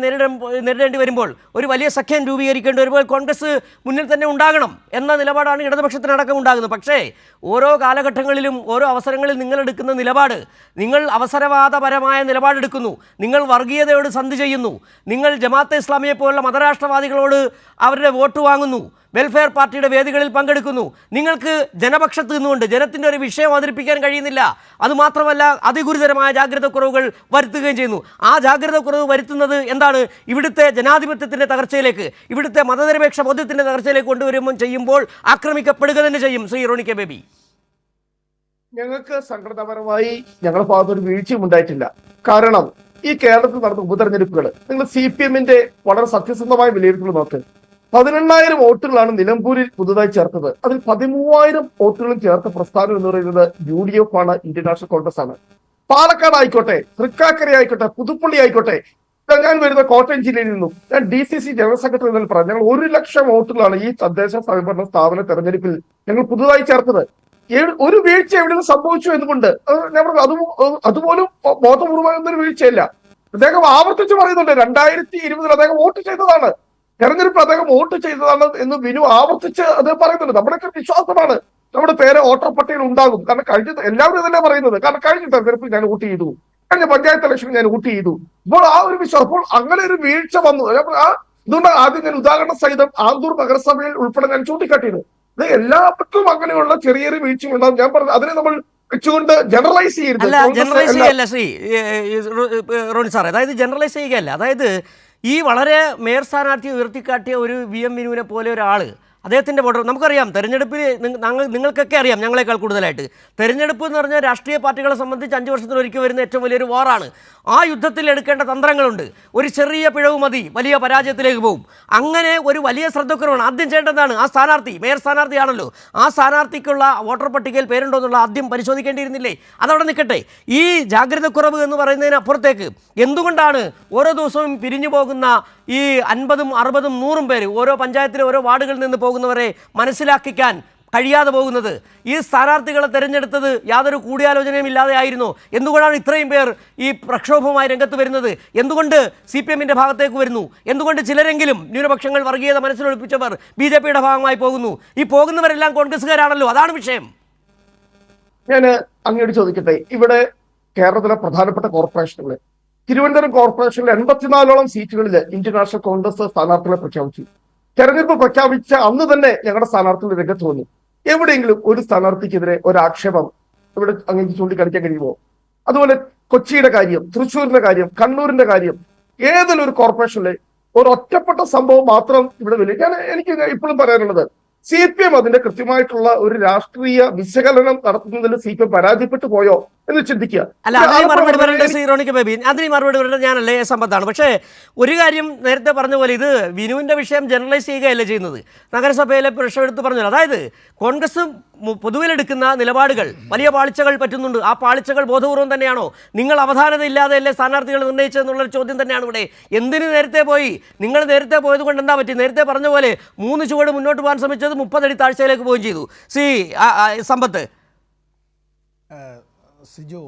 നേരിടേണ്ടി വരുമ്പോൾ, ഒരു വലിയ സഖ്യം രൂപീകരിക്കേണ്ടി വരുമ്പോൾ കോൺഗ്രസ് മുന്നിൽ തന്നെ ഉണ്ടാകണം എന്ന നിലപാടാണ് ഇടതുപക്ഷത്തിനടക്കം ഉണ്ടാകുന്നത്. പക്ഷേ ഓരോ കാലഘട്ടങ്ങളിലും ഓരോ അവസരങ്ങളിൽ നിങ്ങൾ എടുക്കുന്ന നിലപാട്, നിങ്ങൾ അവസരവാദപരമായ നിലപാടെടുക്കുന്നു, നിങ്ങൾ വർഗീയതയോട് സന്ധി ചെയ്യുന്നു, നിങ്ങൾ ജമാഅത്തെ ഇസ്ലാമിയെ പോലുള്ള മതരാഷ്ട്രവാദികളോട് അവരുടെ വോട്ട് വാങ്ങുന്നു, വെൽഫെയർ പാർട്ടിയുടെ വേദികളിൽ പങ്കെടുക്കുന്നു. നിങ്ങൾക്ക് ജനപക്ഷത്ത് നിന്നുകൊണ്ട് ജനത്തിൻ്റെ ഒരു വിഷയം അവതരിപ്പിക്കാൻ കഴിയുന്നില്ല. അതുമാത്രമല്ല അതിഗുരുതരമായ ജാഗ്രതക്കുറവുകൾ വരുത്തുകയും ചെയ്യുന്നു. ആ ജാഗ്രതക്കുറവ് വരുത്തുന്നത് എന്താണ്? ഇവിടുത്തെ ജനാധിപത്യത്തിൻ്റെ തകർച്ചയിലേക്ക്, ഇവിടുത്തെ മതനിരപേക്ഷ ബോധ്യത്തിൻ്റെ തകർച്ചയിലേക്ക് കൊണ്ടുവരുമ്പോൾ ചെയ്യുമ്പോൾ ആക്രമിക്കപ്പെടുക തന്നെ ചെയ്യും. ശ്രീ റോണി കെ ബേബി, ഞങ്ങൾക്ക് സംഘടനാപരമായി ഞങ്ങളുടെ ഭാഗത്ത് ഒരു വീഴ്ചയും ഉണ്ടായിട്ടില്ല. കാരണം ഈ കേരളത്തിൽ നടന്ന ഉപതെരഞ്ഞെടുപ്പുകൾ നിങ്ങൾ CPM-ന്റെ വളരെ സത്യസന്ധമായ വിലയിരുത്തൽ നോക്ക്. 18,000 വോട്ടുകളാണ് നിലമ്പൂരിൽ പുതുതായി ചേർത്തത്. അതിൽ 13,000 വോട്ടുകളും ചേർത്ത പ്രസ്ഥാനം എന്ന് പറയുന്നത് UDF ആണ്, ഇന്ത്യൻ നാഷണൽ കോൺഗ്രസ് ആണ്. പാലക്കാട് ആയിക്കോട്ടെ, തൃക്കാക്കര ആയിക്കോട്ടെ, പുതുപ്പള്ളി ആയിക്കോട്ടെ, ഞാൻ വരുന്ന കോട്ടയം ജില്ലയിൽ നിന്നും ഞാൻ DCC ജനറൽ സെക്രട്ടറി എന്നതിൽ പറഞ്ഞു, ഞങ്ങൾ 1,00,000 വോട്ടുകളാണ് ഈ തദ്ദേശ സ്വയംഭരണ സ്ഥാപന തെരഞ്ഞെടുപ്പിൽ ഞങ്ങൾ പുതുതായി ചേർത്തത്. ഒരു വീഴ്ച എവിടെ സംഭവിച്ചു എന്നുകൊണ്ട് അതുപോലും ബോധപൂർവമായ ഒന്നൊരു വീഴ്ചയല്ല. അദ്ദേഹം ആവർത്തിച്ച് പറയുന്നുണ്ട് 2020 അദ്ദേഹം വോട്ട് ചെയ്തതാണ്, തെരഞ്ഞെടുപ്പിൽ അദ്ദേഹം വോട്ട് ചെയ്തതാണ് എന്ന് വിനു ആവർത്തിച്ച് അത് പറയുന്നുണ്ട്. നമ്മുടെയൊക്കെ വിശ്വാസമാണ് നമ്മുടെ പേര് വോട്ടർ പട്ടികയിൽ ഉണ്ടാകും. കാരണം എല്ലാവരും ഇതല്ലേ പറയുന്നത്. കാരണം കഴിഞ്ഞ തെരഞ്ഞെടുപ്പിൽ ഞാൻ വോട്ട് ചെയ്തു, കഴിഞ്ഞ പഞ്ചായത്ത് ഇലക്ഷനിൽ ഞാൻ വോട്ട് ചെയ്തു. ഇപ്പോൾ ആ ഒരു വിശ്വാസം, അപ്പോൾ അങ്ങനെ ഒരു വീഴ്ച വന്നു. അതുകൊണ്ട് ആദ്യം ഞാൻ ഉദാഹരണ സഹിതം ആന്തൂർ നഗരസഭയിൽ ഉൾപ്പെടെ ഞാൻ ചൂണ്ടിക്കാട്ടിയത് ഇത് എല്ലാവർക്കും അങ്ങനെയുള്ള ചെറിയ ചെറിയ വീഴ്ച ഉണ്ടാകും. ഞാൻ പറഞ്ഞു അതിനെ നമ്മൾ വെച്ചുകൊണ്ട് ജനറലൈസ് ചെയ്യരുത്. ജനറലൈസ് ചെയ്യല്ല ശ്രീ റോണി സാർ, അതായത് ജനറലൈസ് ചെയ്യുകയല്ല. അതായത് ഈ വളരെ മേയർ സ്ഥാനാർത്ഥി ഉയർത്തിക്കാട്ടിയ ഒരു VM വിനുവിനെ പോലെ ഒരാൾ, അദ്ദേഹത്തിൻ്റെ വോട്ടർ നമുക്കറിയാം. തെരഞ്ഞെടുപ്പിൽ നിങ്ങൾക്കൊക്കെ അറിയാം ഞങ്ങളെക്കാൾ കൂടുതലായിട്ട്. തെരഞ്ഞെടുപ്പ് എന്ന് പറഞ്ഞാൽ രാഷ്ട്രീയ പാർട്ടികളെ സംബന്ധിച്ച് 5 വർഷത്തിലൊരിക്കൽ വരുന്ന ഏറ്റവും വലിയൊരു വാറാണ്. ആ യുദ്ധത്തിൽ എടുക്കേണ്ട തന്ത്രങ്ങളുണ്ട്. ഒരു ചെറിയ പിഴവ് മതി, വലിയ പരാജയത്തിലേക്ക് പോകും. അങ്ങനെ ഒരു വലിയ ശ്രദ്ധക്കുറവാണ്. ആദ്യം ചെയ്യേണ്ടതാണ് ആ സ്ഥാനാർത്ഥി, മേയർ സ്ഥാനാർത്ഥിയാണല്ലോ, ആ സ്ഥാനാർത്ഥിക്കുള്ള വോട്ടർ പട്ടികയിൽ പേരുണ്ടോ എന്നുള്ള ആദ്യം പരിശോധിക്കേണ്ടിയിരുന്നില്ലേ? അതവിടെ നിൽക്കട്ടെ. ഈ ജാഗ്രതക്കുറവ് എന്ന് പറയുന്നതിനപ്പുറത്തേക്ക് എന്തുകൊണ്ടാണ് ഓരോ ദിവസവും പിരിഞ്ഞു പോകുന്ന ഈ 50ഉം 60ഉം 100ഉം പേര് ഓരോ പഞ്ചായത്തിലെ ഓരോ വാർഡുകളിൽ നിന്ന് പോകുന്നവരെ മനസ്സിലാക്കിക്കാൻ കഴിയാതെ പോകുന്നത്? ഈ സ്ഥാനാർത്ഥികളെ തിരഞ്ഞെടുത്തത് യാതൊരു കൂടിയാലോചനയും ഇല്ലാതെ ആയിരുന്നു. എന്തുകൊണ്ടാണ് ഇത്രയും പേർ ഈ പ്രക്ഷോഭവുമായി രംഗത്ത് വരുന്നത്? എന്തുകൊണ്ട് CPM-ന്റെ ഭാഗത്തേക്ക് വരുന്നു? എന്തുകൊണ്ട് ചിലരെങ്കിലും ന്യൂനപക്ഷങ്ങൾ വർഗീയത മനസ്സിലൊളിപ്പിച്ചവർ BJP-യുടെ ഭാഗമായി പോകുന്നു? ഈ പോകുന്നവരെല്ലാം കോൺഗ്രസ്സുകാരാണല്ലോ, അതാണ് വിഷയം. ഞാൻ അങ്ങോട്ട് ചോദിക്കട്ടെ, ഇവിടെ കേരളത്തിലെ പ്രധാനപ്പെട്ട കോർപ്പറേഷനുകൾ, തിരുവനന്തപുരം കോർപ്പറേഷനിലെ 84ഓളം സീറ്റുകളിൽ ഇന്ത്യൻ നാഷണൽ കോൺഗ്രസ് സ്ഥാനാർത്ഥികളെ പ്രഖ്യാപിച്ചു. തെരഞ്ഞെടുപ്പ് പ്രഖ്യാപിച്ച അന്ന് തന്നെ ഞങ്ങളുടെ സ്ഥാനാർത്ഥികൾ രംഗത്ത് വന്നു. എവിടെയെങ്കിലും ഒരു സ്ഥാനാർത്ഥിക്കെതിരെ ഒരു ആക്ഷേപം ഇവിടെ അങ്ങനെ ചൂണ്ടിക്കാണിക്കാൻ കഴിയുമോ? അതുപോലെ കൊച്ചിയുടെ കാര്യം, തൃശ്ശൂരിന്റെ കാര്യം, കണ്ണൂരിന്റെ കാര്യം, ഏതെങ്കിലും ഒരു കോർപ്പറേഷനിലെ ഒരു ഒറ്റപ്പെട്ട സംഭവം മാത്രം ഇവിടെ വലിയ എനിക്ക് ഇപ്പോഴും പറയാനുള്ളത്, CPM അതിന്റെ കൃത്യമായിട്ടുള്ള ഒരു രാഷ്ട്രീയ വിശകലനം നടത്തുന്നതിൽ CPM പരാജയപ്പെട്ടു പോയോ എന്ന് ചിന്തിക്കുക. അല്ല, അതിന് മറുപടി പറയേണ്ട ശ്രീ റോണി കെ ബേബി, അതിന് മറുപടി പറയേണ്ടത് ഞാനല്ലേ, സമ്പത്താണ്. പക്ഷേ ഒരു കാര്യം നേരത്തെ പറഞ്ഞ പോലെ ഇത് വിനുവിൻ്റെ വിഷയം ജനറലൈസ് ചെയ്യുകയല്ലേ ചെയ്യുന്നത്. നഗരസഭയിലെ പ്രശ്നം എടുത്ത് പറഞ്ഞു. അതായത് കോൺഗ്രസ് പൊതുവിലെടുക്കുന്ന നിലപാടുകൾ വലിയ പാളിച്ചകൾ പറ്റുന്നുണ്ട്. ആ പാളിച്ചകൾ ബോധപൂർവം തന്നെയാണോ? നിങ്ങൾ അവധാനത ഇല്ലാതെയല്ലേ സ്ഥാനാർത്ഥികൾ നിർണ്ണയിച്ചതെന്നുള്ളൊരു ചോദ്യം തന്നെയാണ് ഇവിടെ. എന്തിന് നേരത്തെ പോയി? നിങ്ങൾ നേരത്തെ പോയത് കൊണ്ട് എന്താ പറ്റി? നേരത്തെ പറഞ്ഞ പോലെ 3 ചുവട് മുന്നോട്ട് പോകാൻ ശ്രമിച്ചത് 30 അടി താഴ്ചയിലേക്ക് പോവുകയും ചെയ്തു. ശ്രീ സമ്പത്ത്, സിജു,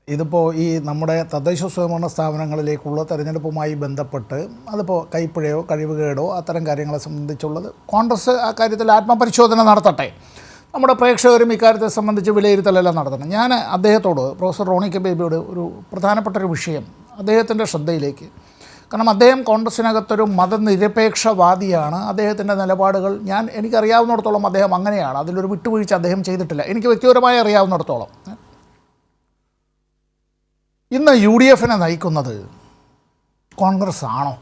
ഇതിപ്പോൾ ഈ നമ്മുടെ തദ്ദേശ സ്വയംഭരണ സ്ഥാപനങ്ങളിലേക്കുള്ള തെരഞ്ഞെടുപ്പുമായി ബന്ധപ്പെട്ട് അതിപ്പോൾ കൈപ്പിഴയോ കഴിവുകേടോ അത്തരം കാര്യങ്ങളെ സംബന്ധിച്ചുള്ളത് കോൺഗ്രസ് ആ കാര്യത്തിൽ ആത്മപരിശോധന നടത്തട്ടെ. നമ്മുടെ പ്രേക്ഷകരും ഇക്കാര്യത്തെ സംബന്ധിച്ച് വിലയിരുത്തലെല്ലാം നടത്തണം. ഞാൻ അദ്ദേഹത്തോട്, പ്രൊഫസർ റോണി കെ ബേബിയോട് ഒരു പ്രധാനപ്പെട്ട ഒരു വിഷയം അദ്ദേഹത്തിൻ്റെ ശ്രദ്ധയിലേക്ക്, കാരണം അദ്ദേഹം കോൺഗ്രസിനകത്തൊരു മതനിരപേക്ഷവാദിയാണ്. അദ്ദേഹത്തിൻ്റെ നിലപാടുകൾ എനിക്കറിയാവുന്നിടത്തോളം അദ്ദേഹം അങ്ങനെയാണ്. അതിലൊരു വിട്ടുവീഴ്ച അദ്ദേഹം ചെയ്തിട്ടില്ല, എനിക്ക് വ്യക്തിപരമായി അറിയാവുന്നിടത്തോളം. ഇന്ന് UDF-നെ നയിക്കുന്നത് കോൺഗ്രസ് ആണോ?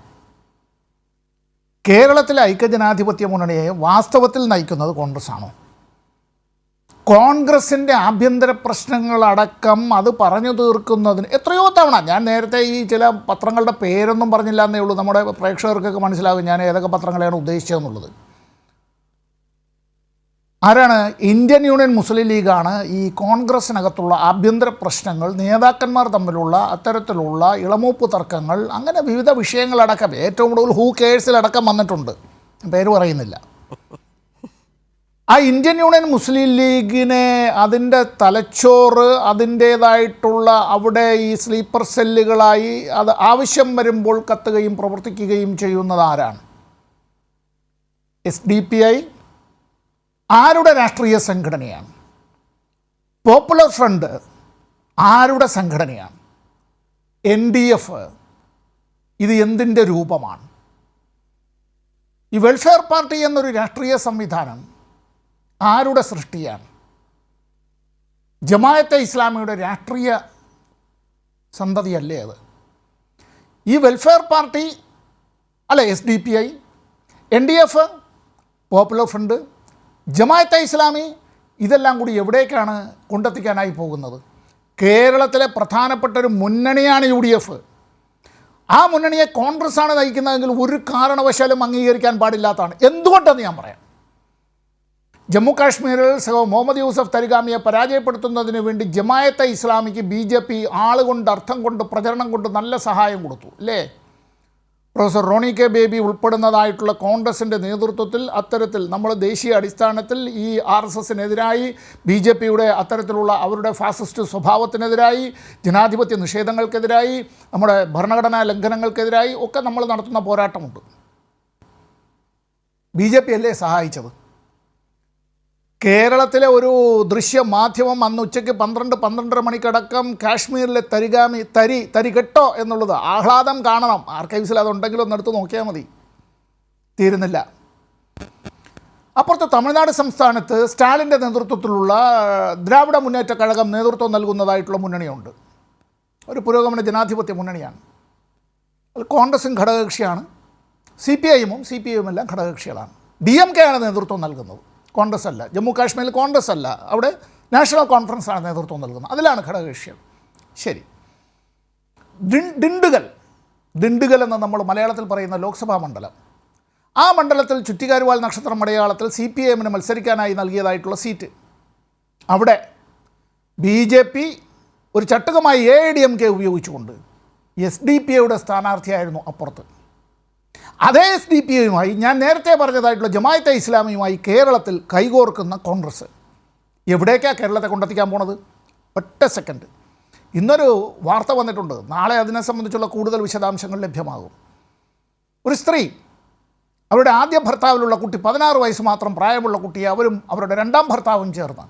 കേരളത്തിലെ ഐക്യജനാധിപത്യ മുന്നണിയെ വാസ്തവത്തിൽ നയിക്കുന്നത് കോൺഗ്രസ് ആണോ? കോൺഗ്രസിൻ്റെ ആഭ്യന്തര പ്രശ്നങ്ങളടക്കം അത് പറഞ്ഞു തീർക്കുന്നതിന് എത്രയോ തവണ, ഞാൻ നേരത്തെ ഈ ചില പത്രങ്ങളുടെ പേരൊന്നും പറഞ്ഞില്ല എന്നേ ഉള്ളൂ, നമ്മുടെ പ്രേക്ഷകർക്കൊക്കെ മനസ്സിലാകും ഞാൻ ഏതൊക്കെ പത്രങ്ങളെയാണ് ഉദ്ദേശിച്ചതെന്നുള്ളത്. ആരാണ്? ഇന്ത്യൻ യൂണിയൻ മുസ്ലിം ലീഗാണ് ഈ കോൺഗ്രസിനകത്തുള്ള ആഭ്യന്തര പ്രശ്നങ്ങൾ, നേതാക്കന്മാർ തമ്മിലുള്ള അത്തരത്തിലുള്ള ഇളമൂപ്പ് തർക്കങ്ങൾ, അങ്ങനെ വിവിധ വിഷയങ്ങളടക്കം ഏറ്റവും കൂടുതൽ ഹൂ കേഴ്സിലടക്കം വന്നിട്ടുണ്ട്, പേര് പറയുന്നില്ല. ആ ഇന്ത്യൻ യൂണിയൻ മുസ്ലിം ലീഗിനെ അതിൻ്റെ തലച്ചോറ് അതിൻ്റേതായിട്ടുള്ള അവിടെ ഈ സ്ലീപ്പർ സെല്ലുകളായി അത് ആവശ്യം വരുമ്പോൾ കത്തുകയും പ്രവർത്തിക്കുകയും ചെയ്യുന്നത് ആരാണ്? SDPI ആരുടെ രാഷ്ട്രീയ സംഘടനയാണ്? പോപ്പുലർ ഫ്രണ്ട് ആരുടെ സംഘടനയാണ്? NDF ഇത് എന്തിൻ്റെ രൂപമാണ്? ഈ വെൽഫെയർ പാർട്ടി എന്നൊരു രാഷ്ട്രീയ സംവിധാനം ആരുടെ സൃഷ്ടിയാണ്? ജമാഅത്തെ ഇസ്ലാമിയുടെ രാഷ്ട്രീയ സന്തതിയല്ലേ അത്? ഈ വെൽഫെയർ പാർട്ടി അല്ല, SDPI, NDF, popular front, Jamaat-e Islami, ഇതെല്ലാം കൂടി എവിടേക്കാണ് കൊണ്ടെത്തിക്കാനായി പോകുന്നത്? കേരളത്തിലെ പ്രധാനപ്പെട്ട ഒരു മുന്നണിയാണ് UDF. ആ മുന്നണിയെ കോൺഗ്രസ് ആണ് നയിക്കുന്നതെങ്കിൽ ഒരു കാരണവശാലും അംഗീകരിക്കാൻ പാടില്ലാത്തതാണ്. എന്തുകൊണ്ടെന്ന് ഞാൻ പറയാം. ജമ്മു കാശ്മീരിൽ മുഹമ്മദ് യൂസഫ് തരിഗാമിയെ പരാജയപ്പെടുത്തുന്നതിന് വേണ്ടി ജമാഅത്തെ ഇസ്ലാമിക്ക് BJP ആളുകൊണ്ട്, അർത്ഥം കൊണ്ട്, പ്രചരണം കൊണ്ട് നല്ല സഹായം കൊടുത്തു അല്ലേ? പ്രൊഫസർ റോണി കെ ബേബി ഉൾപ്പെടുന്നതായിട്ടുള്ള കോൺഗ്രസിൻ്റെ നേതൃത്വത്തിൽ അത്തരത്തിൽ നമ്മൾ ദേശീയ അടിസ്ഥാനത്തിൽ ഈ RSSനെതിരായി, BJPയുടെ അത്തരത്തിലുള്ള അവരുടെ ഫാസിസ്റ്റ് സ്വഭാവത്തിനെതിരായി, ജനാധിപത്യ നിഷേധങ്ങൾക്കെതിരായി, നമ്മുടെ ഭരണഘടനാ ലംഘനങ്ങൾക്കെതിരായി ഒക്കെ നമ്മൾ നടത്തുന്ന പോരാട്ടമുണ്ട്. BJP അല്ലേ സഹായിച്ചത്? കേരളത്തിലെ ഒരു ദൃശ്യ മാധ്യമം അന്ന് ഉച്ചയ്ക്ക് 12-12:30 മണിക്കടക്കം കാശ്മീരിലെ തരി കെട്ടോ എന്നുള്ളത് ആഹ്ലാദം കാണണം. ആർക്കൈവ്സിൽ അതുണ്ടെങ്കിലും ഒന്നെടുത്ത് നോക്കിയാൽ മതി, തീരുന്നില്ല. അപ്പുറത്ത് തമിഴ്നാട് സംസ്ഥാനത്ത് സ്റ്റാലിൻ്റെ നേതൃത്വത്തിലുള്ള ദ്രാവിഡ മുന്നേറ്റ കഴകം നേതൃത്വം നൽകുന്നതായിട്ടുള്ള മുന്നണിയുണ്ട്. ഒരു പുരോഗമന ജനാധിപത്യ മുന്നണിയാണ്. അത് കോൺഗ്രസും ഘടകകക്ഷിയാണ്, CPIയും എല്ലാം ഘടകകക്ഷികളാണ്. DMK ആണ് നേതൃത്വം നൽകുന്നത്, കോൺഗ്രസ് അല്ല. ജമ്മു കാശ്മീരിൽ കോൺഗ്രസ് അല്ല, അവിടെ നാഷണൽ കോൺഫറൻസാണ് നേതൃത്വം നൽകുന്നത്, അതിലാണ് ഘടകകക്ഷികൾ. ശരി, ദിണ്ടുകൽ എന്ന് നമ്മൾ മലയാളത്തിൽ പറയുന്ന ലോക്സഭാ മണ്ഡലം, ആ മണ്ഡലത്തിൽ ചുറ്റിക്കാരുവാൽ നക്ഷത്രം അടയാളത്തിൽ CPIഎമ്മിന് മത്സരിക്കാനായി നൽകിയതായിട്ടുള്ള സീറ്റ്, അവിടെ BJP ഒരു ചട്ടുകമായി AIDMK ഉപയോഗിച്ചുകൊണ്ട് SDPIയുടെ സ്ഥാനാർത്ഥിയായിരുന്നു അപ്പുറത്ത്. അതേ SDPIയുമായി ഞാൻ നേരത്തെ പറഞ്ഞതായിട്ടുള്ള ജമാഅത്തെ ഇസ്ലാമിയുമായി കേരളത്തിൽ കൈകോർക്കുന്ന കോൺഗ്രസ് എവിടേക്കാണ് കേരളത്തെ കൊണ്ടെത്തിക്കാൻ പോണത്? ഒറ്റ സെക്കൻഡ്. ഇന്നൊരു വാർത്ത വന്നിട്ടുണ്ട്, നാളെ അതിനെ സംബന്ധിച്ചുള്ള കൂടുതൽ വിശദാംശങ്ങൾ ലഭ്യമാകും. ഒരു സ്ത്രീ, അവരുടെ ആദ്യ ഭർത്താവിലുള്ള കുട്ടി, 16 വയസ്സ് മാത്രം പ്രായമുള്ള കുട്ടിയെ അവരും അവരുടെ രണ്ടാം ഭർത്താവും ചേർന്ന്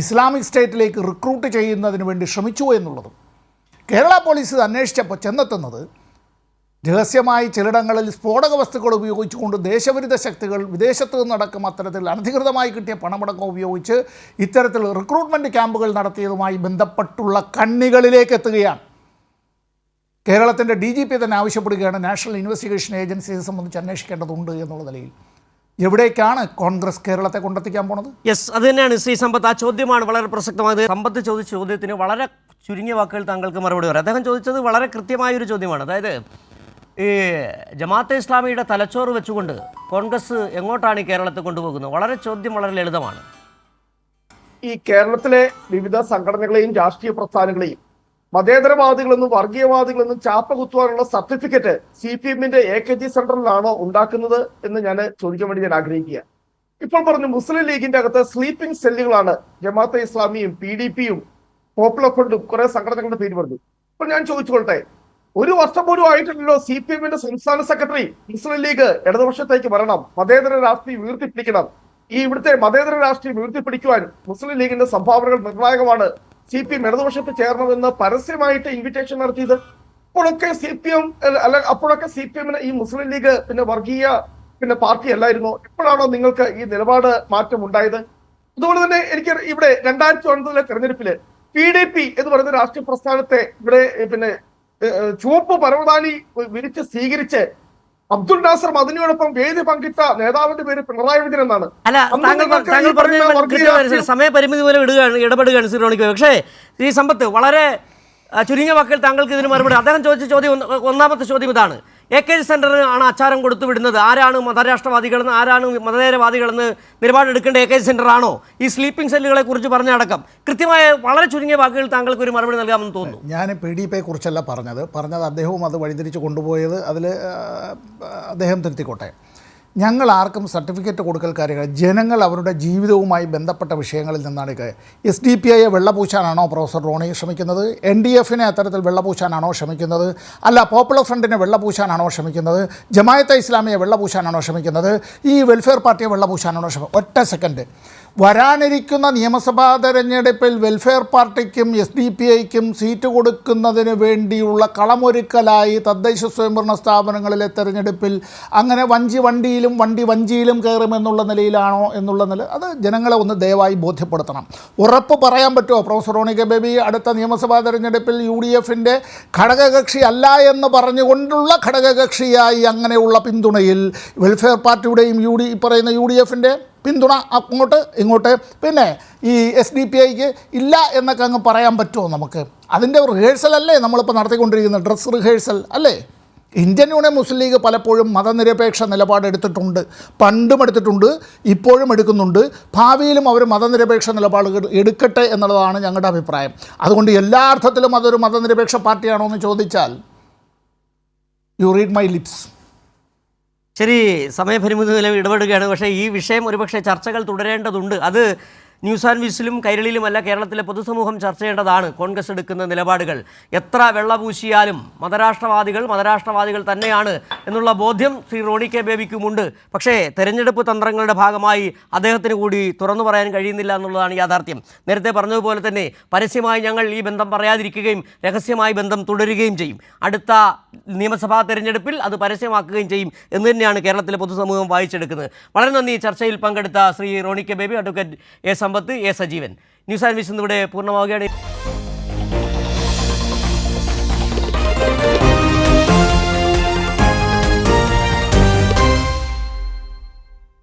ഇസ്ലാമിക് സ്റ്റേറ്റിലേക്ക് റിക്രൂട്ട് ചെയ്യുന്നതിന് വേണ്ടി ശ്രമിച്ചു എന്നുള്ളതും കേരള പോലീസ് അന്വേഷിച്ചപ്പോൾ ചെന്നെത്തുന്നത് രഹസ്യമായി ചിലയിടങ്ങളിൽ സ്ഫോടക വസ്തുക്കൾ ഉപയോഗിച്ചുകൊണ്ട് ദേശവിരുദ്ധ ശക്തികൾ വിദേശത്തു നിന്നടക്കം അത്തരത്തിൽ അനധികൃതമായി കിട്ടിയ പണമടക്കം ഉപയോഗിച്ച് ഇത്തരത്തിൽ റിക്രൂട്ട്മെൻറ്റ് ക്യാമ്പുകൾ നടത്തിയതുമായി ബന്ധപ്പെട്ടുള്ള കണ്ണികളിലേക്ക് എത്തുകയാണ്. കേരളത്തിൻ്റെ DGP തന്നെ ആവശ്യപ്പെടുകയാണ് നാഷണൽ ഇൻവെസ്റ്റിഗേഷൻ ഏജൻസിയെ സംബന്ധിച്ച് അന്വേഷിക്കേണ്ടതുണ്ട് എന്നുള്ള നിലയിൽ. എവിടേക്കാണ് കോൺഗ്രസ് കേരളത്തെ കൊണ്ടെത്തിക്കാൻ പോണത്? യെസ്, അത് തന്നെയാണ് ശ്രീ സമ്പത്ത്. ആ ചോദ്യമാണ് വളരെ പ്രസക്തമായത്. സമ്പത്ത് ചോദിച്ച ചോദ്യത്തിന് വളരെ ചുരുങ്ങിയ വാക്കുകൾ താങ്കൾക്ക് മറുപടി പറയാം. അദ്ദേഹം ചോദിച്ചത് വളരെ കൃത്യമായൊരു ചോദ്യമാണ്. അതായത് ഈ ജമാഅത്തെ ഇസ്ലാമിയുടെ തലച്ചോറ് വെച്ചുകൊണ്ട് കോൺഗ്രസ് എങ്ങോട്ടാണ് ഈ കേരളത്തെ കൊണ്ടുപോകുന്നത്? ചോദ്യം വളരെ ലളിതമാണ്. ഈ കേരളത്തിലെ വിവിധ സംഘടനകളെയും രാഷ്ട്രീയ പ്രസ്ഥാനങ്ങളെയും മതേതരവാദികളെന്നും വർഗീയവാദികളെന്നും ചാപ്പ കുത്തുവാനുള്ള സർട്ടിഫിക്കറ്റ് CPMന്റെ AKG സെന്ററിലാണോ ഉണ്ടാക്കുന്നത് എന്ന് ഞാൻ ചോദിക്കാൻ വേണ്ടി ഞാൻ ആഗ്രഹിക്കുക. ഇപ്പോൾ പറഞ്ഞു മുസ്ലിം ലീഗിന്റെ അകത്ത് സ്ലീപ്പിംഗ് സെല്ലുകളാണ് ജമാഅത്തെ ഇസ്ലാമിയും PDPയും പോപ്പുലർ ഫ്രണ്ടും കുറെ സംഘടനകളുടെ പേര് പറഞ്ഞു. അപ്പോൾ ഞാൻ ചോദിച്ചുകൊള്ളട്ടെ, ഒരു വർഷം പോലും ആയിട്ടില്ലല്ലോ CPMന്റെ സംസ്ഥാന സെക്രട്ടറി മുസ്ലിം ലീഗ് ഇടതുപക്ഷത്തേക്ക് വരണം, മതേതര രാഷ്ട്രീയം ഉയർത്തിപ്പിടിക്കണം. ഈ ഇവിടുത്തെ മതേതര രാഷ്ട്രീയം ഉയർത്തിപ്പിടിക്കുവാൻ മുസ്ലിം ലീഗിന്റെ സംഭാവനകൾ നിർണായകമാണ്, CPM ഇടതുപക്ഷത്ത് ചേരണമെന്ന് പരസ്യമായിട്ട് ഇൻവിറ്റേഷൻ നടത്തിയത്. അപ്പോഴൊക്കെ CPMന് ഈ മുസ്ലിം ലീഗ് വർഗീയ പാർട്ടി അല്ലായിരുന്നു. എപ്പോഴാണോ നിങ്ങൾക്ക് ഈ നിലപാട് മാറ്റം ഉണ്ടായത്? അതുകൊണ്ട് തന്നെ എനിക്ക് ഇവിടെ 2009 തെരഞ്ഞെടുപ്പില് PDP എന്ന് പറയുന്ന രാഷ്ട്രീയ പ്രസ്ഥാനത്തെ ഇവിടെ ചുവപ്പ് പരവതാനി വിരിച്ച് സ്വീകരിച്ച് അബ്ദുൽ നാസർ മദനിയോടൊപ്പം വേദി പങ്കിട്ട നേതാവിന്റെ പേര് പിണറായി വിജയൻ എന്നാണ്. അല്ല, താങ്കൾ പറഞ്ഞ സമയപരിമിതി പോലെ ഇടപെടുകയാണ് ശ്രീ റോണിക്ക്. പക്ഷേ ഈ സമ്പത്ത് വളരെ ചുരുങ്ങിയ വാക്കുകൾ താങ്കൾക്ക് ഇതിന് മറുപടി. അദ്ദേഹം ചോദിച്ച ചോദ്യം, ഒന്നാമത്തെ ചോദ്യം ഇതാണ്: AKG സെന്ററിന് ആണ് അച്ചാരം കൊടുത്തു വിടുന്നത്? ആരാണ് മതരാഷ്ട്രവാദികളെന്ന്, ആരാണ് മതേതരവാദികളെന്ന് നിലപാടെടുക്കേണ്ട AKG സെന്റർ ആണോ? ഈ സ്ലീപ്പിംഗ് സെല്ലുകളെ കുറിച്ച് പറഞ്ഞടക്കം കൃത്യമായ വളരെ ചുരുങ്ങിയ വാക്കുകൾ താങ്കൾക്ക് ഒരു മറുപടി നൽകാമെന്ന് തോന്നുന്നു. ഞാൻ PDPയെ കുറിച്ചല്ല പറഞ്ഞത് അദ്ദേഹവും അത് വഴിതിരിച്ച് കൊണ്ടുപോയത് അതിൽ അദ്ദേഹം തിരുത്തിക്കോട്ടെ. ഞങ്ങൾ ആർക്കും സർട്ടിഫിക്കറ്റ് കൊടുക്കൽ കാര്യങ്ങൾ ജനങ്ങൾ അവരുടെ ജീവിതവുമായി ബന്ധപ്പെട്ട വിഷയങ്ങളിൽ നിന്നാണ്. SDPIയെ വെള്ളപൂശാനാണോ പ്രൊഫസർ റോണി ശ്രമിക്കുന്നത്? NDFനെ അത്തരത്തിൽ വെള്ളപൂശാനാണോ ശ്രമിക്കുന്നത്? അല്ല, പോപ്പുലർ ഫ്രണ്ടിനെ വെള്ളപൂശാനാണോ ശ്രമിക്കുന്നത്? ജമാഅത്തെ ഇസ്ലാമിയെ വെള്ളപൂശാനാണോ ശ്രമിക്കുന്നത്? ഈ വെൽഫെയർ പാർട്ടിയെ വെള്ളപൂശാനാണോ ശ്രമിക്കുന്നത്? ഒറ്റ സെക്കൻഡ്. വരാനിരിക്കുന്ന നിയമസഭാ തെരഞ്ഞെടുപ്പിൽ വെൽഫെയർ പാർട്ടിക്കും SDPIക്കും സീറ്റ് കൊടുക്കുന്നതിന് വേണ്ടിയുള്ള കളമൊരുക്കലായി തദ്ദേശ സ്വയംഭരണ സ്ഥാപനങ്ങളിലെ തെരഞ്ഞെടുപ്പിൽ അങ്ങനെ വണ്ടിയിലും വഞ്ചിയിലും കയറുമെന്നുള്ള നിലയിലാണോ എന്നുള്ള നില അത് ജനങ്ങളെ ഒന്ന് ദയവായി ബോധ്യപ്പെടുത്തണം. ഉറപ്പ് പറയാൻ പറ്റുമോ പ്രൊഫസർ റോണി കെ ബേബി അടുത്ത നിയമസഭാ തെരഞ്ഞെടുപ്പിൽ UDFൻ്റെ ഘടകകക്ഷി അല്ല എന്ന് പറഞ്ഞുകൊണ്ടുള്ള ഘടകകക്ഷിയായി അങ്ങനെയുള്ള പിന്തുണയിൽ വെൽഫെയർ പാർട്ടിയുടെയും UDFൻ്റെ പിന്തുണ അങ്ങോട്ട് ഇങ്ങോട്ട് പിന്നെ ഈ SDPIക്ക് ഇല്ല എന്നൊക്കെ അങ്ങ് പറയാൻ പറ്റുമോ നമുക്ക്? അതിൻ്റെ റിഹേഴ്സൽ അല്ലേ നമ്മളിപ്പോൾ നടത്തിക്കൊണ്ടിരിക്കുന്നത്, ഡ്രസ് റിഹേഴ്സൽ അല്ലേ? ഇന്ത്യൻ യൂണിയൻ മുസ്ലിം ലീഗ് പലപ്പോഴും മതനിരപേക്ഷ നിലപാടെടുത്തിട്ടുണ്ട്, പണ്ടും എടുത്തിട്ടുണ്ട്, ഇപ്പോഴും എടുക്കുന്നുണ്ട്, ഭാവിയിലും അവർ മതനിരപേക്ഷ നിലപാടുകൾ എടുക്കട്ടെ എന്നുള്ളതാണ് ഞങ്ങളുടെ അഭിപ്രായം. അതുകൊണ്ട് എല്ലാ അർത്ഥത്തിലും അതൊരു മതനിരപേക്ഷ പാർട്ടിയാണോ എന്ന് ചോദിച്ചാൽ യു റീഡ് മൈ ലിപ്സ്. ശരി, സമയപരിമിതി നിലവിൽ ഇടപെടുകയാണ്. പക്ഷേ ഈ വിഷയം ഒരുപക്ഷെ ചർച്ചകൾ തുടരേണ്ടതുണ്ട്. അത് ന്യൂസ് ആൻഡ് വിസിലും കൈരളിയിലുമല്ല കേരളത്തിലെ പൊതുസമൂഹം ചർച്ച ചെയ്യേണ്ടതാണ്. കോൺഗ്രസ് എടുക്കുന്ന നിലപാടുകൾ എത്ര വെള്ളപൂശിയാലും മതരാഷ്ട്രവാദികൾ തന്നെയാണ് എന്നുള്ള ബോധ്യം ശ്രീ റോണി കെ ബേബിക്കുമുണ്ട്. പക്ഷേ തെരഞ്ഞെടുപ്പ് തന്ത്രങ്ങളുടെ ഭാഗമായി അദ്ദേഹത്തിന് കൂടി തുറന്നു പറയാൻ കഴിയുന്നില്ല എന്നുള്ളതാണ് യാഥാർത്ഥ്യം. നേരത്തെ പറഞ്ഞതുപോലെ തന്നെ പരസ്യമായി ഞങ്ങൾ ഈ ബന്ധം പറയാതിരിക്കുകയും രഹസ്യമായി ബന്ധം തുടരുകയും ചെയ്യും. അടുത്ത നിയമസഭാ തെരഞ്ഞെടുപ്പിൽ അത് പരസ്യമാക്കുകയും ചെയ്യും എന്ന് തന്നെയാണ് കേരളത്തിലെ പൊതുസമൂഹം വായിച്ചെടുക്കുന്നത്. വളരെ നന്ദി ചർച്ചയിൽ പങ്കെടുത്ത Shri Roni K Baby, advocate A Sampath, A Sajeevan. News and vision ഇവിടെ പൂർണ്ണമാവുകയാണ്.